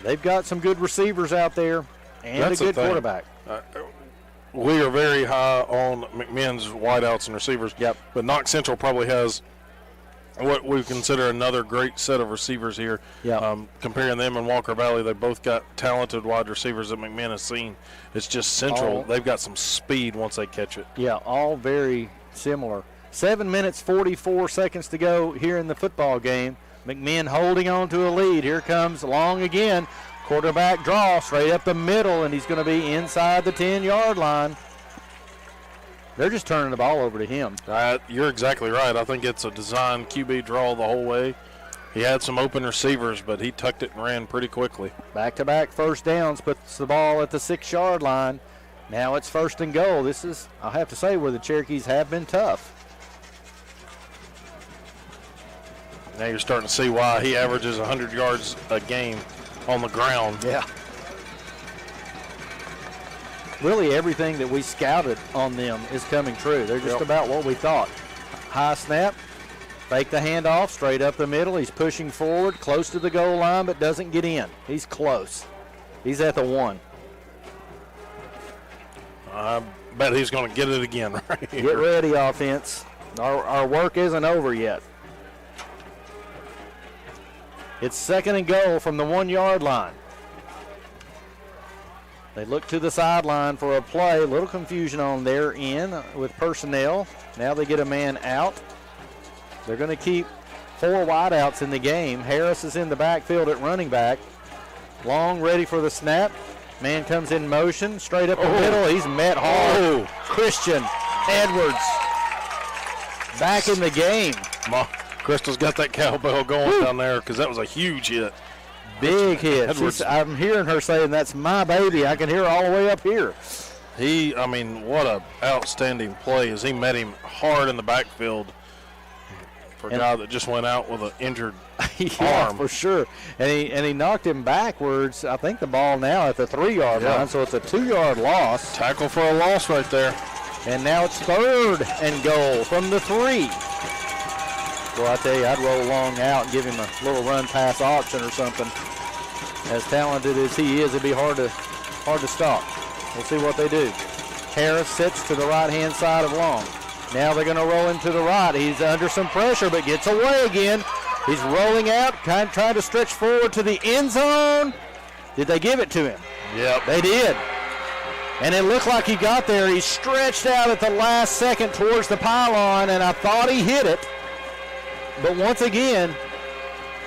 They've got some good receivers out there and That's a good quarterback. We are very high on McMinn's wideouts and receivers. Yep. But Knox Central probably has what we consider another great set of receivers here. Yeah. Comparing them and Walker Valley, they both got talented wide receivers that McMinn has seen. It's just Central. They've got some speed once they catch it. Yeah, all very similar. 7 minutes, 44 seconds to go here in the football game. McMinn holding on to a lead. Here comes Long again. Quarterback draw straight up the middle, and he's going to be inside the 10-yard line. They're just turning the ball over to him. You're exactly right. I think it's a design QB draw the whole way. He had some open receivers, but he tucked it and ran pretty quickly. Back-to-back first downs, puts the ball at the 6-yard line. Now it's 1st and goal. This is, I'll have to say, where the Cherokees have been tough. Now you're starting to see why he averages 100 yards a game on the ground. Yeah. Really everything that we scouted on them is coming true. They're just about what we thought. High snap, fake the handoff, straight up the middle. He's pushing forward, close to the goal line, but doesn't get in. He's close. He's at the 1. I bet he's going to get it again right here. Get ready, offense. Our work isn't over yet. It's 2nd and goal from the 1-yard line. They look to the sideline for a play. A little confusion on their end with personnel. Now they get a man out. They're going to keep 4 wideouts in the game. Harris is in the backfield at running back. Long ready for the snap. Man comes in motion, straight up the middle. He's met hard. Christian Edwards back in the game. Crystal's got that cowbell going down there because that was a huge hit. Big hit. I'm hearing her saying, that's my baby. I can hear her all the way up here. What a outstanding play as he met him hard in the backfield for a guy that just went out with an injured arm. For sure. And he knocked him backwards. I think the ball now at the 3-yard line, so it's a 2-yard loss. Tackle for a loss right there. And now it's 3rd and goal from the 3. Well, I tell you, I'd roll Long out and give him a little run-pass option or something. As talented as he is, it'd be hard to stop. We'll see what they do. Harris sits to the right-hand side of Long. Now they're going to roll him to the right. He's under some pressure, but gets away again. He's rolling out, trying to stretch forward to the end zone. Did they give it to him? Yep. They did. And it looked like he got there. He stretched out at the last second towards the pylon, and I thought he hit it. But once again,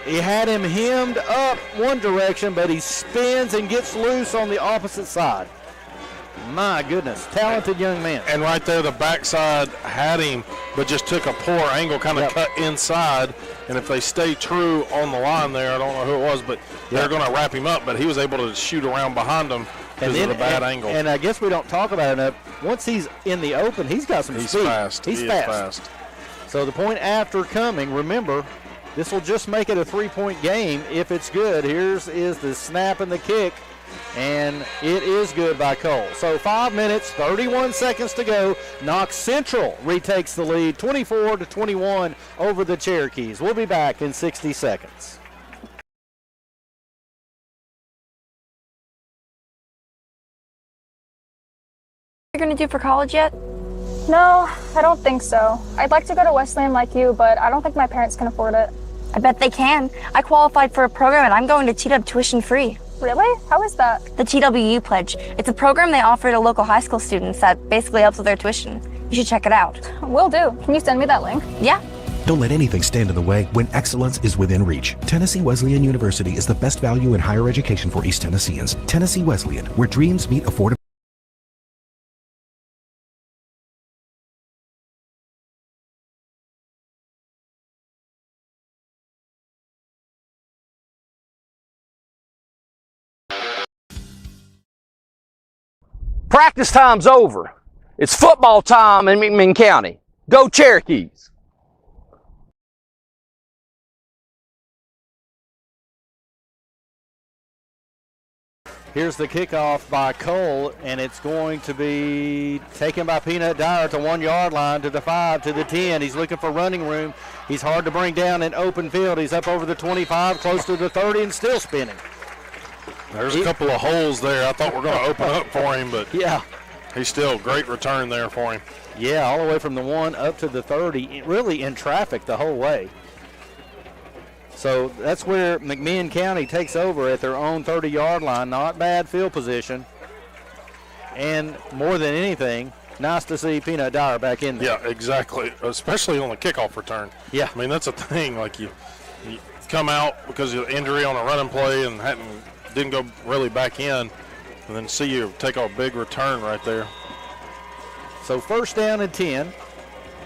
he had him hemmed up one direction, but he spins and gets loose on the opposite side. My goodness, talented young man. And right there, the backside had him, but just took a poor angle, kind of cut inside. And if they stay true on the line there, I don't know who it was, but they're going to wrap him up. But he was able to shoot around behind him because of the bad angle. And I guess we don't talk about it enough. Once he's in the open, he's got some speed. Fast. He's fast. So the point after coming, remember, this will just make it a 3-point game if it's good. Here's the snap and the kick, and it is good by Cole. So 5 minutes, 31 seconds to go. Knox Central retakes the lead, 24-21 over the Cherokees. We'll be back in 60 seconds. you're going to do for college yet? No, I don't think so. I'd like to go to Wesleyan like you, but I don't think my parents can afford it. I bet they can. I qualified for a program and I'm going to TW tuition free. Really? How is that? The TWU Pledge. It's a program they offer to local high school students that basically helps with their tuition. You should check it out. Will do. Can you send me that link? Yeah. Don't let anything stand in the way when excellence is within reach. Tennessee Wesleyan University is the best value in higher education for East Tennesseans. Tennessee Wesleyan, where dreams meet affordability. Practice time's over. It's football time in McMinn County. Go Cherokees! Here's the kickoff by Cole, and it's going to be taken by Peanut Dyer to 1 yard line, to the 5, to the 10. He's looking for running room. He's hard to bring down in open field. He's up over the 25, close to the 30, and still spinning. There's a couple of holes there. I thought we were going to open up for him, but yeah, he's still great return there for him. Yeah, all the way from the 1 up to the 30, really in traffic the whole way. So that's where McMinn County takes over at their own 30-yard line. Not bad field position. And more than anything, nice to see Peanut Dyer back in there. Yeah, exactly, especially on the kickoff return. Yeah. I mean, that's a thing. Like you come out because of injury on a running play and didn't go really back in, and then see you take a big return right there. So first down and 10.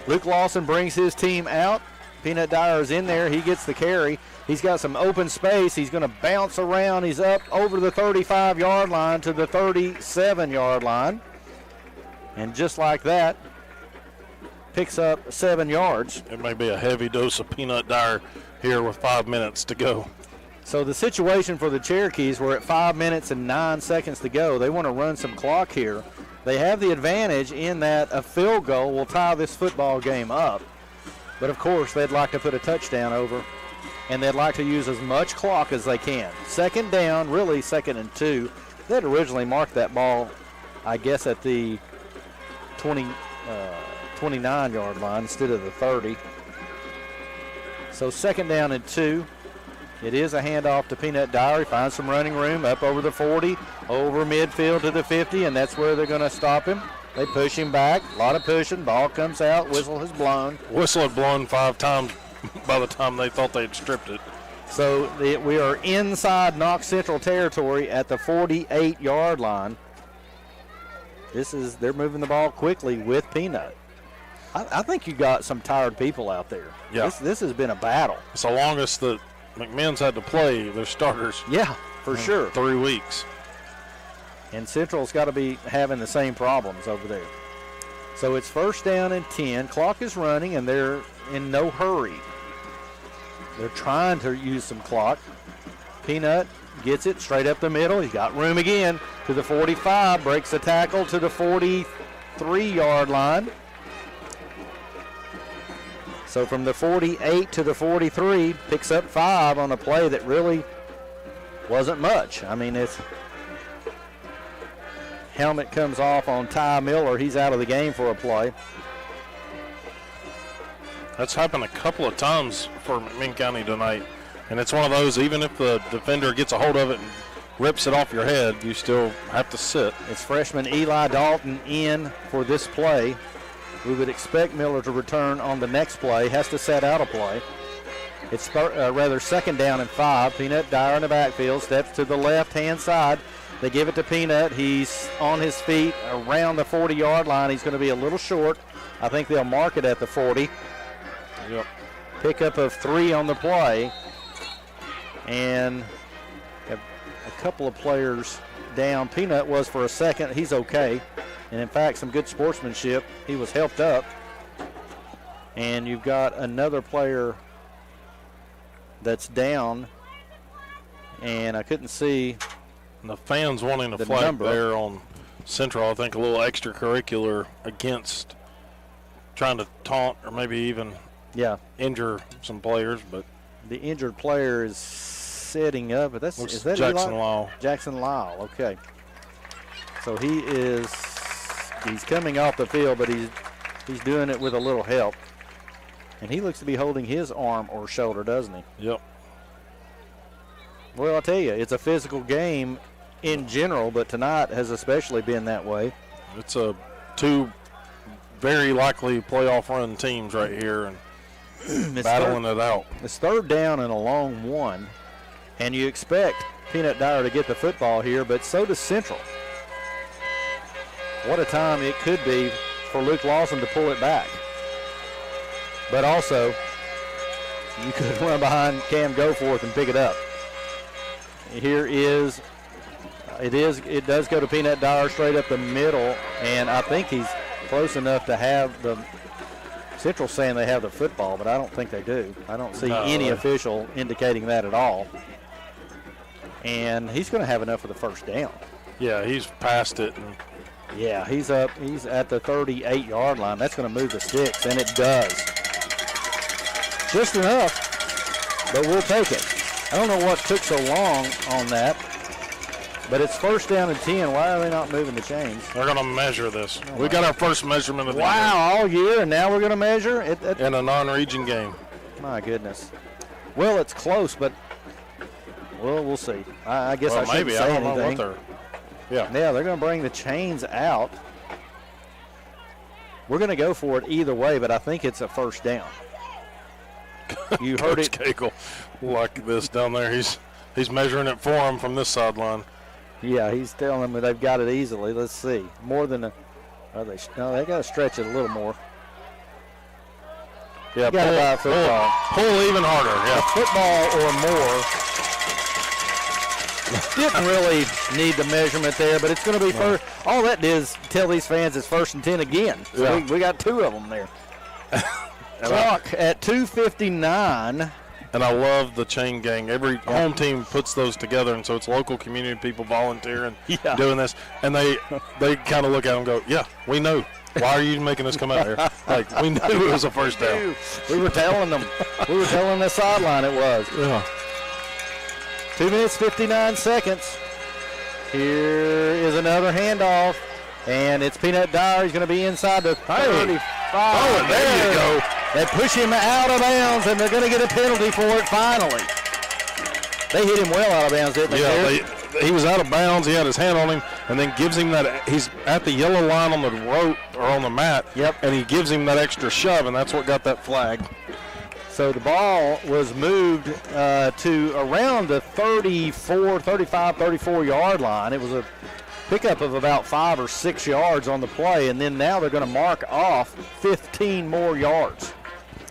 Luke Lawson brings his team out. Peanut Dyer is in there. He gets the carry. He's got some open space. He's going to bounce around. He's up over the 35-yard line to the 37-yard line. And just like that, picks up 7 yards. It may be a heavy dose of Peanut Dyer here with 5 minutes to go. So the situation for the Cherokees, we're at 5 minutes and 9 seconds to go. They want to run some clock here. They have the advantage in that a field goal will tie this football game up. But, of course, they'd like to put a touchdown over, and they'd like to use as much clock as they can. Second down, really 2nd and 2. They had originally marked that ball, I guess, at the 29-yard line instead of the 30. So 2nd down and 2. It is a handoff to Peanut Dyer. He finds some running room up over the 40, over midfield to the 50, and that's where they're going to stop him. They push him back. A lot of pushing. Ball comes out. Whistle has blown. Whistle had blown 5 times by the time they thought they'd stripped it. So we are inside Knox Central territory at the 48-yard line. They're moving the ball quickly with Peanut. I think you got some tired people out there. Yeah. This has been a battle. It's the longest that McMinn's had to play their starters. Yeah, for sure. 3 weeks. And Central's got to be having the same problems over there. So it's first down and 10. Clock is running, and they're in no hurry. They're trying to use some clock. Peanut gets it straight up the middle. He's got room again to the 45. Breaks the tackle to the 43-yard line. So from the 48 to the 43, picks up 5 on a play that really wasn't much. I mean, it's helmet comes off on Ty Miller. He's out of the game for a play. That's happened a couple of times for McMinn County tonight. And it's one of those, even if the defender gets a hold of it and rips it off your head, you still have to sit. It's freshman Eli Dalton in for this play. We would expect Miller to return on the next play. Has to set out a play. It's second down and 5. Peanut Dyer in the backfield. Steps to the left-hand side. They give it to Peanut. He's on his feet around the 40-yard line. He's going to be a little short. I think they'll mark it at the 40. Yep. Pickup of 3 on the play. And a couple of players down. Peanut was for a second. He's okay. And, in fact, some good sportsmanship. He was helped up. And you've got another player that's down. And I couldn't see the fans wanting to flag there on Central. I think a little extracurricular against trying to taunt or maybe even injure some players. But the injured player is sitting up. But is that Jackson Eli? Lyle. Jackson Lyle, okay. So he is he's coming off the field, but he's doing it with a little help. And he looks to be holding his arm or shoulder, doesn't he? Yep. Well, I'll tell you, it's a physical game in general, but tonight has especially been that way. It's two very likely playoff run teams right here and battling it out. It's third down and a long one, and you expect Peanut Dyer to get the football here, but so does Central. What a time it could be for Luke Lawson to pull it back. But also, you could run behind Cam Goforth and pick it up. Here is, it does go to Peanut Dyer straight up the middle, and I think he's close enough to have the, Central saying they have the football, but I don't think they do. I don't see any official indicating that at all. And he's going to have enough for the first down. Yeah, he's past it. Yeah, he's up. He's at the 38-yard line. That's going to move the sticks, and it does. Just enough, but we'll take it. I don't know what took so long on that, but it's first down and 10. Why are they not moving the chains? They're going to measure this. We got our first measurement of the year. Wow, all year, and now we're going to measure it in a non-region game. My goodness. Well, it's close, but we'll see. I guess I shouldn't say anything. Yeah, they're going to bring the chains out. We're going to go for it either way, but I think it's a first down. You heard Coach it. Cagle like this down there. He's measuring it for him from this sideline. Yeah, he's telling them that they've got it easily. Let's see. More than a. No, they got to stretch it a little more. Yeah, pull even harder. Yeah, football or more. Didn't really need the measurement there, but it's going to be first. All that is tell these fans it's first and 10 again. So we got two of them there. Clock at 2:59. And I love the chain gang. Every home team puts those together, and so it's local community people volunteering, doing this. And they kind of look at them and go, yeah, we know. Why are you making us come out here? Like, we knew it was a first down. We were telling them. We were telling the sideline it was. Yeah. 2 minutes, 59 seconds. Here is another handoff, and it's Peanut Dyer. He's going to be inside the 35. Oh, there you go. They push him out of bounds, and they're going to get a penalty for it finally. They hit him well out of bounds, didn't they? Yeah, he was out of bounds. He had his hand on him, and then gives him that. He's at the yellow line on the rope or on the mat. Yep. And he gives him that extra shove, and that's what got that flag. So the ball was moved to around the 34, 35, 34-yard line. It was a pickup of about 5 or 6 yards on the play, and then now they're going to mark off 15 more yards.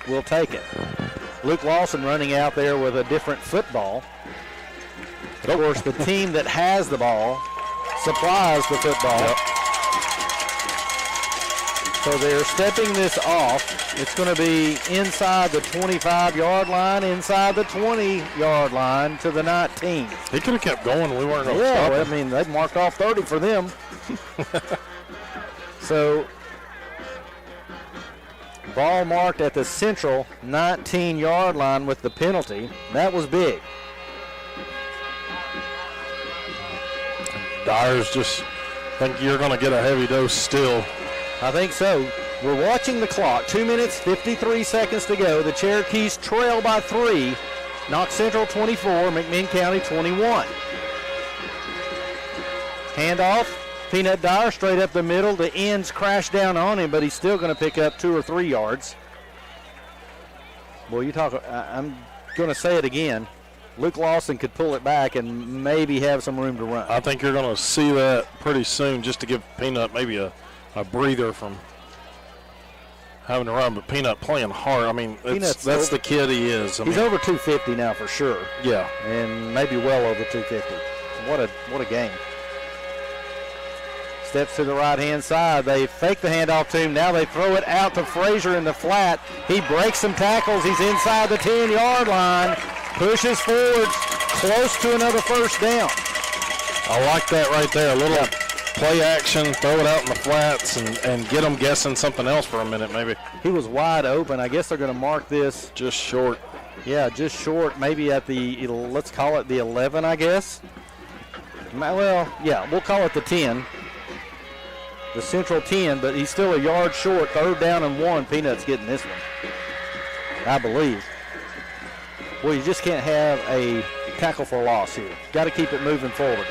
We'll take it. Luke Lawson running out there with a different football. Of course, the team that has the ball supplies the football. Yep. So they're stepping this off. It's going to be inside the 25-yard line, inside the 20-yard line to the 19. He could have kept going. We weren't going to stop him. I mean, they've marked off 30 for them. So ball marked at the Central 19-yard line with the penalty. That was big. Dyer's just think you're going to get a heavy dose still. I think so. We're watching the clock. 2 minutes, 53 seconds to go. The Cherokees trail by 3. Knox Central 24, McMinn County 21. Handoff. Peanut Dyer straight up the middle. The ends crash down on him, but he's still going to pick up 2 or 3 yards. Well, I'm going to say it again. Luke Lawson could pull it back and maybe have some room to run. I think you're going to see that pretty soon just to give Peanut maybe a breather from having to run, but Peanut playing hard. I mean, that's the kid he is. He's over 250 now for sure. Yeah. And maybe well over 250. What a game. Steps to the right-hand side. They fake the handoff to him. Now they throw it out to Frazier in the flat. He breaks some tackles. He's inside the 10-yard line. Pushes forward, close to another first down. I like that right there. A little play action, throw it out in the flats, and get them guessing something else for a minute maybe. He was wide open. I guess they're going to mark this. Just short. Yeah, just short, maybe at the, let's call it the 11, I guess. Well, yeah, we'll call it the 10. the Central 10, but he's still a yard short. 3rd down and 1. Peanut's getting this one, I believe. Well, you just can't have a tackle for loss here. Got to keep it moving forward.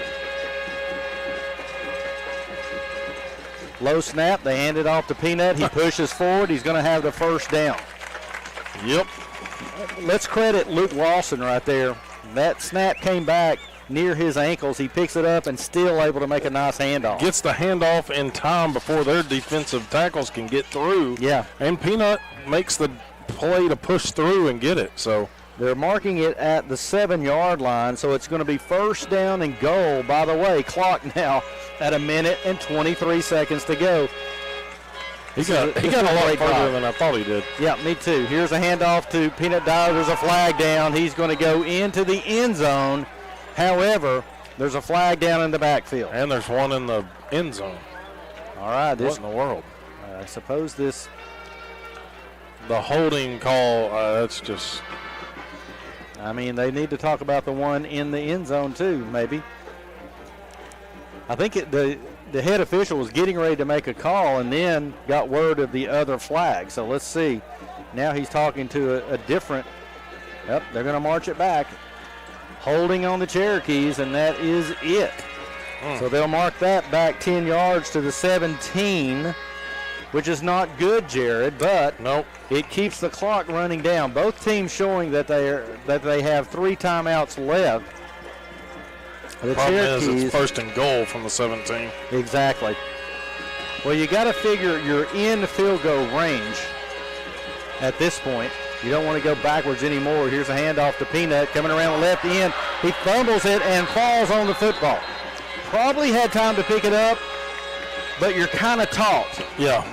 Low snap. They hand it off to Peanut. He pushes forward. He's going to have the 1st down. Yep. Let's credit Luke Lawson right there. That snap came back near his ankles. He picks it up and still able to make a nice handoff. Gets the handoff in time before their defensive tackles can get through. Yeah. And Peanut makes the play to push through and get it. So they're marking it at the 7-yard line, so it's going to be 1st down and goal. By the way, clock now at 1 minute and 23 seconds to go. He got a lot further than I thought he did. Yeah, me too. Here's a handoff to Peanut Dyer. There's a flag down. He's going to go into the end zone. However, there's a flag down in the backfield. And there's one in the end zone. All right. What in the world? I suppose this. The holding call, that's just. I mean, they need to talk about the one in the end zone too, maybe. I think the head official was getting ready to make a call and then got word of the other flag. So let's see. Now he's talking to a different. Yep, they're going to march it back. Holding on the Cherokees, and that is it. So they'll mark that back 10 yards to the 17, which is not good, Jared, but nope. It keeps the clock running down. Both teams showing that they have 3 timeouts left. The problem Cherokees, is it's 1st and goal from the 17. Exactly. Well, you got to figure you're in the field goal range at this point. You don't want to go backwards anymore. Here's a handoff to Peanut coming around the left end. He fumbles it and falls on the football. Probably had time to pick it up, but you're kind of taught. Yeah.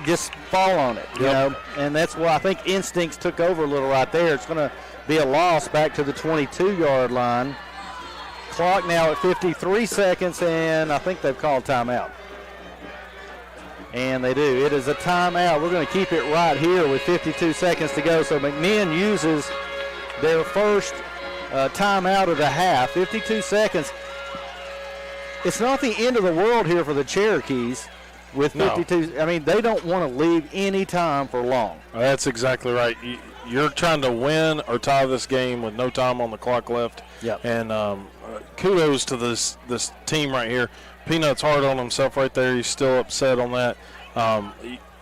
Just fall on it, you know. And that's why I think instincts took over a little right there. It's going to be a loss back to the 22-yard line. Clock now at 53 seconds, and I think they've called timeout. And they do. It is a timeout. We're going to keep it right here with 52 seconds to go. So McMinn uses their first timeout of the half. 52 seconds. It's not the end of the world here for the Cherokees with 52. No. I mean, they don't want to leave any time for long. That's exactly right. You're trying to win or tie this game with no time on the clock left. Yep. And kudos to this team right here. Peanut's hard on himself right there. He's still upset on that.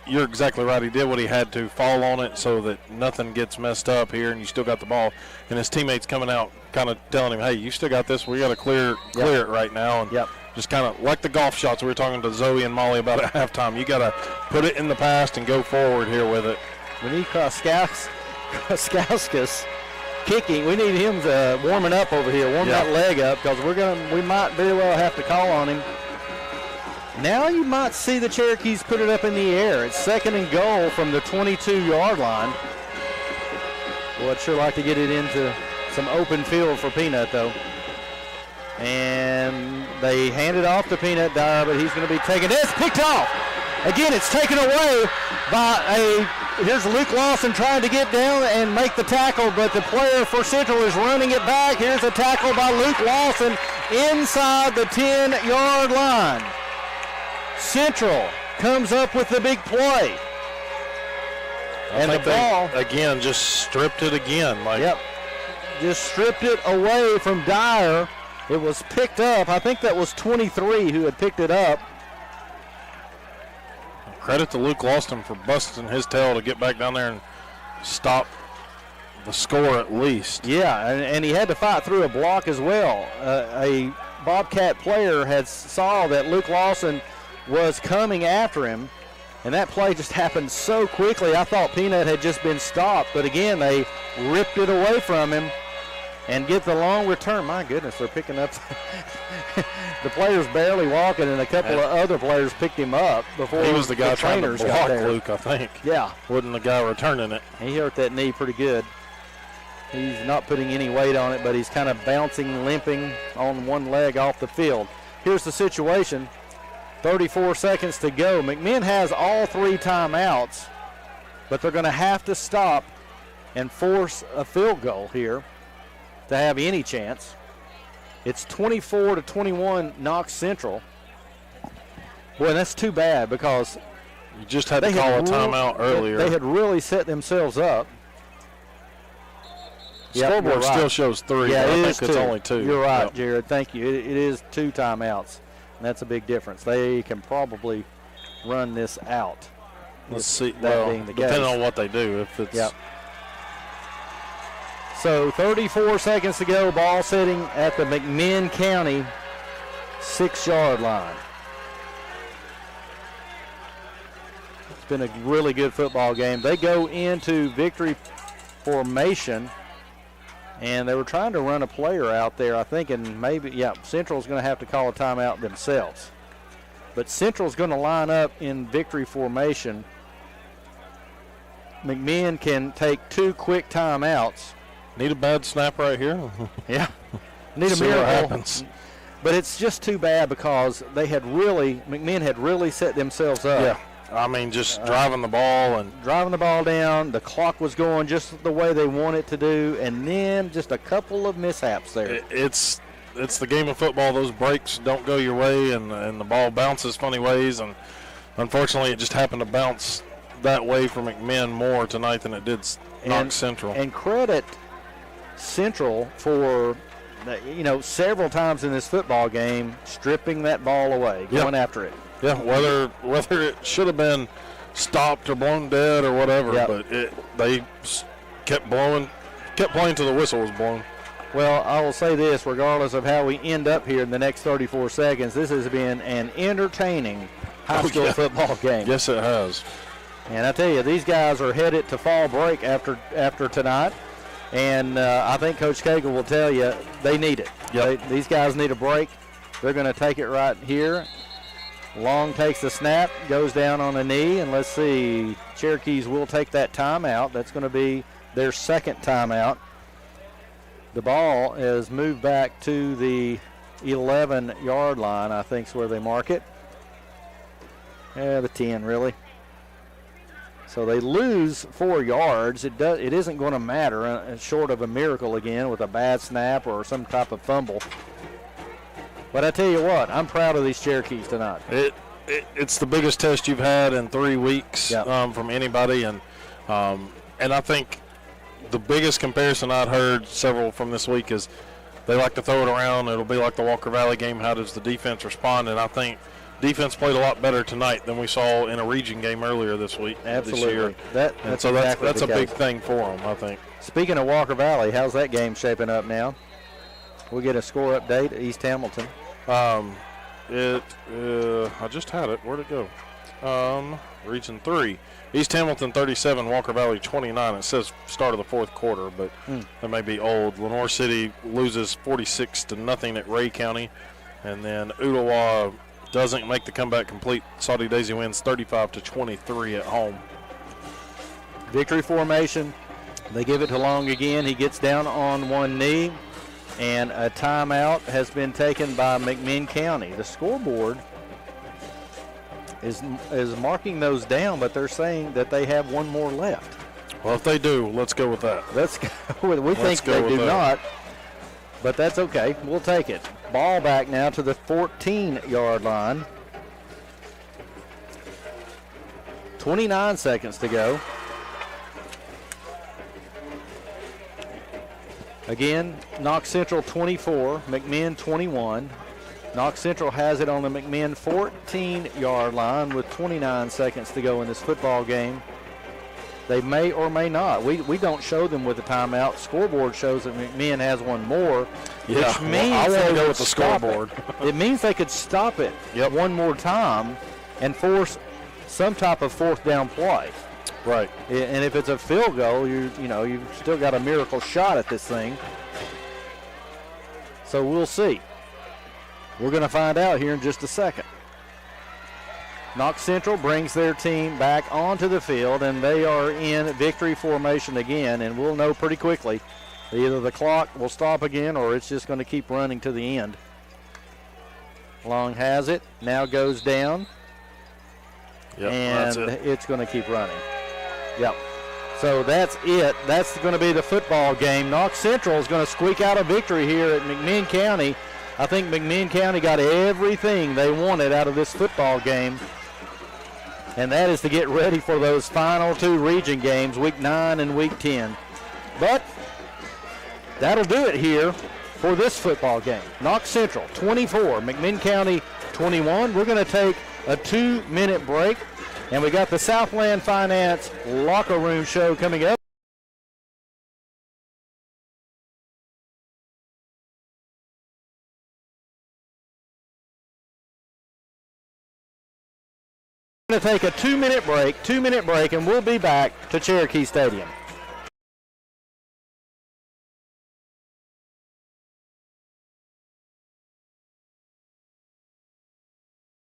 You're exactly right. He did what he had to, fall on it so that nothing gets messed up here, and you still got the ball. And his teammates coming out kind of telling him, hey, you still got this. We got to clear it right now. And just kind of like the golf shots we were talking to Zoe and Molly about at halftime. You got to put it in the past and go forward here with it. We need Kraskauskas kicking. We need him warming up over here, warm that leg up, because we might very well have to call on him. Now you might see the Cherokees put it up in the air. It's 2nd and goal from the 22-yard line. Well, I'd sure like to get it into some open field for Peanut, though. And they hand it off to Peanut Dyer, but he's going to be taken. It's picked off. Again, it's taken away by here's Luke Lawson trying to get down and make the tackle, but the player for Central is running it back. Here's a tackle by Luke Lawson inside the 10-yard line. Central comes up with the big play. And the ball. Again, just stripped it again. Yep. Just stripped it away from Dyer. It was picked up. I think that was 23 who had picked it up. Credit to Luke Lawson for busting his tail to get back down there and stop the score at least. Yeah, and he had to fight through a block as well. A Bobcat player had saw that Luke Lawson was coming after him, and that play just happened so quickly. I thought Peanut had just been stopped, but again, they ripped it away from him and get the long return. My goodness, they're picking up. The player's barely walking, and a couple of other players picked him up before he was the guy trying to block Luke, I think. Yeah. Wasn't the guy returning it. He hurt that knee pretty good. He's not putting any weight on it, but he's kind of bouncing, limping on one leg off the field. Here's the situation. 34 seconds to go. McMinn has all 3 timeouts, but they're going to have to stop and force a field goal here to have any chance. It's 24-21 Knox Central. Well, that's too bad because you just had to call a timeout earlier. They had really set themselves up. Scoreboard still shows 3. Yeah, but I is think it's 2. only 2. You're right, Yep. Jared. Thank you. It is 2 timeouts, and that's a big difference. They can probably run this out. Let's see. That Well, being the depending case. on what they do, if it's So 34 seconds to go. Ball sitting at the McMinn County 6-yard line. It's been a really good football game. They go into victory formation, and they were trying to run a player out there, I think, and maybe, Central's going to have to call a timeout themselves. But Central's going to line up in victory formation. McMinn can take 2 quick timeouts. Need a bad snap right here. Yeah. Need a See what miracle. happens. But it's just too bad because McMinn had really set themselves up. Yeah. I mean, just driving the ball and driving the ball down. The clock was going just the way they want it to do, and then just a couple of mishaps there. It's the game of football. Those breaks don't go your way, and the ball bounces funny ways, and unfortunately, it just happened to bounce that way for McMinn more tonight than it did Knox Central. And credit Central for, several times in this football game stripping that ball away, going after it. Yeah, whether it should have been stopped or blown dead or whatever, but they kept playing till the whistle was blown. Well, I will say this, regardless of how we end up here in the next 34 seconds, this has been an entertaining high school football game. Yes, it has. And I tell you, these guys are headed to fall break after tonight, and I think Coach Cagle will tell you they need it. These guys need a break. They're going to take it right here. Long takes the snap, goes down on a knee, and let's see, Cherokees will take that timeout. That's going to be their second timeout. The ball is moved back to the 11-yard line, I think is where they mark it. The 10, really. So they lose 4 yards. It isn't going to matter short of a miracle again with a bad snap or some type of fumble. But I tell you what, I'm proud of these Cherokees tonight. It's the biggest test you've had in 3 weeks from anybody, and I think the biggest comparison I'd heard several from this week is they like to throw it around. It'll be like the Walker Valley game. How does the defense respond? And I think defense played a lot better tonight than we saw in a region game earlier this week. Absolutely. This year. That's a big thing for them, I think. Speaking of Walker Valley, how's that game shaping up now? We'll get a score update at East Hamilton. I just had it. Where'd it go? Region 3. East Hamilton 37, Walker Valley 29. It says start of the fourth quarter, but that may be old. Lenore City loses 46-0 at Ray County, and then Ooltewah doesn't make the comeback complete. Saudi Daisy wins 35-23 at home. Victory formation. They give it to Long again. He gets down on one knee, and a timeout has been taken by McMinn County. The scoreboard is marking those down, but they're saying that they have one more left. Well, if they do, let's go with that. Let's go. We think they do not, but that's okay. We'll take it. Ball back now to the 14-yard line. 29 seconds to go. Again, Knox Central 24, McMinn 21. Knox Central has it on the McMinn 14-yard line with 29 seconds to go in this football game. They may or may not. We don't show them with the timeout. Scoreboard shows that McMinn has one more, which means I want to go with the stop scoreboard. It means they could stop it one more time and force some type of fourth down play. Right. And if it's a field goal, you've still got a miracle shot at this thing. So we'll see. We're going to find out here in just a second. Knox Central brings their team back onto the field, and they are in victory formation again, and we'll know pretty quickly. Either the clock will stop again or it's just going to keep running to the end. Long has it, now goes down, and it's going to keep running. Yep. So that's it. That's going to be the football game. Knox Central is going to squeak out a victory here at McMinn County, I think McMinn County got everything they wanted out of this football game, and that is to get ready for those final 2 region games, Week 9 and Week 10. But that'll do it here for this football game. Knox Central 24, McMinn County 21. We're going to take a 2-minute break, and we got the Southland Finance Locker Room Show coming up. We're going to take a 2-minute break, and we'll be back to Cherokee Stadium.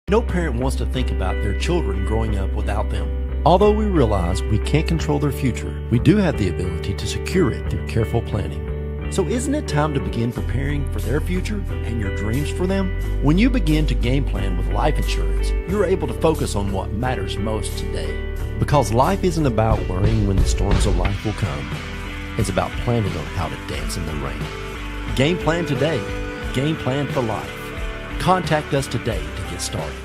No parent wants to think about their children growing up without them. Although we realize we can't control their future, we do have the ability to secure it through careful planning. So isn't it time to begin preparing for their future and your dreams for them? When you begin to game plan with life insurance, you're able to focus on what matters most today. Because life isn't about worrying when the storms of life will come. It's about planning on how to dance in the rain. Game plan today. Game plan for life. Contact us today to get started.